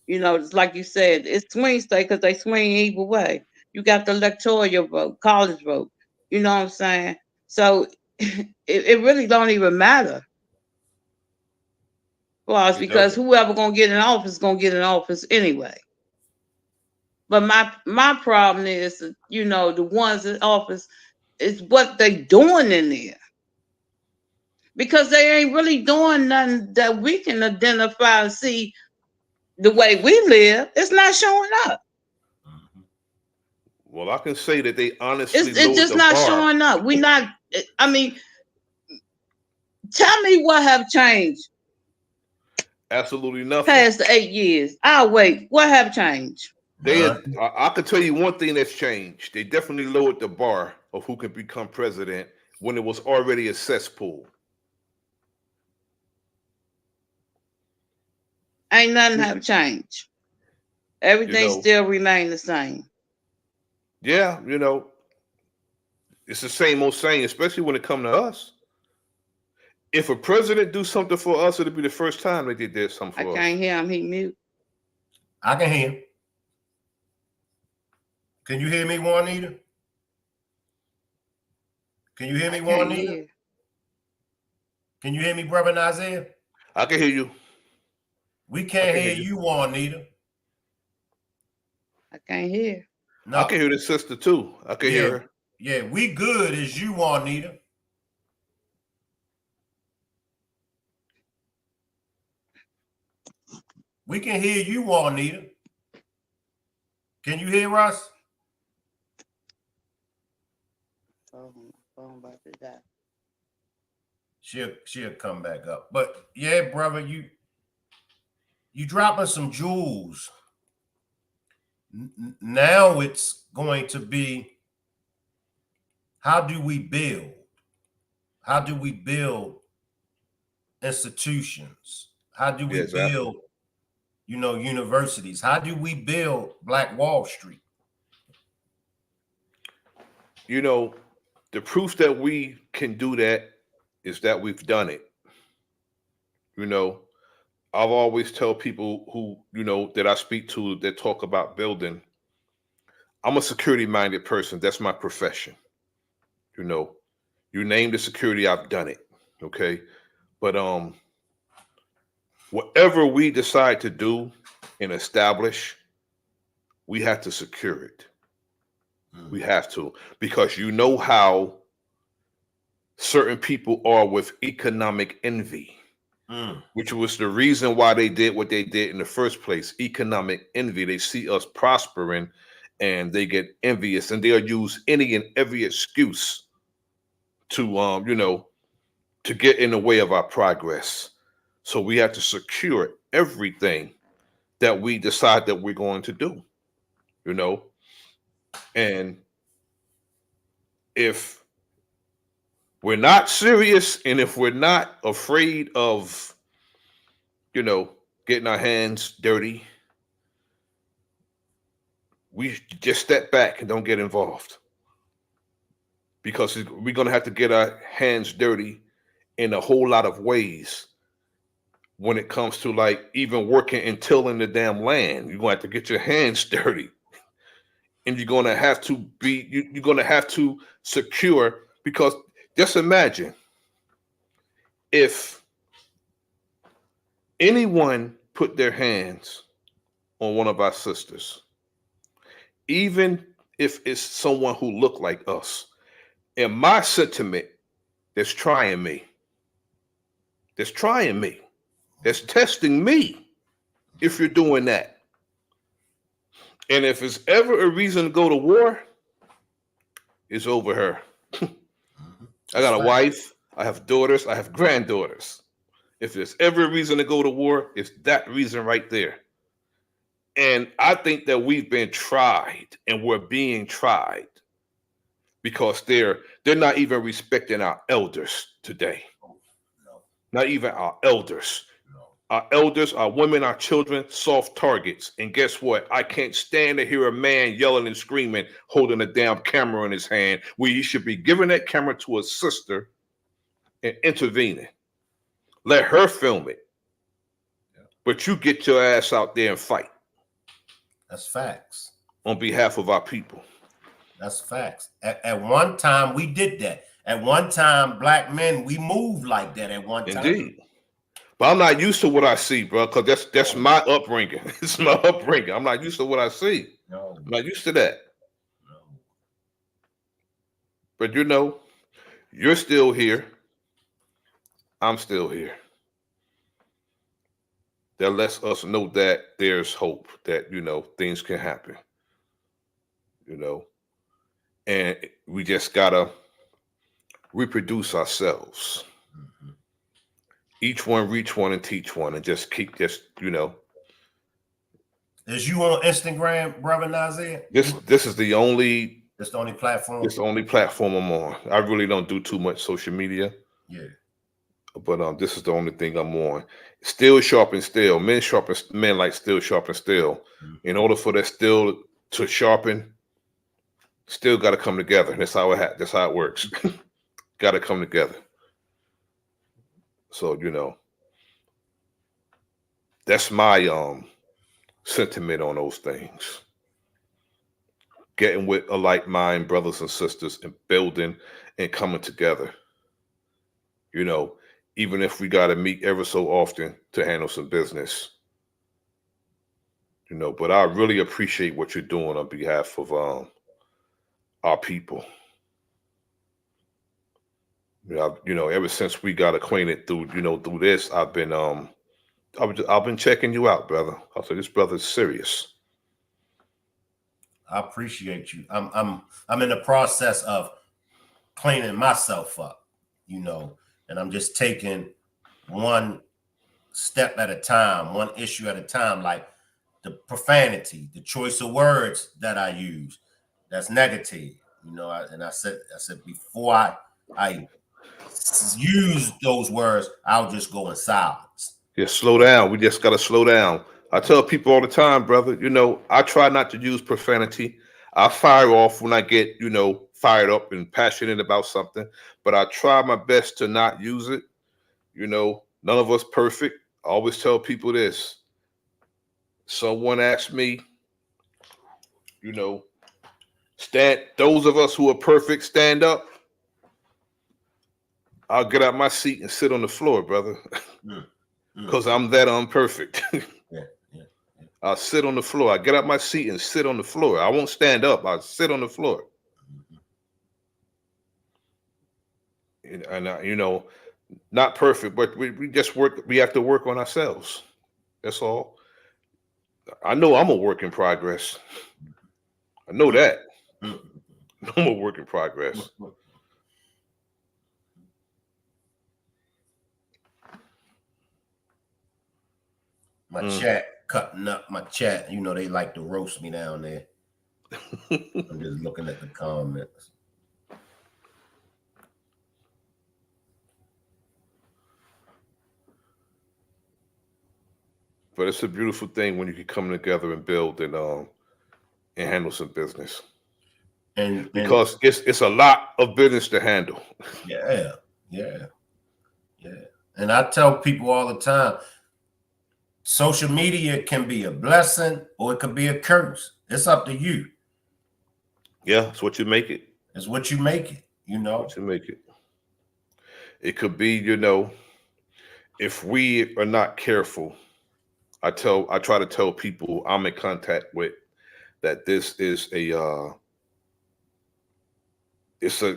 You know, it's like you said, it's swing state because they swing either way. You got the electoral vote, college vote. You know what I'm saying? So it really don't even matter for us because whoever gonna get in office gonna get in office anyway. But my problem is, you know, the ones in office is what they doing in there. Because they ain't really doing nothing that we can identify and see the way we live. It's not showing up. Well, I can say that they honestly It's lowered just the not bar. showing up. We not. I mean, tell me what have changed Absolutely nothing. past the 8 years. I'll wait. What have changed? I can tell you one thing that's changed. They definitely lowered the bar of who can become president when it was already a cesspool. Ain't nothing have changed. Everything You know, still remain the same. yeah, you know, it's the same old saying, especially when it comes to us. If a president do something for us, it'll be the first time they did something I for us. can't hear him. He mute. I can hear him. Can you hear me, Juanita? Can you hear me, Juanita? Can you hear me, brother Nazir? I can hear you. We can't hear you, Juanita. I can't hear. No. I can hear the sister too. I can hear her. Yeah, we good as you, Juanita. We can hear you, Juanita. Can you hear us? Phone about to die. She'll come back up. But yeah, brother, you dropping some jewels. Now it's going to be, how do we build? How do we build institutions? How do we build, you know, universities? How do we build Black Wall Street? You know, the proof that we can do that is that we've done it. You know, I've always tell people who, you know, that I speak to that talk about building, I'm a security minded person. That's my profession. You know, you name the security, I've done it. Okay. But whatever we decide to do and establish, we have to secure it. We have to, because you know how certain people are with economic envy, which was the reason why they did what they did in the first place. Economic envy. They see us prospering and they get envious, and they'll use any and every excuse to you know, to get in the way of our progress. So we have to secure everything that we decide that we're going to do, you know. And if we're not serious and if we're not afraid of, you know, getting our hands dirty, we just step back and don't get involved. because we're going to have to get our hands dirty in a whole lot of ways when it comes to like even working and tilling the damn land. You're going to have to get your hands dirty. And you're going to have to be, you're going to have to secure, because just imagine if anyone put their hands on one of our sisters, even if it's someone who looked like us, and my sentiment, that's trying me, that's testing me if you're doing that. And if it's ever a reason to go to war, it's over her. I got a wife, I have daughters, I have granddaughters. If there's ever a reason to go to war, it's that reason right there. And I think that we've been tried and we're being tried because they're not even respecting our elders today. Not even our elders. Our elders, our women, our children, soft targets. And guess what? I can't stand to hear a man yelling and screaming, holding a damn camera in his hand, where he should be giving that camera to a sister and intervening. Let her film it. But you get your ass out there and fight. That's facts. On behalf of our people. That's facts. At one time, we did that. At one time, black men, we moved like that at one time. Indeed. But I'm not used to what I see, bro, because that's my upbringing. It's my upbringing. I'm not used to what I see. No. I'm not used to that. No. But you know, you're still here. I'm still here. That lets us know that there's hope, that, you know, things can happen. You know, and we just gotta reproduce ourselves. Mm-hmm. Each one reach one and teach one, and just keep you know. Is you on Instagram, brother Nazir? This is the only. It's the only platform. It's the only platform I'm on. I really don't do too much social media. Yeah. But this is the only thing I'm on. Still sharpen steel. Men like steel sharpen steel. Mm-hmm. In order for that steel to sharpen, still got to come together. That's how it works. Got to come together. So, you know, that's my sentiment on those things. Getting with a like mind, brothers and sisters, and building and coming together. You know, even if we got to meet ever so often to handle some business. You know, but I really appreciate what you're doing on behalf of our people. You know, ever since we got acquainted through this, I've been checking you out, brother. I said, this brother's serious. I appreciate you. I'm in the process of cleaning myself up, you know, and I'm just taking one step at a time, one issue at a time, like the profanity, the choice of words that I use, that's negative, you know. I said before I use those words, I'll just go in silence. Yeah, slow down. We just got to slow down. I tell people all the time, brother, you know, I try not to use profanity. I fire off when I get, you know, fired up and passionate about something, but I try my best to not use it. You know, none of us perfect. I always tell people this. Someone asked me, you know, those of us who are perfect, stand up. I'll get out my seat and sit on the floor, brother, because I'm that unperfect. Yeah. I'll sit on the floor. I get out my seat and sit on the floor. I won't stand up. I'll sit on the floor. And you know, not perfect, but we just work. We have to work on ourselves. That's all. I know I'm a work in progress. I know that. I'm a work in progress. My chat cutting up my chat. You know, they like to roast me down there. I'm just looking at the comments. But it's a beautiful thing when you can come together and build and handle some business. and because it's a lot of business to handle. yeah, yeah, yeah. And I tell people all the time, social media can be a blessing or it could be a curse. It's up to you. Yeah, it's what you make it. It's what you make it, you know. What you make it. It could be, if we are not careful, I try to tell people I'm in contact with that this is it's a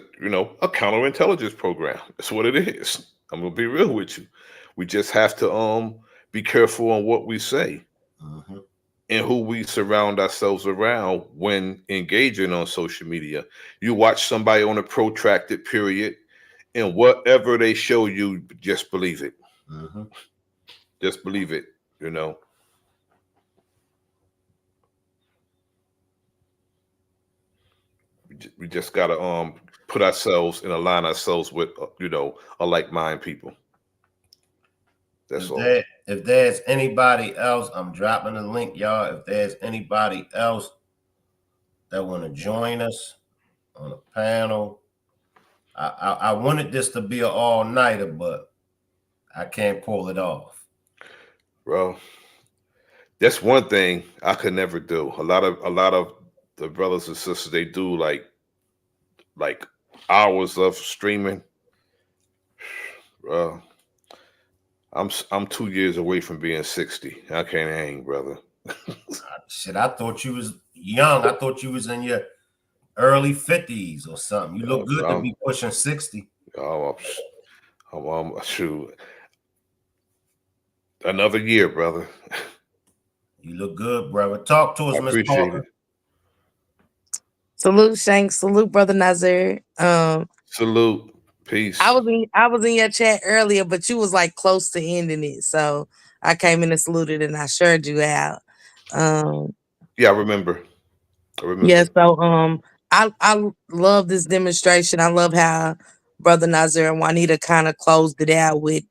counterintelligence program. That's what it is. I'm gonna be real with you. We just have to be careful on what we say Mhm. and who we surround ourselves around when engaging on social media. You watch somebody on a protracted period, and whatever they show you, just believe it. Mhm. Just believe it. We just gotta put ourselves and align ourselves with a like mind people. That's all. If there's anybody else, I'm dropping the link, y'all. If there's anybody else that want to join us on a panel, I wanted this to be an all-nighter, but I can't pull it off. Well, that's one thing I could never do. A lot of the brothers and sisters, they do like hours of streaming. Uh, I'm 2 years away from being 60. I can't hang, brother. Shit, I thought you was young. I thought you was in your early 50s or something. You look good to be pushing 60. I'm shoot. Another year, brother. You look good, brother. Talk to us, I Miss appreciate Parker. it. Salute, Shank. Salute, brother Nazir. Salute. Peace. I was in your chat earlier, but you was like close to ending it, so I came in and saluted and I shared you out. Yeah, I remember. Yeah, so I love this demonstration. I love how Brother Nazir and Juanita kind of closed it out with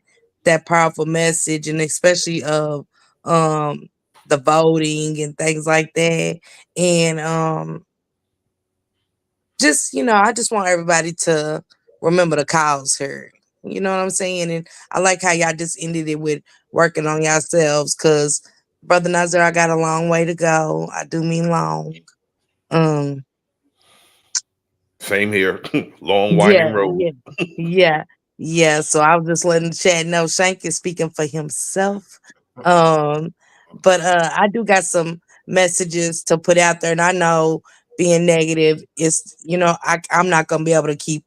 that powerful message, and especially of the voting and things like that. And just, I just want everybody to remember the cause here. You know what I'm saying? And I like how y'all just ended it with working on yourselves, because Brother Nazir, I got a long way to go. I do mean long. Um Same here. Long Yeah, winding road. yeah, yeah. So I was just letting the chat know Shank is speaking for himself. Um, but I do got some messages to put out there, and I know being negative is, I'm not gonna be able to keep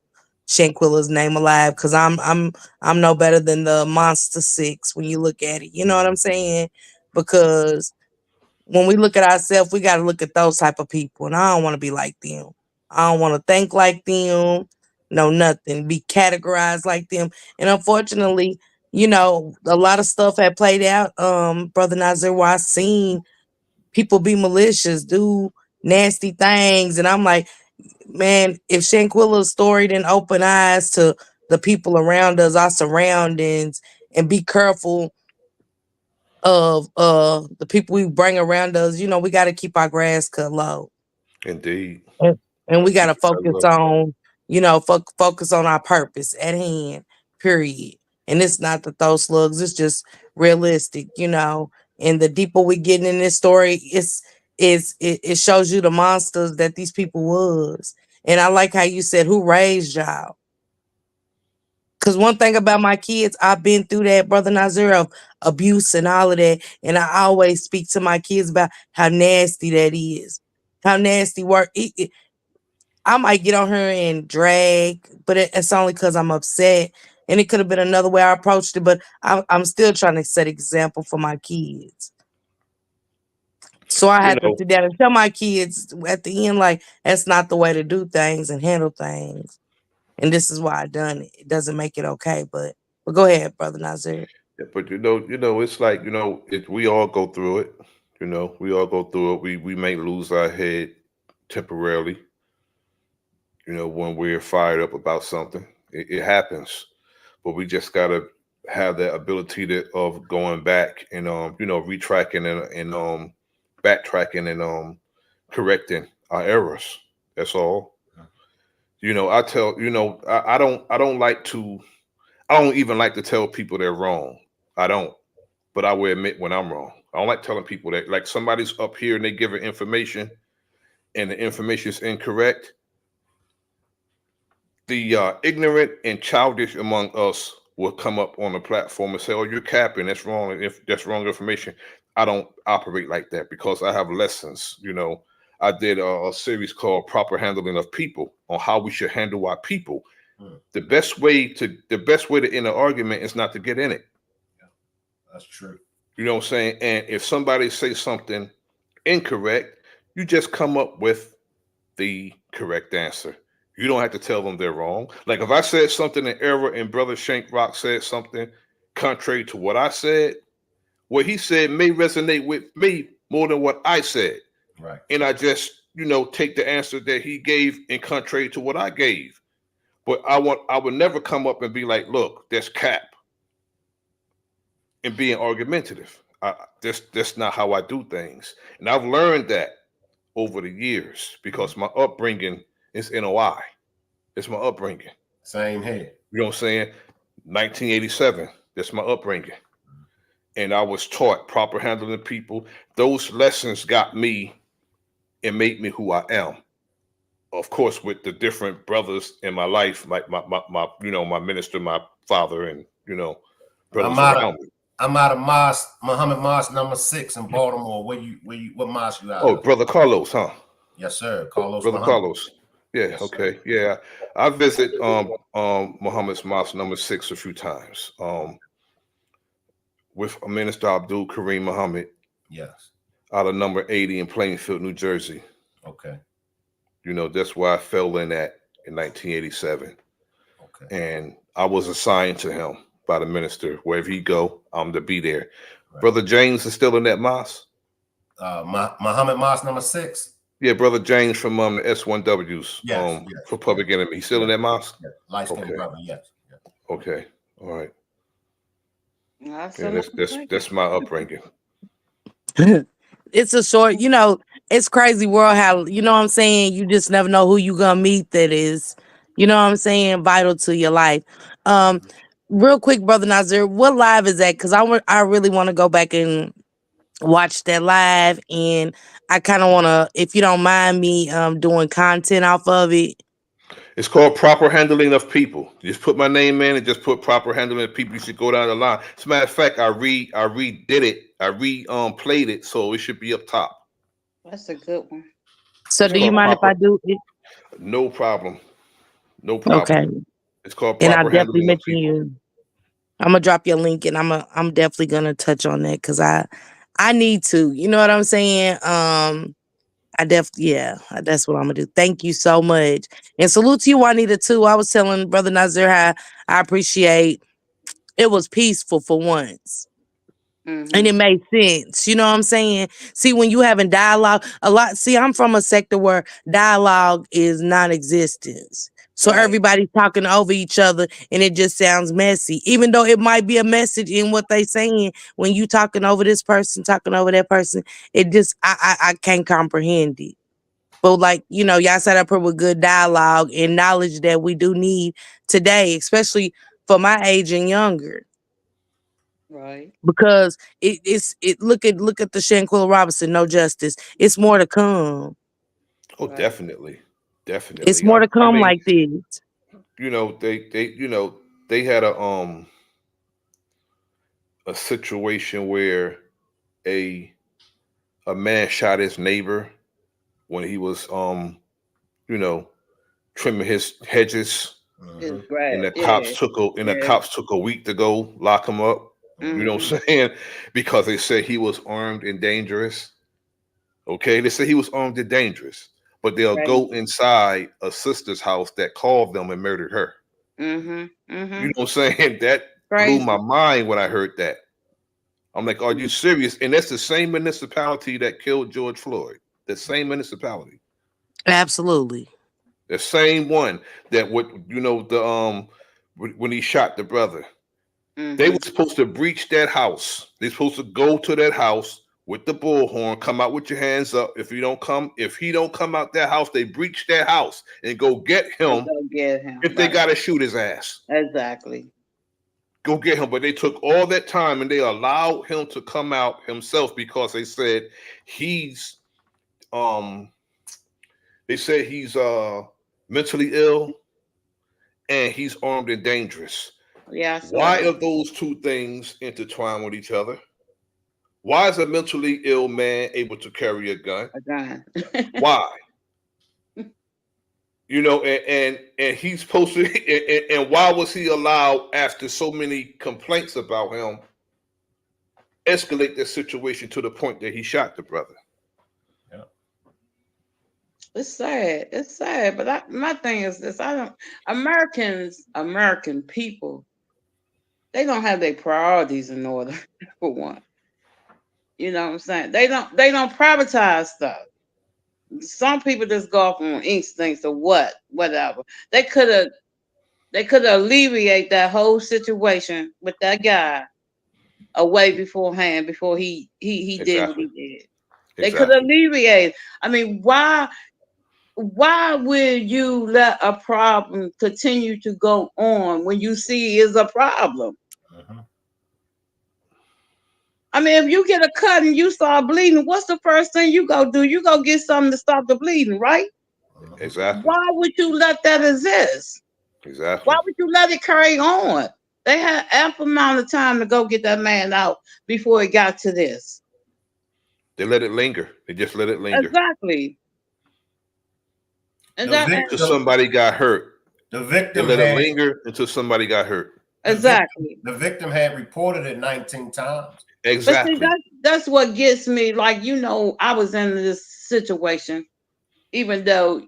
Shanquilla's name alive, because I'm no better than the Monster Six when you look at it. You know what I'm saying? Because when we look at ourselves, we got to look at those type of people, and I don't want to be like them. I don't want to think like them. No, nothing. Be categorized like them. And unfortunately, a lot of stuff had played out. Brother Nazir, where I seen people be malicious, do nasty things, and I'm like, man, if Shanquilla's story didn't open eyes to the people around us, our surroundings, and be careful of the people we bring around us, we got to keep our grass cut low. Indeed. And we got Keep to it that focus low. on, focus on our purpose at hand, period. And it's not to throw slugs, it's just realistic, and the deeper we get in this story, it shows you the monsters that these people was. And I like how you said, who raised y'all? Because one thing about my kids, I've been through that, Brother Nazir, of abuse and all of that. And I always speak to my kids about how nasty that is. How nasty work. I might get on her and drag, but it's only because I'm upset. And it could have been another way I approached it, but I'm still trying to set example for my kids. So I You had to know, sit down and tell my kids at the end, like, that's not the way to do things and handle things. And this is why I done it. It doesn't make it okay, but go ahead, Brother Nazir. yeah, but it's like, we all go through it. We all go through it. We may lose our head temporarily, when we're fired up about something. It happens. But we just gotta have that ability of going back and retracking and backtracking and correcting our errors. That's all. You know, I tell, you know, I don't like to, I don't even like to tell people they're wrong. I don't, but I will admit when I'm wrong. I don't like telling people that, like, somebody's up here and they give her information and the information is incorrect. The ignorant and childish among us will come up on the platform and say, "Oh, you're capping. That's wrong. If that's wrong information." I don't operate like that because I have lessons. You know, I did a series called "Proper Handling of People" on how we should handle our people. The best way to end an argument is not to get in it. Yeah, that's true. You know what I'm saying? And if somebody says something incorrect, you just come up with the correct answer. You don't have to tell them they're wrong. Like if I said something in error and Brother Shank Rock said something contrary to what I said, what he said may resonate with me more than what I said. Right. And I just, you know, take the answer that he gave and contrary to what I gave. But I would never come up and be like, look, that's cap. And being argumentative. That's not how I do things. And I've learned that over the years because my upbringing is NOI. It's my upbringing. Same here. You know what I'm saying? 1987. That's my upbringing. And I was taught proper handling of people. Those lessons got me and made me who I am. Of course, with the different brothers in my life, like my you know, my minister, my father, and you know, brothers around me. I'm out of mosque, Muhammad Mosque number 6 in Baltimore. What mosque you out of? Oh, Brother Carlos, huh? Yes, sir. Carlos. Brother Muhammad. Carlos. Yeah, Yes, okay. sir. Yeah. I visit Muhammad's Mosque number 6 a few times. With Minister Abdul Kareem Muhammad. Yes. Out of number 80 in Plainfield, New Jersey. Okay. You know, that's where I fell in at in 1987. Okay. And I was assigned to him by the minister. Wherever he go, I'm to be there. Right. Brother James is still in that mosque? Muhammad Mosque number 6? Yeah, Brother James from the S1Ws yes, for Public Enemy. He's still in that mosque? Yeah. Light-skinned brother, yes. Okay. All right. Yeah, that's my upbringing. It's a short, you know, it's crazy world how, you know what I'm saying, you just never know who you gonna meet that is, you know what I'm saying, vital to your life. Real quick, Brother Nazir, what live is that? Because I really want to go back and watch that live, and I kind of want to, if you don't mind me doing content off of it. It's called Proper Handling of People. Just put my name in and just put Proper Handling of People. You should go down the line. As a matter of fact, I redid it. I played it, so it should be up top. That's a good one. So do you mind if I do it? No problem. No problem. Okay. It's called And Proper I'll definitely Handling of mention People. you. I'm gonna drop your link, and I'm definitely gonna touch on that because I need to. You know what I'm saying? That's what I'm gonna do. Thank you so much, and salute to you, Juanita, too. I was telling Brother Nazir how I appreciate it was peaceful for once. And it made sense. You know what I'm saying? See, when you having dialogue, I'm from a sector where dialogue is non-existence. So everybody's talking over each other and it just sounds messy. Even though it might be a message in what they saying, when you talking over this person, talking over that person, it just I can't comprehend it. But like, you know, y'all set up here with good dialogue and knowledge that we do need today, especially for my age and younger. Right. Because look at the Shanquella Robinson, no justice. It's more to come. Oh, right. Definitely. Definitely. It's more to come like this. You know, they had a situation where a man shot his neighbor when he was you know, trimming his hedges. And the cops took a week to go lock him up. You know what I'm saying? Because they said he was armed and dangerous. Okay, they said he was armed and dangerous, but they'll go inside a sister's house that called them and murdered her. You know what I'm saying? That blew my mind when I heard that. I'm like, are you serious? And that's the same municipality that killed George Floyd. The same municipality. Absolutely. The same one that when he shot the brother. They were supposed to breach that house. They're supposed to go to that house with the bullhorn, come out with your hands up. If he don't come out their house, they breach their house and go get him. Go get him. If they gotta shoot his ass. Exactly. Go get him. But they took all that time and they allowed him to come out himself because they said he's mentally ill and he's armed and dangerous. Yeah. Why are those two things intertwined with each other? Why is a mentally ill man able to carry a gun? Why? You know, and he's supposed to, and why was he allowed, after so many complaints about him, escalate the situation to the point that he shot the brother? Yeah. It's sad. It's sad. But my thing is this: American people, they don't have their priorities in order. For one, you know what I'm saying? They don't privatize stuff. Some people just go off on instincts or whatever. They could have alleviated that whole situation with that guy away beforehand before he did what he did. They could alleviate. I mean, why would you let a problem continue to go on when you see is a problem? I mean, if you get a cut and you start bleeding, what's the first thing you go do? You go get something to stop the bleeding, right? Exactly. Why would you let that exist? Exactly. Why would you let it carry on? They had ample amount of time to go get that man out before it got to this. They let it linger. They just let it linger. Exactly. And until somebody got hurt. The victim they let it linger until somebody got hurt. Exactly. The victim had reported it 19 times. Exactly. But see, that's what gets me. Like, you know, I was in this situation, even though,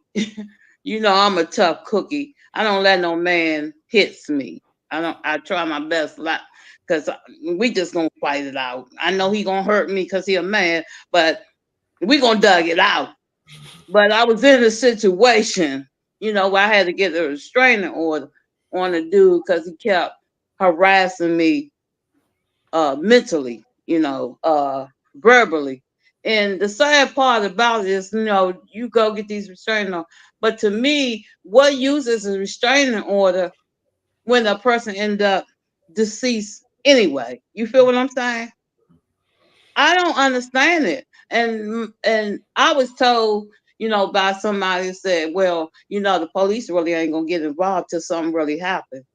you know, I'm a tough cookie. I don't let no man hits me. I try my best, because we just gonna fight it out. I know he gonna hurt me because he a man, but we gonna dug it out. But I was in a situation, you know, where I had to get a restraining order on the dude because he kept harassing me mentally, you know, verbally. And the sad part about it is, you know, you go get these restraining orders. But to me, what use is a restraining order when a person end up deceased anyway? You feel what I'm saying? I don't understand it. And I was told, you know, by somebody who said, well, you know, the police really ain't gonna get involved till something really happens.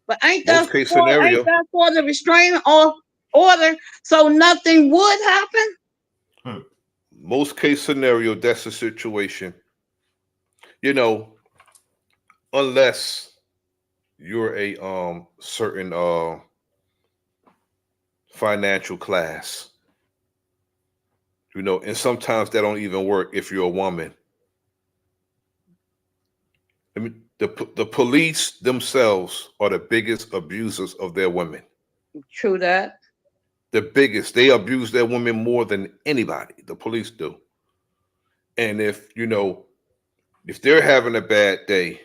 But ain't that for the restraining order so nothing would happen? Most case scenario, that's the situation. You know, unless you're a certain financial class. You know, and sometimes that don't even work if you're a woman. I mean, the police themselves are the biggest abusers of their women. True that. The biggest. They abuse their women more than anybody. The police do. And if, you know, if they're having a bad day,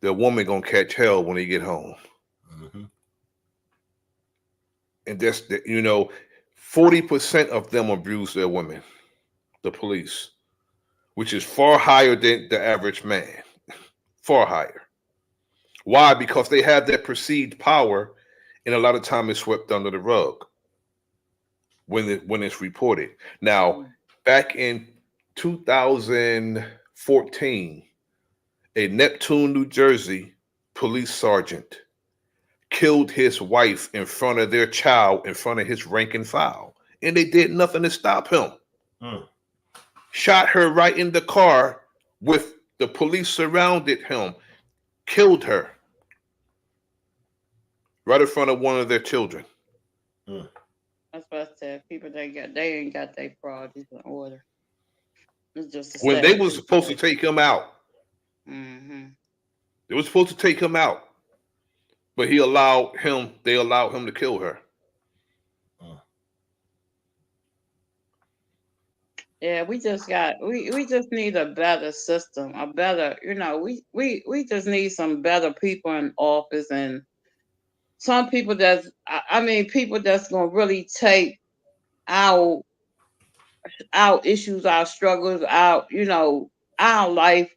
the woman gonna catch hell when they get home. And that's, you know, 40% of them abuse their women, the police, which is far higher than the average man. Far higher. Why? Because they have that perceived power, and a lot of time it's swept under the rug when it's reported. Now, back in 2014, a Neptune, New Jersey police sergeant killed his wife in front of their child, in front of his rank and file, and they did nothing to stop him. Shot her right in the car with the police surrounded him, killed her right in front of one of their children. That's what I said. People they ain't got their priorities in order. It's just when they was supposed to take him out. They were supposed to take him out, but they allowed him to kill her. Yeah, we just need a better system, a better, you know, we just need some better people in office, and some people people that's gonna really take our issues, our struggles, our life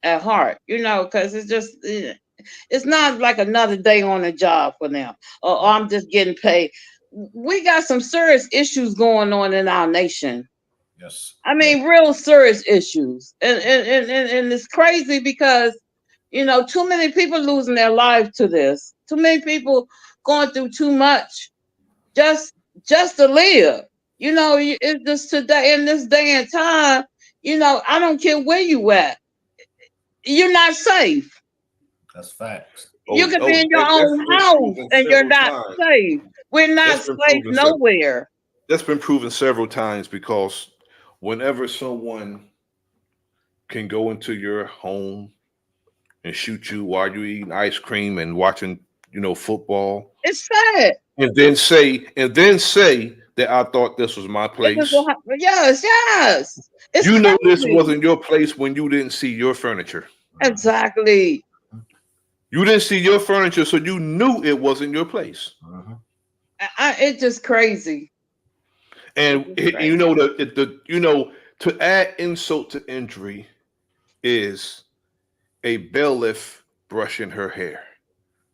at heart, because it's not like another day on the job for them, or I'm just getting paid. We got some serious issues going on in our nation. Yes. I mean, real serious issues. And it's crazy because, too many people losing their lives to this. Too many people going through too much just to live. It's just today, in this day and time, I don't care where you at. You're not safe. That's facts. You could be in your own That's been house proven and you're several not times. safe. We're not That's been safe proven nowhere. That's been proven several times because whenever someone can go into your home and shoot you while you're eating ice cream and watching, football, It's sad. and then say that I thought this was my place. Yes. It's You know this crazy. wasn't your place when you didn't see your furniture. Exactly. You didn't see your furniture, so you knew it wasn't your place. It's just crazy. And you know to add insult to injury is a bailiff brushing her hair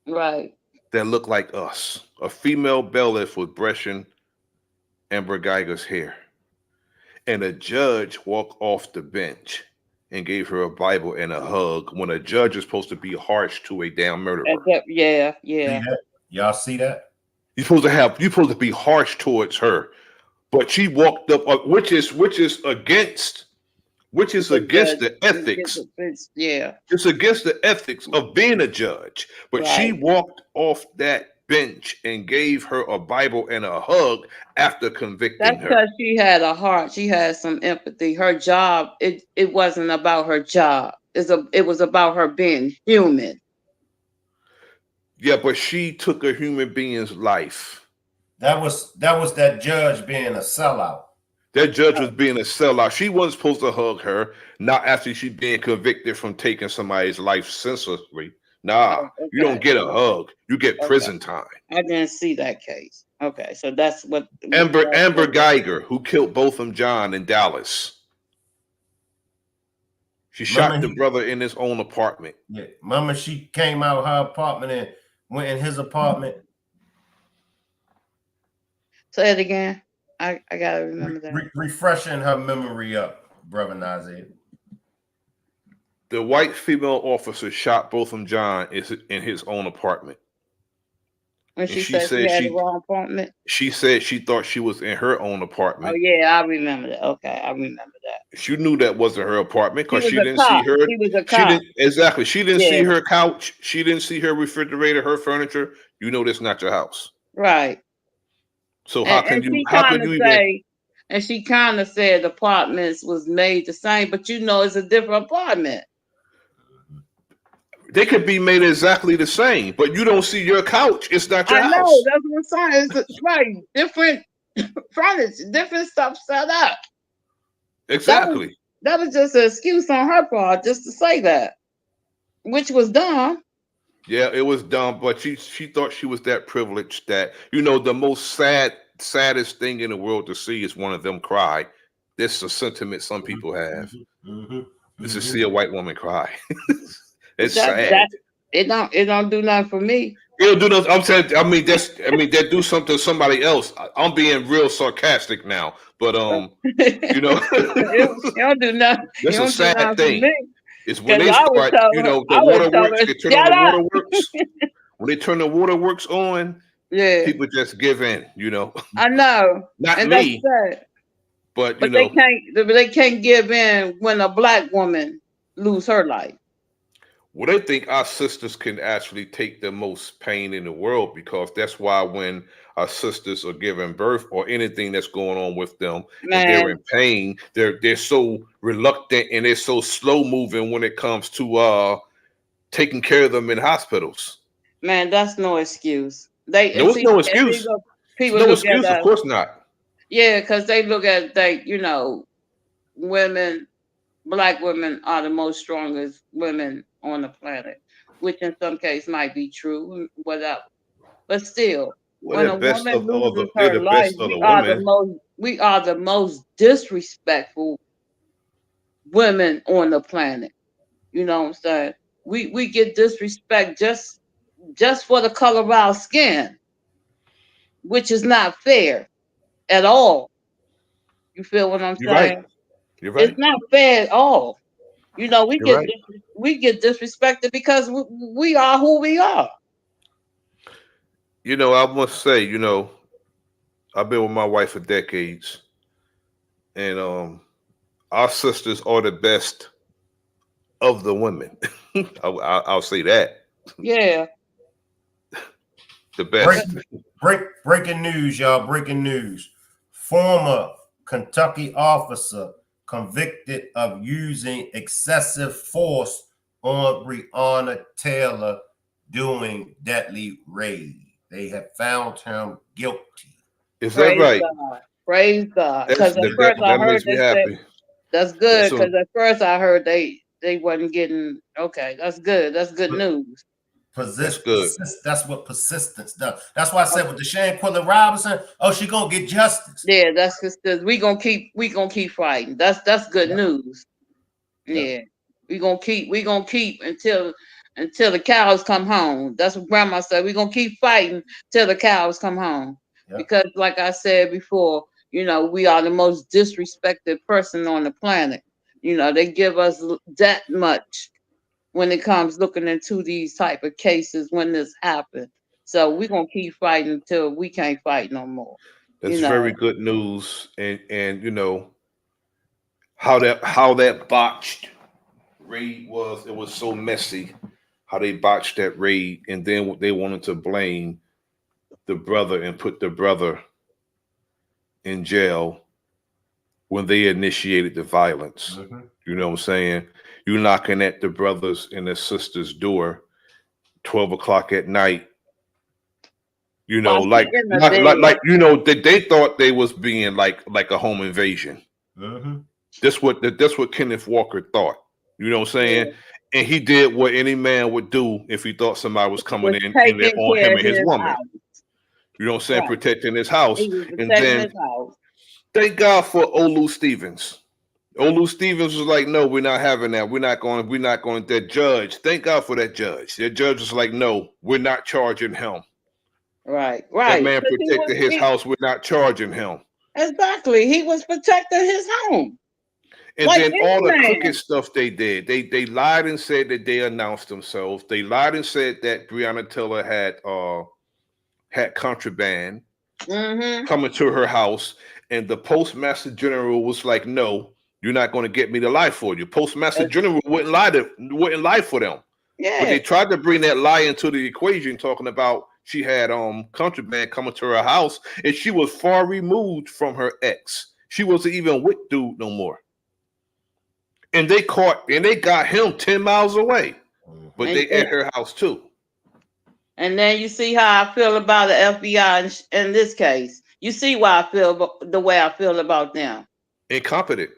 Right. that looked like us. A female bailiff was brushing Amber Geiger's hair, and a judge walked off the bench and gave her a Bible and a hug when a judge is supposed to be harsh to a damn murderer. Yeah. See that? Y'all see that? You're supposed to be harsh towards her, but she walked up, which is against the ethics. Yeah. It's against the ethics of being a judge. But she Right. walked off that bench and gave her a Bible and a hug after convicting That's her. because she had a heart. She had some empathy. Her job, it wasn't about her job. It was about her being human. Yeah, but she took a human being's life. That was that judge being a sellout. That judge was being a sellout. She wasn't supposed to hug her, not after she being convicted from taking somebody's life senselessly. Nah, you don't get a hug. You get prison time. I didn't see that case. Okay, so that's what Amber Geiger, who killed Botham John in Dallas. She shot the brother in his own apartment. Yeah, remember she came out of her apartment and went in his apartment. Say it again. I gotta remember that. Refreshing her memory up, brother Nazir. The white female officer shot Botham John in his own apartment. When she said she had the wrong apartment? She said she thought she was in her own apartment. Oh, yeah, I remember that. Okay, I remember that. She knew that wasn't her apartment because she didn't cop. see her. She was a cop. Exactly. She didn't see her couch. She didn't see her refrigerator, her furniture. You know that's not your house. Right. So how can you say, and she kind of said apartments was made the same, but it's a different apartment. They could be made exactly the same, but you don't see your couch. It's not your house. I know. That's what I'm saying. It's right. Different furniture, different stuff set up. Exactly. That was just an excuse on her part just to say that, which was dumb. Yeah, it was dumb, but she thought she was that privileged that, the most saddest thing in the world to see is one of them cry. This is a sentiment some people have. Is to see a white woman cry. It's sad. It don't do nothing for me. It don't do nothing. I'm saying, that do something to somebody else. I'm being real sarcastic now, but it don't do nothing. That's a sad thing. It's when they start, the waterworks, they turn on the waterworks. When they turn the waterworks on, people just give in, I know. Not and me. That's sad. But they can't give in when a black woman lose her life. Well, they think our sisters can actually take the most pain in the world because that's why when our sisters are giving birth or anything that's going on with them, and they're in pain, they're so reluctant and they're so slow moving when it comes to taking care of them in hospitals. Man, that's no excuse. No excuse. People no look excuse, at of course not. Yeah, because they look at women. Black women are the most strongest women on the planet, which in some case might be true, whatever. But still, Well, when they're a best woman of loses they're her the life, best of the women. we are the most disrespectful women on the planet. You know what I'm saying? We get disrespect just for the color of our skin, which is not fair at all. You feel what I'm You're right. saying? You're It's right. not fair at all. You know, You're right. we get disrespected because we are who we are. You know, I must say, you know, I've been with my wife for decades, and our sisters are the best of the women. I'll say that. Yeah. The best. Breaking news, y'all. Breaking news. Former Kentucky officer convicted of using excessive force on Breonna Taylor during deadly raid. They have found him guilty. Is that Praise right? God. Praise God. That's Because at first I that heard makes me they said happy. that's good. So Because at first I heard they wasn't getting okay. That's good. That's good news. that's good. That's what persistence does. That's why I said with the Shanquella Robinson, oh, she gonna get justice. Yeah, that's just we gonna keep fighting. That's good Yep. news. Yep. Yeah, we gonna keep until the cows come home. That's what Grandma said. We gonna keep fighting till the cows come home. Yep. Because, like I said before, you know, we are the most disrespected person on the planet. You know, they give us that much when it comes looking into these type of cases when this happens. So we gonna keep fighting until we can't fight no more. That's You very know. good news, and you know how that botched raid was. It was so messy how they botched that raid, and then they wanted to blame the brother and put the brother in jail when they initiated the violence. Mm-hmm. You know what I'm saying? You knocking at the brothers and their sisters' door, 12 o'clock at night. You know, While like she in the like bed. like, like you know, they thought they was being like a home invasion. Mm-hmm. That's what Kenneth Walker thought. You know what I'm saying? Yeah. And he did what any man would do if he thought somebody was coming Was in there taking on care him of and his his woman. house. You know what I'm saying? Right. Protecting his house. He was And protecting then his house. thank God for Olu Stevens. Olu Stevens was like, no, we're not having that. We're not going, that judge. Thank God for that judge. That judge was like, no, we're not charging him. Right, That right. man 'Cause protected his house. We're not charging him. exactly. He was protecting his home. And Like then any all the crooked man. stuff they did, they lied and said that they announced themselves. They lied and said that Breonna Taylor had contraband Mm-hmm. coming to her house, and the postmaster general was like, "No, you're not going to get me to lie for you." Postmaster general wouldn't lie for them. But Yeah. they tried to bring that lie into the equation, talking about she had contraband coming to her house, and she was far removed from her ex. She wasn't even with dude no more. And they got him 10 miles away. But they at her house too. And then you see how I feel about the FBI in this case. You see why I feel the way I feel about them. Incompetent.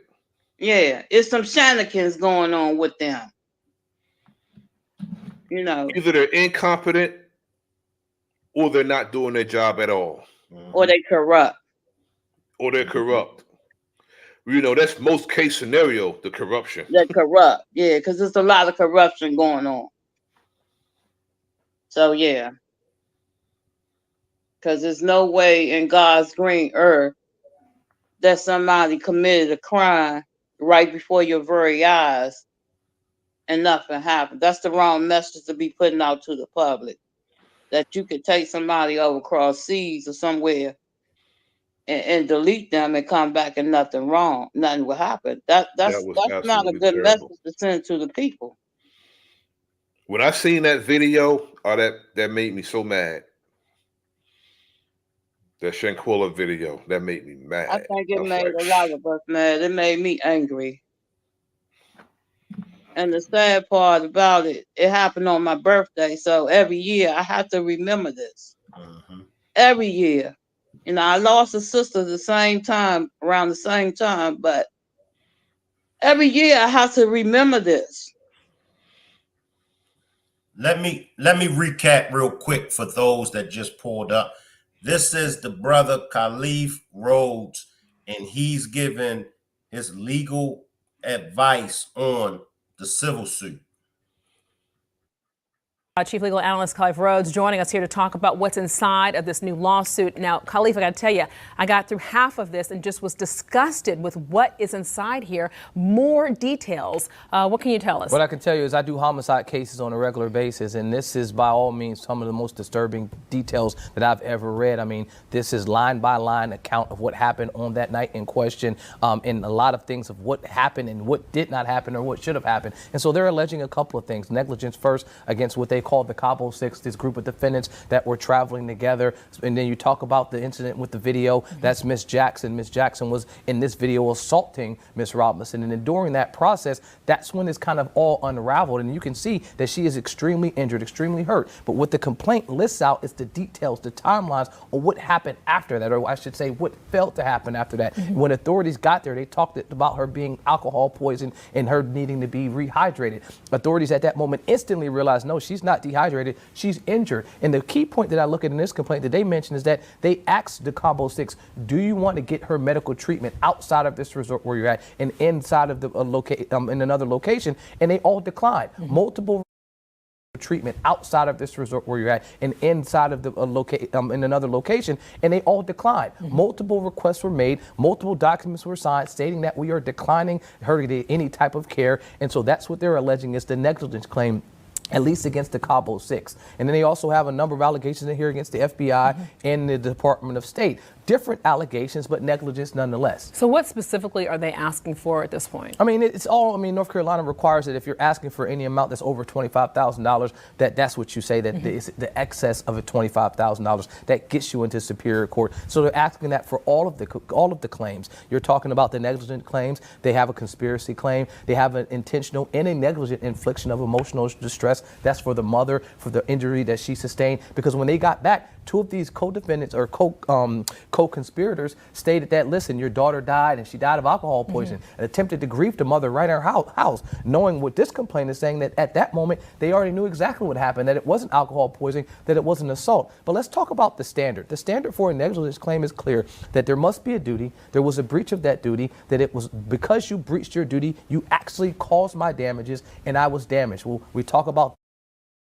Yeah, it's some shenanigans going on with them. You know. Either they're incompetent or they're not doing their job at all. Or they corrupt. Or they're corrupt. You know, that's most case scenario, the corruption. They're corrupt. Yeah, because there's a lot of corruption going on. So, yeah. Because there's no way in God's green earth that somebody committed a crime right before your very eyes and nothing happened. That's the wrong message to be putting out to the public. That you could take somebody over across seas or somewhere and delete them and come back and nothing will happen. That's was not a absolutely good terrible. message to send to the people. When I seen that video, that made me so mad. That Shanquella video, that made me mad. I think it made like, a lot of us mad. It made me angry. And the sad part about it, it happened on my birthday. So every year I have to remember this. Mm-hmm. Every year. You know, I lost a sister around the same time, but every year I have to remember this. Let me recap real quick for those that just pulled up. This is the brother Khalif Rhodes, and he's giving his legal advice on the civil suit. Chief Legal Analyst Khalif Rhodes joining us here to talk about what's inside of this new lawsuit. Now, Khalif, I got to tell you, I got through half of this and just was disgusted with what is inside here. More details. What can you tell us? What I can tell you is I do homicide cases on a regular basis, and this is by all means some of the most disturbing details that I've ever read. I mean, this is line by line account of what happened on that night in question, and a lot of things of what happened and what did not happen or what should have happened. And so they're alleging a couple of things. Negligence first against what they called the Cabo Six, this group of defendants that were traveling together. And then you talk about the incident with the video. That's Miss Jackson. Miss Jackson was in this video assaulting Miss Robinson. And then during that process, that's when it's kind of all unraveled. And you can see that she is extremely injured, extremely hurt. But what the complaint lists out is the details, the timelines of what happened after that, or I should say what failed to happen after that. When authorities got there, they talked about her being alcohol poisoned and her needing to be rehydrated. Authorities at that moment instantly realized, no, she's not dehydrated, she's injured. And the key point that I look at in this complaint that they mentioned is that they asked the Cabo Six, do you want to get her medical treatment outside of this resort where you're at and inside of the in another location? And they all declined. Multiple treatment outside of this resort where you're at and inside of the in another location, and they all declined. Multiple requests were made, multiple documents were signed stating that we are declining her to get any type of care. And so that's what they're alleging is the negligence claim, at least against the Cabo Six. And then they also have a number of allegations in here against the FBI and the Department of State. Different allegations, but negligence nonetheless. So what specifically are they asking for at this point? I mean, it's all, I mean, North Carolina requires that if you're asking for any amount that's over $25,000, that's what you say, that the excess of $25,000 that gets you into Superior Court. So they're asking that for all of the claims. You're talking about the negligent claims. They have a conspiracy claim. They have an intentional and a negligent infliction of emotional distress. That's for the mother, for the injury that she sustained. Because when they got back, two of these co-defendants or co-conspirators stated that, listen, your daughter died and she died of alcohol poisoning and attempted to grieve the mother right in her house, knowing what this complaint is saying, that at that moment they already knew exactly what happened, that it wasn't alcohol poisoning, that it was an assault. But let's talk about the standard. The standard for a negligence claim is clear, that there must be a duty, there was a breach of that duty, that it was because you breached your duty, you actually caused my damages and I was damaged. Well, we talk about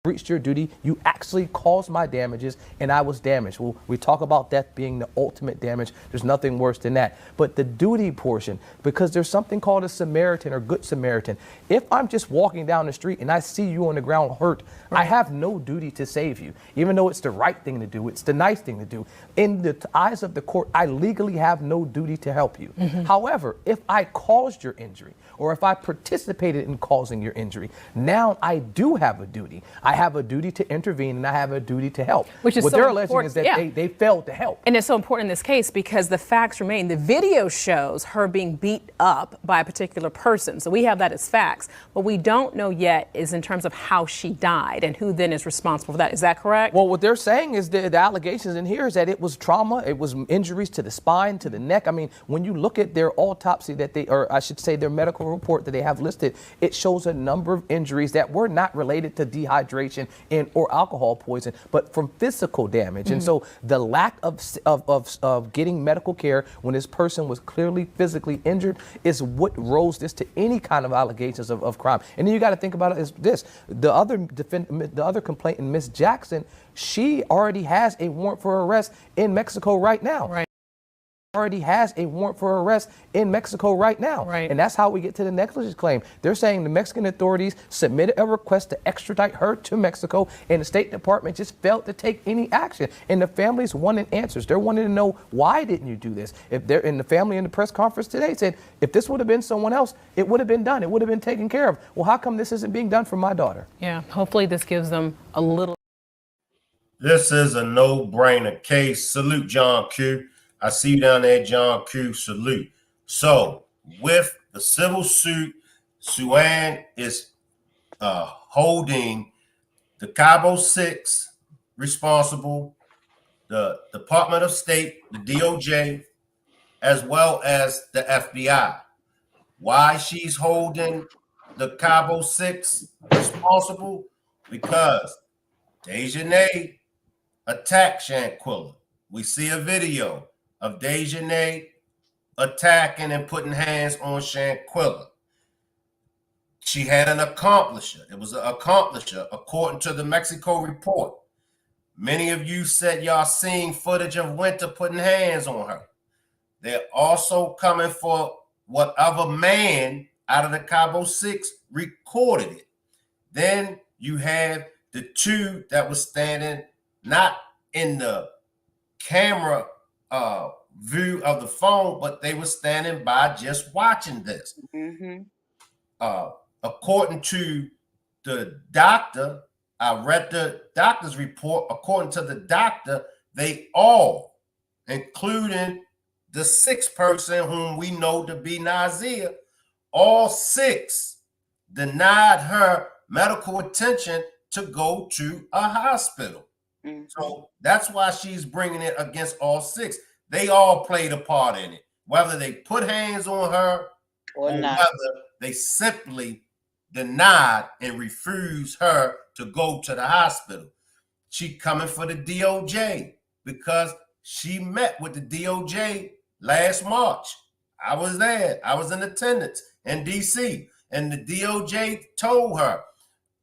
breached your duty, you actually caused my damages and I was damaged. Well, we talk about death being the ultimate damage. There's nothing worse than that. But the duty portion, because there's something called a Samaritan or Good Samaritan. If I'm just walking down the street and I see you on the ground hurt, I have no duty to save you. Even though it's the right thing to do, it's the nice thing to do. In the eyes of the court, I legally have no duty to help you. However, if I caused your injury, or if I participated in causing your injury, now I do have a duty. I have a duty to intervene and I have a duty to help. Which is what so they're alleging important. is that they failed to help. And it's so important in this case because the facts remain. The video shows her being beat up by a particular person. So we have that as facts. What we don't know yet is in terms of how she died and who then is responsible for that. Is that correct? Well, what they're saying is the allegations in here is that it was trauma, it was injuries to the spine, to the neck. I mean, when you look at their autopsy that they, or I should say their medical report that they have listed, it shows a number of injuries that were not related to dehydration and or alcohol poison, but from physical damage. And so the lack of getting medical care when this person was clearly physically injured is what rose this to any kind of allegations of crime. And then you got to think about it as this: the other complainant, Miss Jackson, she already has a warrant for arrest in Mexico right now. Right. Already has a warrant for arrest in Mexico right now. Right. And that's how we get to the negligence claim. They're saying the Mexican authorities submitted a request to extradite her to Mexico, and the State Department just failed to take any action. And the families wanted answers. They're wanting to know, why didn't you do this? If they're in the family in the press conference today said, if this would have been someone else, it would have been done. It would have been taken care of. Well, how come this isn't being done for my daughter? Yeah, hopefully this gives them a little. This is a no-brainer case. Salute, John Q. I see you down there, John Q. Salute. So, with the civil suit, Suan is holding the Cabo Six responsible, the Department of State, the DOJ, as well as the FBI. Why she's holding the Cabo Six responsible? Because Dejanay attacked Shanquella. we see a video of Dejanay attacking and putting hands on Shanquella. She had an accomplisher. It was an accomplisher, according to the Mexico report. Many of you said y'all seen footage of Winter putting hands on her. They're also coming for whatever man out of the Cabo Six recorded it. Then you have the two that was standing not in the camera view of the phone, but they were standing by just watching this. According to the doctor, I read the doctor's report. According to the doctor, they all, including the sixth person whom we know to be Nazia, all six denied her medical attention to go to a hospital. So that's why she's bringing it against all six. They all played a part in it, whether they put hands on her or whether they simply denied and refused her to go to the hospital. She coming for the DOJ because she met with the DOJ last March. I was there. I was in attendance in DC, and the DOJ told her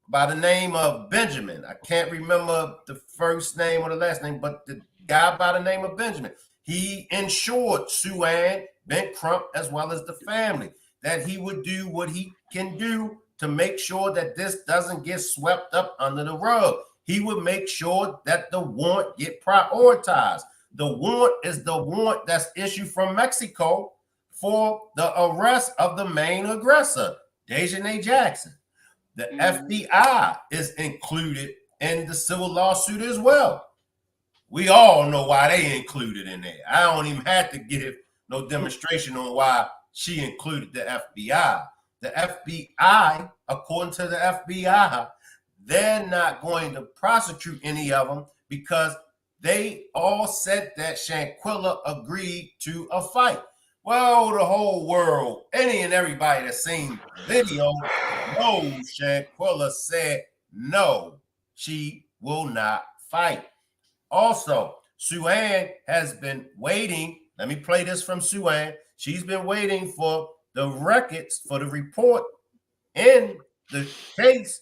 by the name of Benjamin. I can't remember the first name or the last name, but the guy by the name of Benjamin. He insured Sue Ann, Ben Crump, as well as the family, that he would do what he can do to make sure that this doesn't get swept up under the rug. He would make sure that the warrant get prioritized. The warrant is the warrant that's issued from Mexico for the arrest of the main aggressor, Dejanay Jackson. The FBI is included in the civil lawsuit as well. We all know why they included in there. I don't even have to give no demonstration on why she included the FBI. The FBI, according to the FBI, they're not going to prosecute any of them because they all said that Shanquella agreed to a fight. Well, the whole world, any and everybody that's seen the video knows Shanquella said no, she will not fight. Also, Sue Ann has been waiting. Let me play this from Sue Ann. She's been waiting for the records for the report in the case,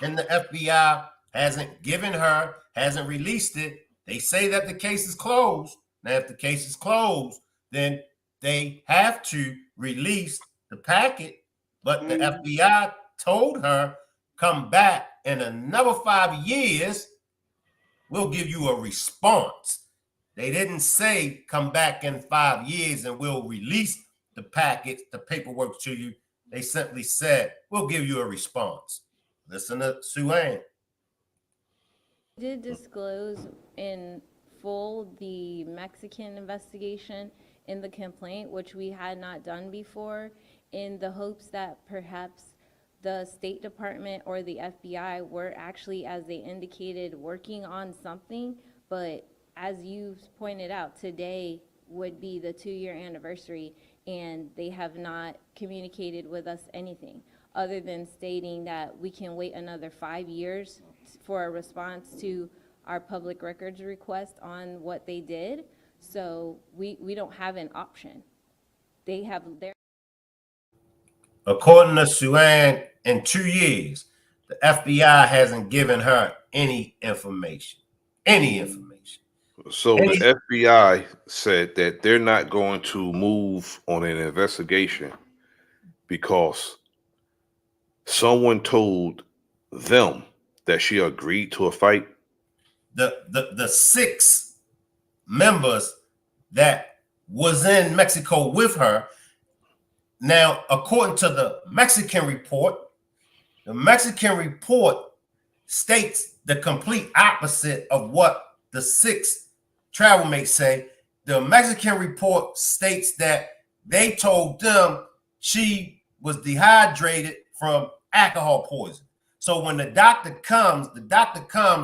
and the FBI hasn't given her, hasn't released it. They say that the case is closed. Now, if the case is closed, then they have to release the packet. But the FBI told her, come back in another 5 years, we'll give you a response. They didn't say come back in 5 years and we'll release the packet, the paperwork to you. They simply said, we'll give you a response. Listen to Sue Ann. Did disclose in full the Mexican investigation in the complaint, which we had not done before, in the hopes that perhaps the State Department or the FBI were actually, as they indicated, working on something. But as you pointed out, today would be the 2-year anniversary, and they have not communicated with us anything other than stating that we can wait another 5 years for a response to our public records request on what they did. So we don't have an option. They have their. According to Sue Ann, in 2 years, the FBI hasn't given her any information. Any information. So the FBI said that they're not going to move on an investigation because someone told them that she agreed to a fight. The 6 members that was in Mexico with her. Now, according to the Mexican report states the complete opposite of what the 6 travel mates say. The Mexican report states that they told them she was dehydrated from alcohol poisoning. So when the doctor comes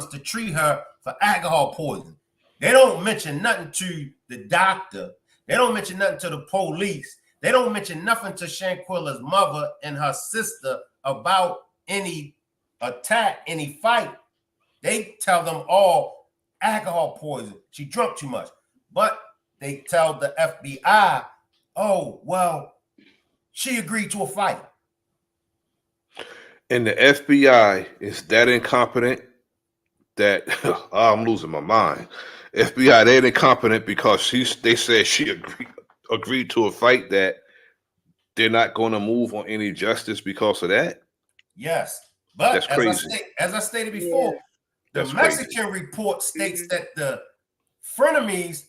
to treat her for alcohol poisoning. They don't mention nothing to the doctor. They don't mention nothing to the police. They don't mention nothing to Shanquella's mother and her sister about any attack, any fight. They tell them all alcohol poisoning. She drunk too much. But they tell the FBI, oh, well, she agreed to a fight. And the FBI is that incompetent that I'm losing my mind. FBI, they're incompetent because they said she agreed to a fight that they're not going to move on any justice because of that. Yes, but that's crazy. As I stated before, the Mexican report states that the frenemies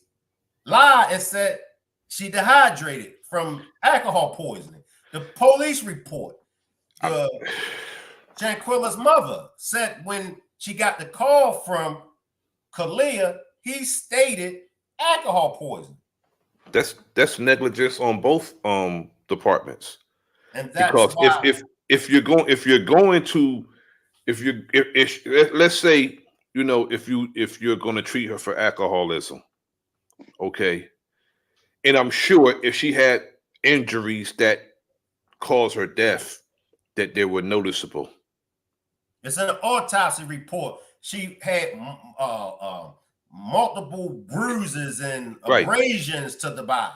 lied and said she dehydrated from alcohol poisoning. The police report, Shanquella's mother said when she got the call from Kalia, he stated alcohol poisoning. That's negligence on both departments. And that's because why if you're going to let's say, you know, if you're going to treat her for alcoholism, okay, and I'm sure if she had injuries that caused her death, that they were noticeable. It's an autopsy report. She had multiple bruises and abrasions to the body.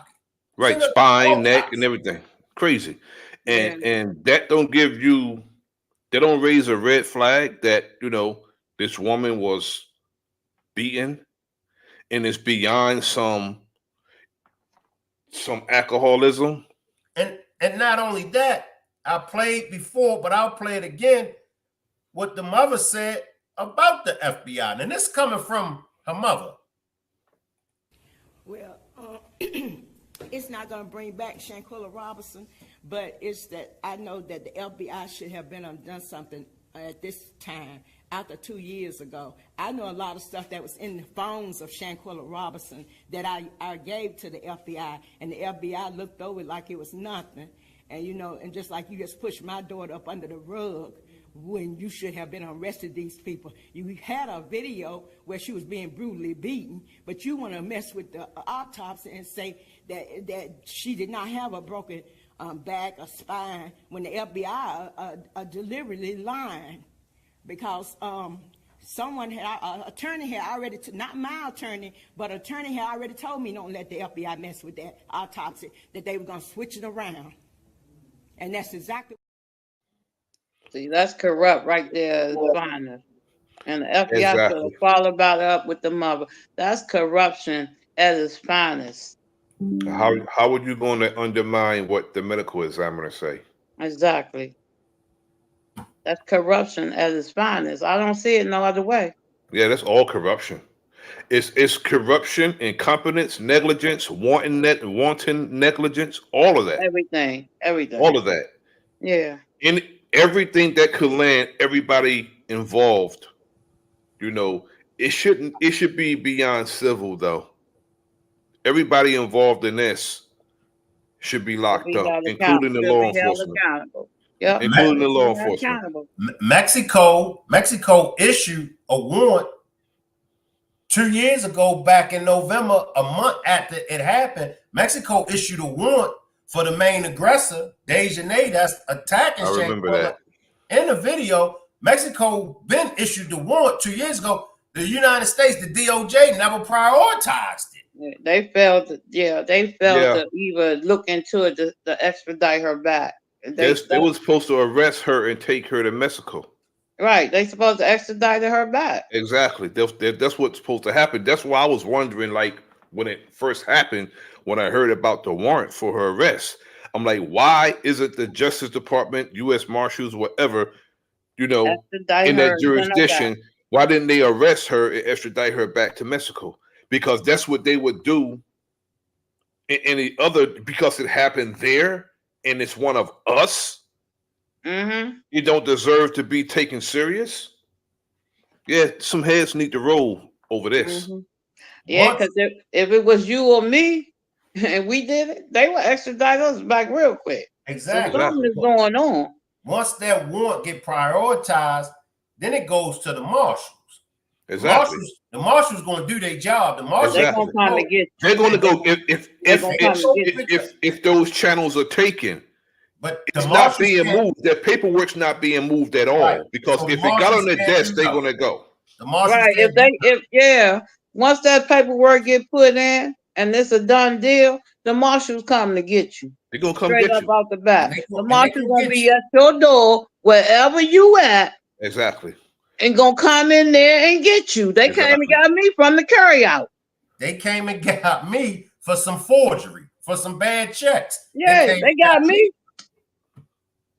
Right, spine, neck, and everything. Crazy. And that don't raise a red flag that, you know, this woman was beaten and it's beyond some alcoholism. And not only that, I played before, but I'll play it again. What the mother said about the FBI, and this coming from her mother. Well, it's not going to bring back Shanquella Robinson, but it's that I know that the FBI should have been done something at this time. After 2 years ago, I know a lot of stuff that was in the phones of Shanquella Robinson that I gave to the FBI, and the FBI looked over it like it was nothing. And, you know, and just like you just pushed my daughter up under the rug when you should have been arrested these people. You had a video where she was being brutally beaten, but you want to mess with the autopsy and say that she did not have a broken back or spine when the FBI are deliberately lying. Because someone had, attorney had already, not my attorney, but attorney had already told me don't let the FBI mess with that autopsy, that they were going to switch it around. And that's exactly. See, that's corrupt right there, finest. And the FBI should have followed back up with the mother. That's corruption at its finest. How would you going to undermine what the medical examiner say? Exactly. That's corruption at its finest. I don't see it no other way. Yeah, that's all corruption. It's corruption, incompetence, negligence, wanton negligence, all of that. Everything. All of that. Yeah. In everything that could land everybody involved, you know, it should be beyond civil though. Everybody involved in this should be locked up, including the law enforcement. Yep. Including the law enforcement. Mexico issued a warrant 2 years ago, back in November, a month after it happened. Mexico issued a warrant for the main aggressor, Dejanay, that's attacking Shanquella. In the video, Mexico been issued the warrant 2 years ago. The United States, the DOJ, never prioritized it. They failed to even look into it to extradite her back. They were supposed to arrest her and take her to Mexico. Right. They supposed to extradite her back. Exactly. That's what's supposed to happen. That's why I was wondering, like, when it first happened, when I heard about the warrant for her arrest, I'm like, why isn't the Justice Department, U.S. Marshals, whatever, you know, in that jurisdiction, why didn't they arrest her and extradite her back to Mexico? Because that's what they would do in any other, because it happened there and it's one of us. Mm-hmm. You don't deserve to be taken serious. Yeah, some heads need to roll over this. Mm-hmm. Yeah, because if it was you or me and we did it, they would extradite us back real quick. Exactly. So something is going on. Once that warrant get prioritized, then it goes to the marshals. Exactly. The marshals going to do their job. The marshals they're going to come to get. They're going to go if those channels are taken. But it's not being moved. Their paperwork's not being moved at all. Because if it got on their desk, they're going to go. The marshals Right. can't do If once that paperwork get put in and it's a done deal, the marshals coming to get you. They're gonna come Straight get up you. out the back. and The they marshals gonna gonna get be you. at your door wherever you at Exactly. and gonna come in there and get you. They came and Exactly. got me from the carry out. They came and got me for some forgery, for some bad checks. They Yeah, came they and got got me. me.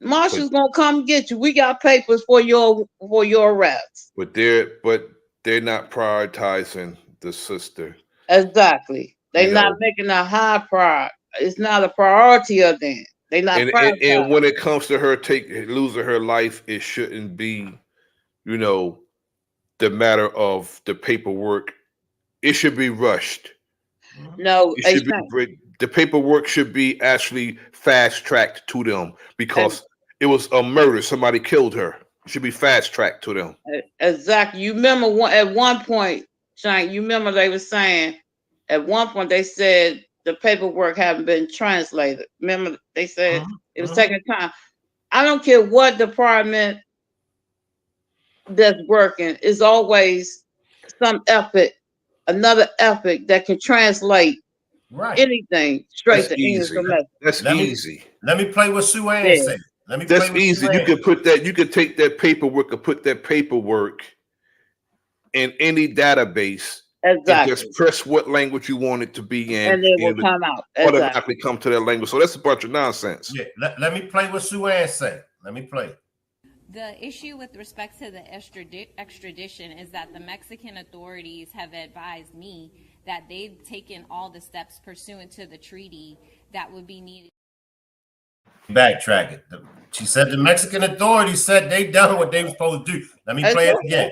Marshals gonna come get you. We got papers for your arrest. But they're not prioritizing the sister. Exactly. They You not know, making a high priority. It's not a priority of them. They not and prioritizing. when it comes to her losing her life, it shouldn't be, you know, the matter of the paperwork. It should be rushed. No, It they should be the paperwork should be actually fast tracked to them because it was a murder. Somebody killed her. It should be fast tracked to them. exactly. You remember at one point, Shank, you remember they were saying at one point they said the paperwork hadn't been translated. Remember they said it was taking time. I don't care what department that's working, it's always some effort, another effort that can translate anything straight That's to English easy. or message. That's easy. Let me play what Sue Ann said. Let me That's play what easy. Sue You Ann. could put that. You could take that paperwork and put that paperwork in any database. Exactly. And just press what language you want it to be in, And it will come out. Automatically come to that language. So that's a bunch of nonsense. Yeah, let me play what Sue Ann said. Let me play. The issue with respect to the extradition is that the Mexican authorities have advised me that they've taken all the steps pursuant to the treaty that would be needed. Backtrack it. She said the Mexican authorities said they done what they were supposed to do. Let me play it again.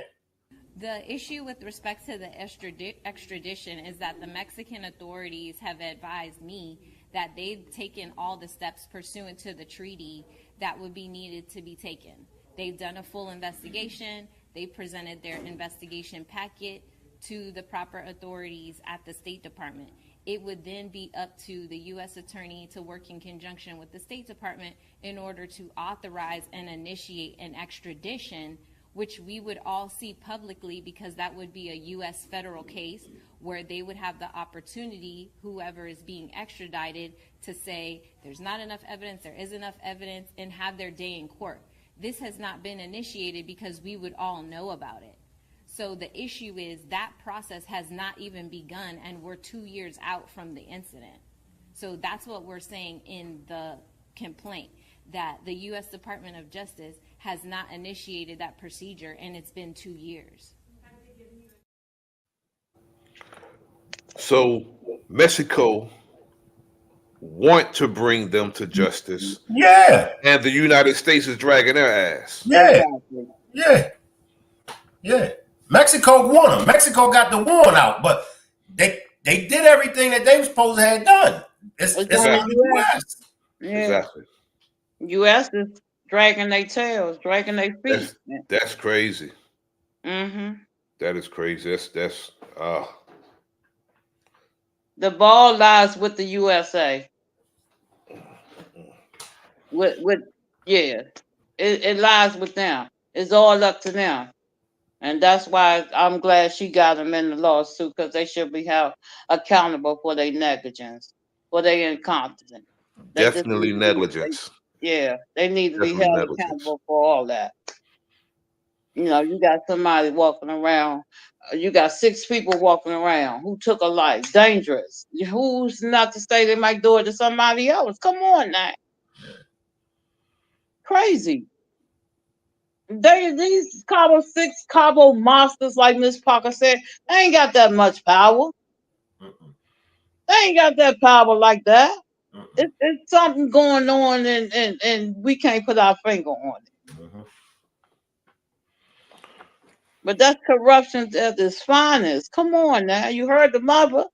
The issue with respect to the extradition is that the Mexican authorities have advised me that they've taken all the steps pursuant to the treaty that would be needed to be taken. They've done a full investigation. They presented their investigation packet to the proper authorities at the State Department. It would then be up to the U.S. Attorney to work in conjunction with the State Department in order to authorize and initiate an extradition, which we would all see publicly because that would be a U.S. federal case where they would have the opportunity, whoever is being extradited, to say there's not enough evidence, there is enough evidence, and have their day in court. This has not been initiated because we would all know about it. So the issue is that process has not even begun, and we're 2 years out from the incident. So that's what we're saying in the complaint, that the U.S. Department of Justice has not initiated that procedure, and it's been 2 years. So Mexico want to bring them to justice. Yeah. And the United States is dragging their ass. Yeah. Yeah. Yeah. Mexico won them. Mexico got the warrant out, but they did everything that they were supposed to have done. It's on the U.S. Yeah. Exactly. U.S. is dragging their tails, dragging their feet. That's crazy. Mm-hmm. That is crazy. That's the ball lies with the USA. It lies with them. It's all up to them. And that's why I'm glad she got them in the lawsuit, because they should be held accountable for their negligence, for their incompetence. definitely negligence. They need to be held accountable for all that. You know, you got somebody walking around, you got 6 people walking around who took a life, dangerous. Who's not to say they might do it to somebody else? Come on now. Crazy. These Cabo monsters, like Miss Parker said, they ain't got that much power. They ain't got that power like that. It's something going on, and we can't put our finger on it. But that's corruption at its finest. Come on now. You heard the mother.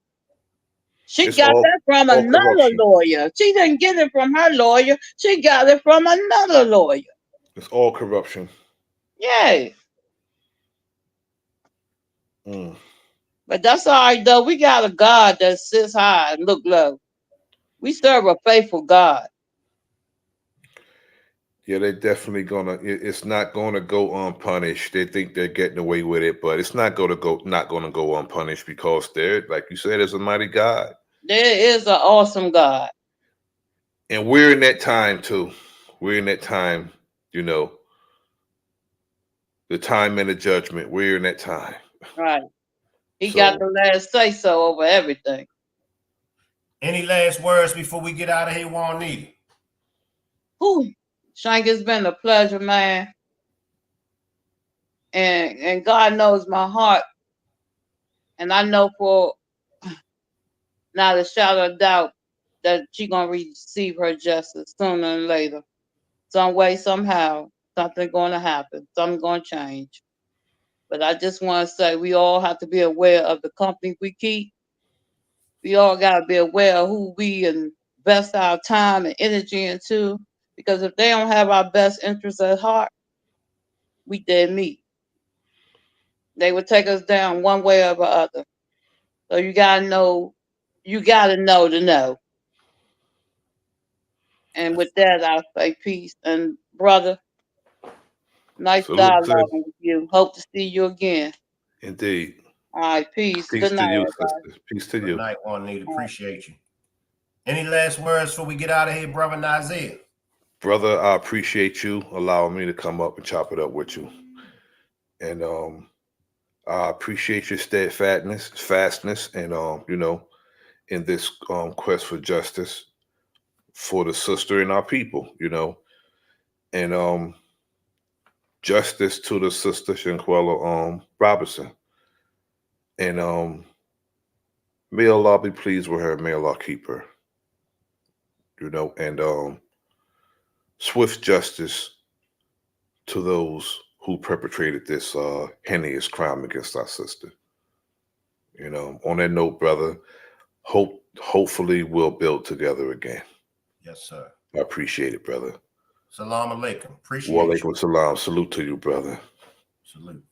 She got that from another lawyer. She didn't get it from her lawyer. She got it from another lawyer. It's all corruption. Yeah. But that's all right, though. We got a God that sits high and look low. We serve a faithful God. Yeah, they're definitely gonna. It's not gonna go unpunished. They think they're getting away with it, but it's not gonna go unpunished because they're, like you said, is a mighty God. There is an awesome God. And we're in that time too. We're in that time, you know, the time and the judgment. We're in that time. Right. He got So the last say so over everything. Any last words before we get out of here, Juanita? Whew. Shank, it's been a pleasure, man. And God knows my heart. And I know for not a shadow of doubt that she gonna receive her justice sooner than later. Some way, somehow, something gonna happen. Something gonna change. But I just want to say we all have to be aware of the company we keep. We all gotta be aware of who we invest our time and energy into. Because if they don't have our best interests at heart, we dead meat. They would take us down one way or the other. So you gotta know to know. And with that, I'll say peace. And brother, nice salute to dialogue with you. Hope to see you again. indeed. All right, peace. Peace Good to night, you, everybody. sister. Peace to Good you. night, Juanita. All right. Appreciate you. Any last words before we get out of here, brother Nazir? Brother, I appreciate you allowing me to come up and chop it up with you. And I appreciate your fastness, and you know, in this quest for justice for the sister and our people, you know. And justice to the sister Shanquella Robinson. And may Allah be pleased with her, may Allah keep her. You know, and swift justice to those who perpetrated this heinous crime against our sister. You know, on that note, brother, hopefully we'll build together again. Yes, sir. I appreciate it, brother. Salam alaikum. Appreciate Wa you. alaikum salam. Salute to you, brother. Salute.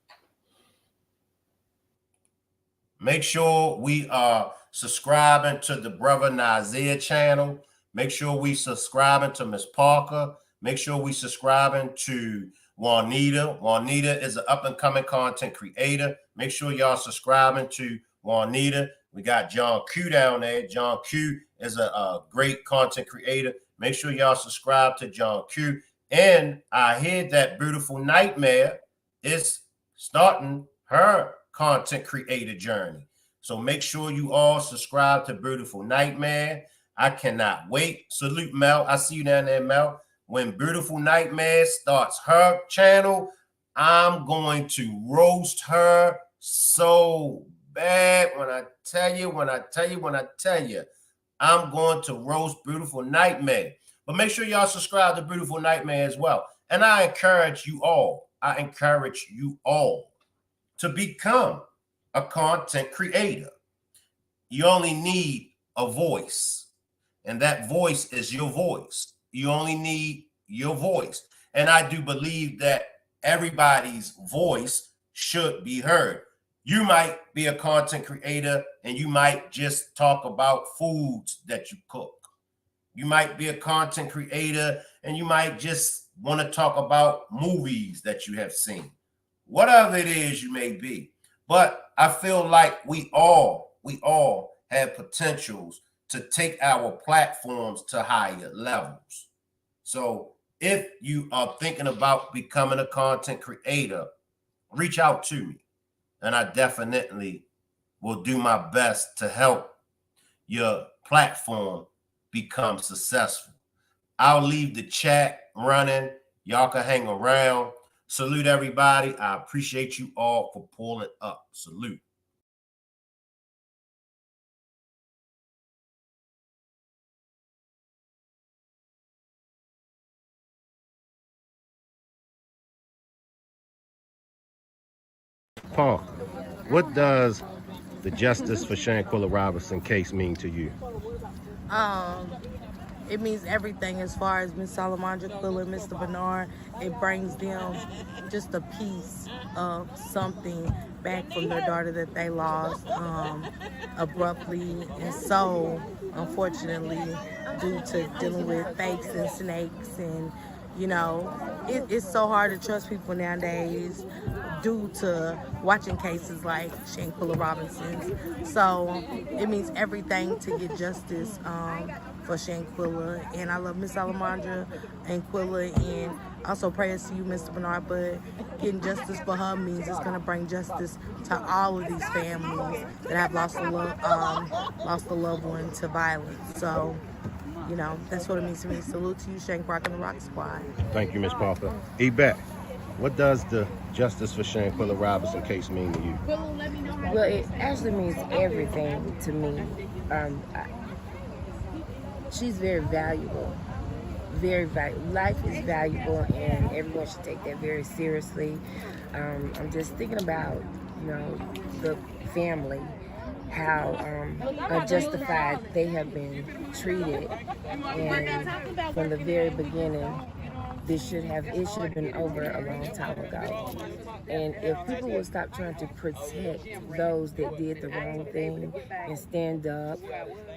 Make sure we are subscribing to the brother Nazir channel. Make sure we subscribing to Miss Parker. Make sure we subscribing to Juanita. Juanita is an up-and-coming content creator. Make sure y'all subscribing to Juanita. We got John Q down there. John Q is a great content creator. Make sure y'all subscribe to John Q. And I hear that Beautiful Nightmare is starting her content creator journey. So make sure you all subscribe to Beautiful Nightmare. I cannot wait. Salute Mel. I see you down there, Mel. When Beautiful Nightmare starts her channel, I'm going to roast her so bad. When I tell you, I'm going to roast Beautiful Nightmare. But make sure y'all subscribe to Beautiful Nightmare as well. And I encourage you all to become a content creator. You only need a voice, and that voice is your voice. You only need your voice. And I do believe that everybody's voice should be heard. You might be a content creator and you might just talk about foods that you cook. You might be a content creator and you might just want to talk about movies that you have seen. Whatever it is you may be. But I feel like we all have potentials to take our platforms to higher levels. So if you are thinking about becoming a content creator, reach out to me. And I definitely will do my best to help your platform become successful. I'll leave the chat running. Y'all can hang around. Salute everybody. I appreciate you all for pulling up. Salute. Paul, what does the Justice for Shanquella Robinson case mean to you? It means everything as far as Miss Salamandra Quilla and Mr. Bernard. It brings them just a piece of something back from their daughter that they lost abruptly and so unfortunately due to dealing with fakes and snakes and You know, it's so hard to trust people nowadays due to watching cases like Shanquella Robinson's. So it means everything to get justice for Shanquella. And I love Miss Alejandra and Quilla, and also prayers to you, Mr. Bernard. But getting justice for her means it's going to bring justice to all of these families that have lost a loved one to violence. So, you know, that's what it means to me. Salute to you, Shank Rock and the Rock Squad. Thank you, Ms. Parker. Yvette, what does the Justice for Shanquella Robinson case mean to you? Well, it actually means everything to me. She's very valuable. Very valuable. Life is valuable, and everyone should take that very seriously. I'm just thinking about, you know, the family, how unjustified they have been treated, and from the very beginning, it should have been over a long time ago. And if people would stop trying to protect those that did the wrong thing and stand up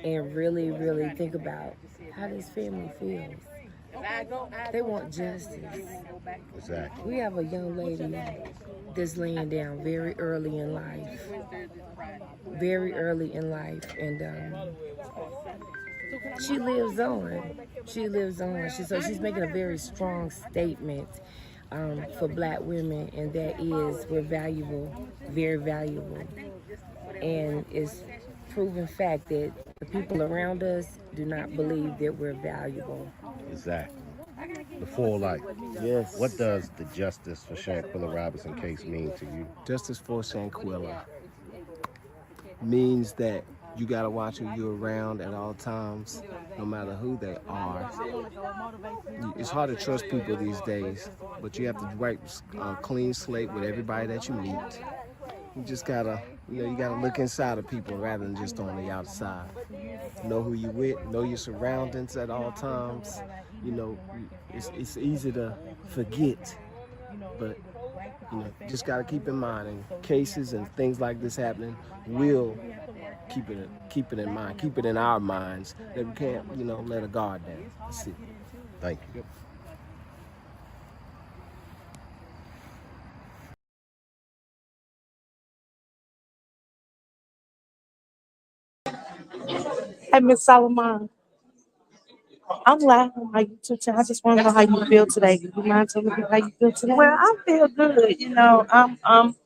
and really, really think about how this family feels. They want justice. Exactly. We have a young lady that's laying down very early in life. And she lives on. So she's making a very strong statement for Black women, and that is, we're valuable, very valuable. And it's proven fact that the people around us do not believe that we're valuable. Exactly. The full life. Yes. What does the Justice for Shanquella Robinson case mean to you? Justice for Shanquella means that you gotta watch who you're around at all times, no matter who they are. It's hard to trust people these days, but you have to wipe a clean slate with everybody that you meet. You just gotta, you gotta look inside of people rather than just on the outside. Know who you with, know your surroundings at all times. It's easy to forget, but just gotta keep in mind, and cases and things like this happening will keep it in mind, keep it in our minds, that we can't, let a guard down. That's it. Thank you. Hey, Miss Solomon. I'm laughing on my YouTube channel. I just want to know how you feel today. Do you mind telling me how you feel today? Well, I feel good.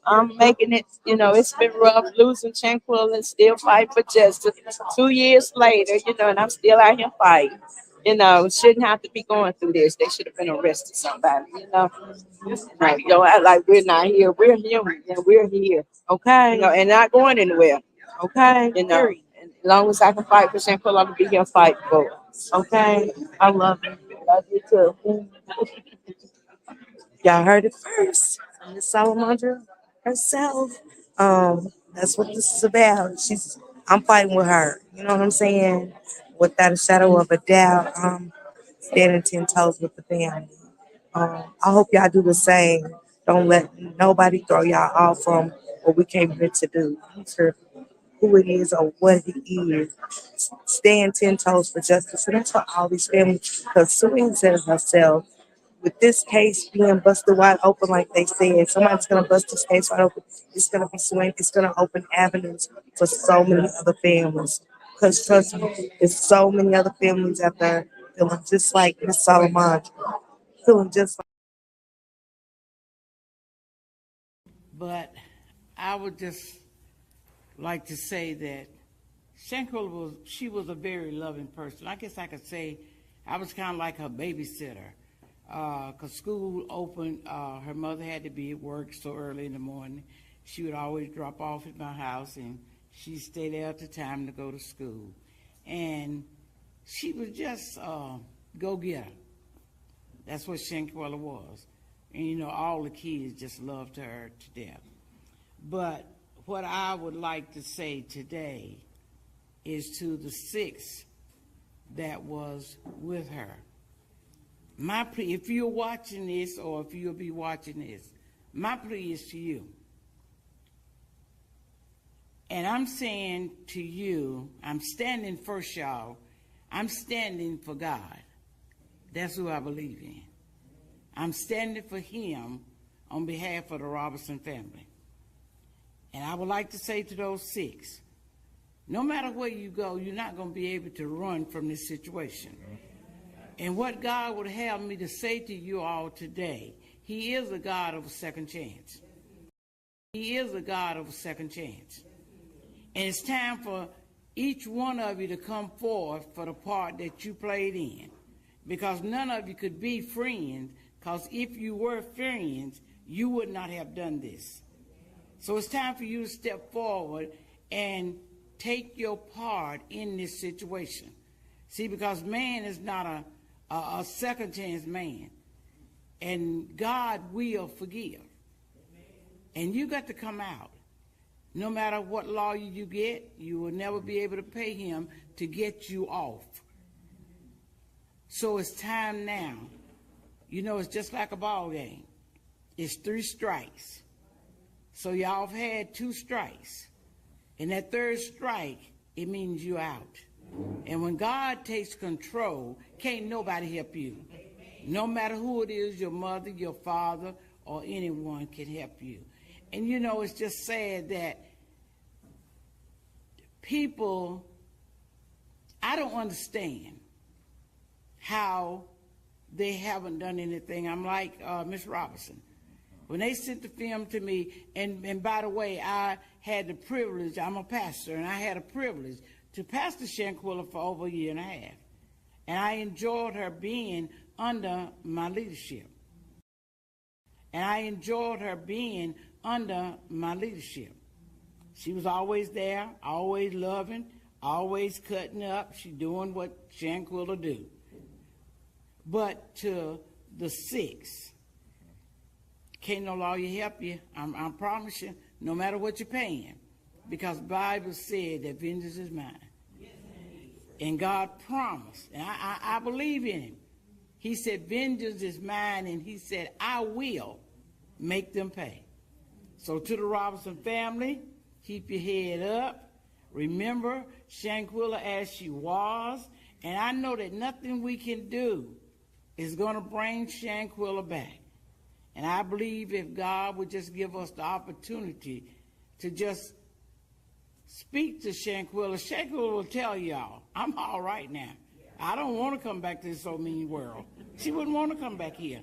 I'm making it. It's been rough losing Shanquella and still fight for justice. 2 years later, and I'm still out here fighting. Shouldn't have to be going through this. They should have been arrested somebody. Don't act like we're not here. We're human and we're here. Okay. And not going anywhere. Okay. And as long as I can fight for Shanquella, I'll be here fighting for it. Okay. I love it. Love you too. Y'all heard it first. Miss Salamandra herself. That's what this is about. I'm fighting with her. You know what I'm saying? Without a shadow of a doubt. Standing 10 toes with the family. I hope y'all do the same. Don't let nobody throw y'all off from what we came here to do. I don't care who it is or what it is. Stand 10 toes for justice. And that's for all these families. Because Suing said it herself, with this case being busted wide open, like they said, somebody's going to bust this case wide open. It's going to be Suing. It's going to open avenues for so many other families. Because trust me, there's so many other families out there feeling just like Miss Solomon, feeling just like. But I would just like to say that Shanquella was a very loving person. I guess I could say I was kind of like her babysitter. Because school opened, her mother had to be at work so early in the morning. She would always drop off at my house, and she'd stay there at the time to go to school. And she was just go-getter. That's what Shanquella was. And, all the kids just loved her to death. But what I would like to say today is to the 6 that was with her. My plea, if you're watching this or if you'll be watching this, my plea is to you. And I'm saying to you, I'm standing first, y'all. I'm standing for God. That's who I believe in. I'm standing for him on behalf of the Robinson family. And I would like to say to those 6, no matter where you go, you're not going to be able to run from this situation. And what God would have me to say to you all today, he is a God of a second chance. He is a God of a second chance. And it's time for each one of you to come forth for the part that you played in. Because none of you could be friends, because if you were friends, you would not have done this. So it's time for you to step forward and take your part in this situation. See, because man is not a second chance man. And God will forgive. And you got to come out. No matter what lawyer you get, you will never be able to pay him to get you off. So it's time now. You know, it's just like a ball game. It's 3 strikes. So y'all have had 2 strikes. And that 3rd strike, it means you're out. And when God takes control, can't nobody help you. No matter who it is, your mother, your father, or anyone can help you. And you know, it's just sad that people, I don't understand how they haven't done anything. I'm like Miss Robinson. When they sent the film to me, and by the way, I had the privilege, I'm a pastor, and I had a privilege to pastor Shanquella for over a year and a half. And I enjoyed her being under my leadership. And I enjoyed her being under my leadership. She was always there, always loving, always cutting up. She doing what Shanquella do. But to the 6, can't no lawyer help you. I promise you, no matter what you're paying. Because the Bible said that vengeance is mine. And God promised, and I believe in him. He said, vengeance is mine, and he said, I will make them pay. So to the Robinson family, keep your head up. Remember Shanquella as she was, and I know that nothing we can do is going to bring Shanquella back. And I believe if God would just give us the opportunity to just speak to Shanquella, Shanquella will tell y'all, I'm all right now. I don't want to come back to this so mean world. She wouldn't want to come back here.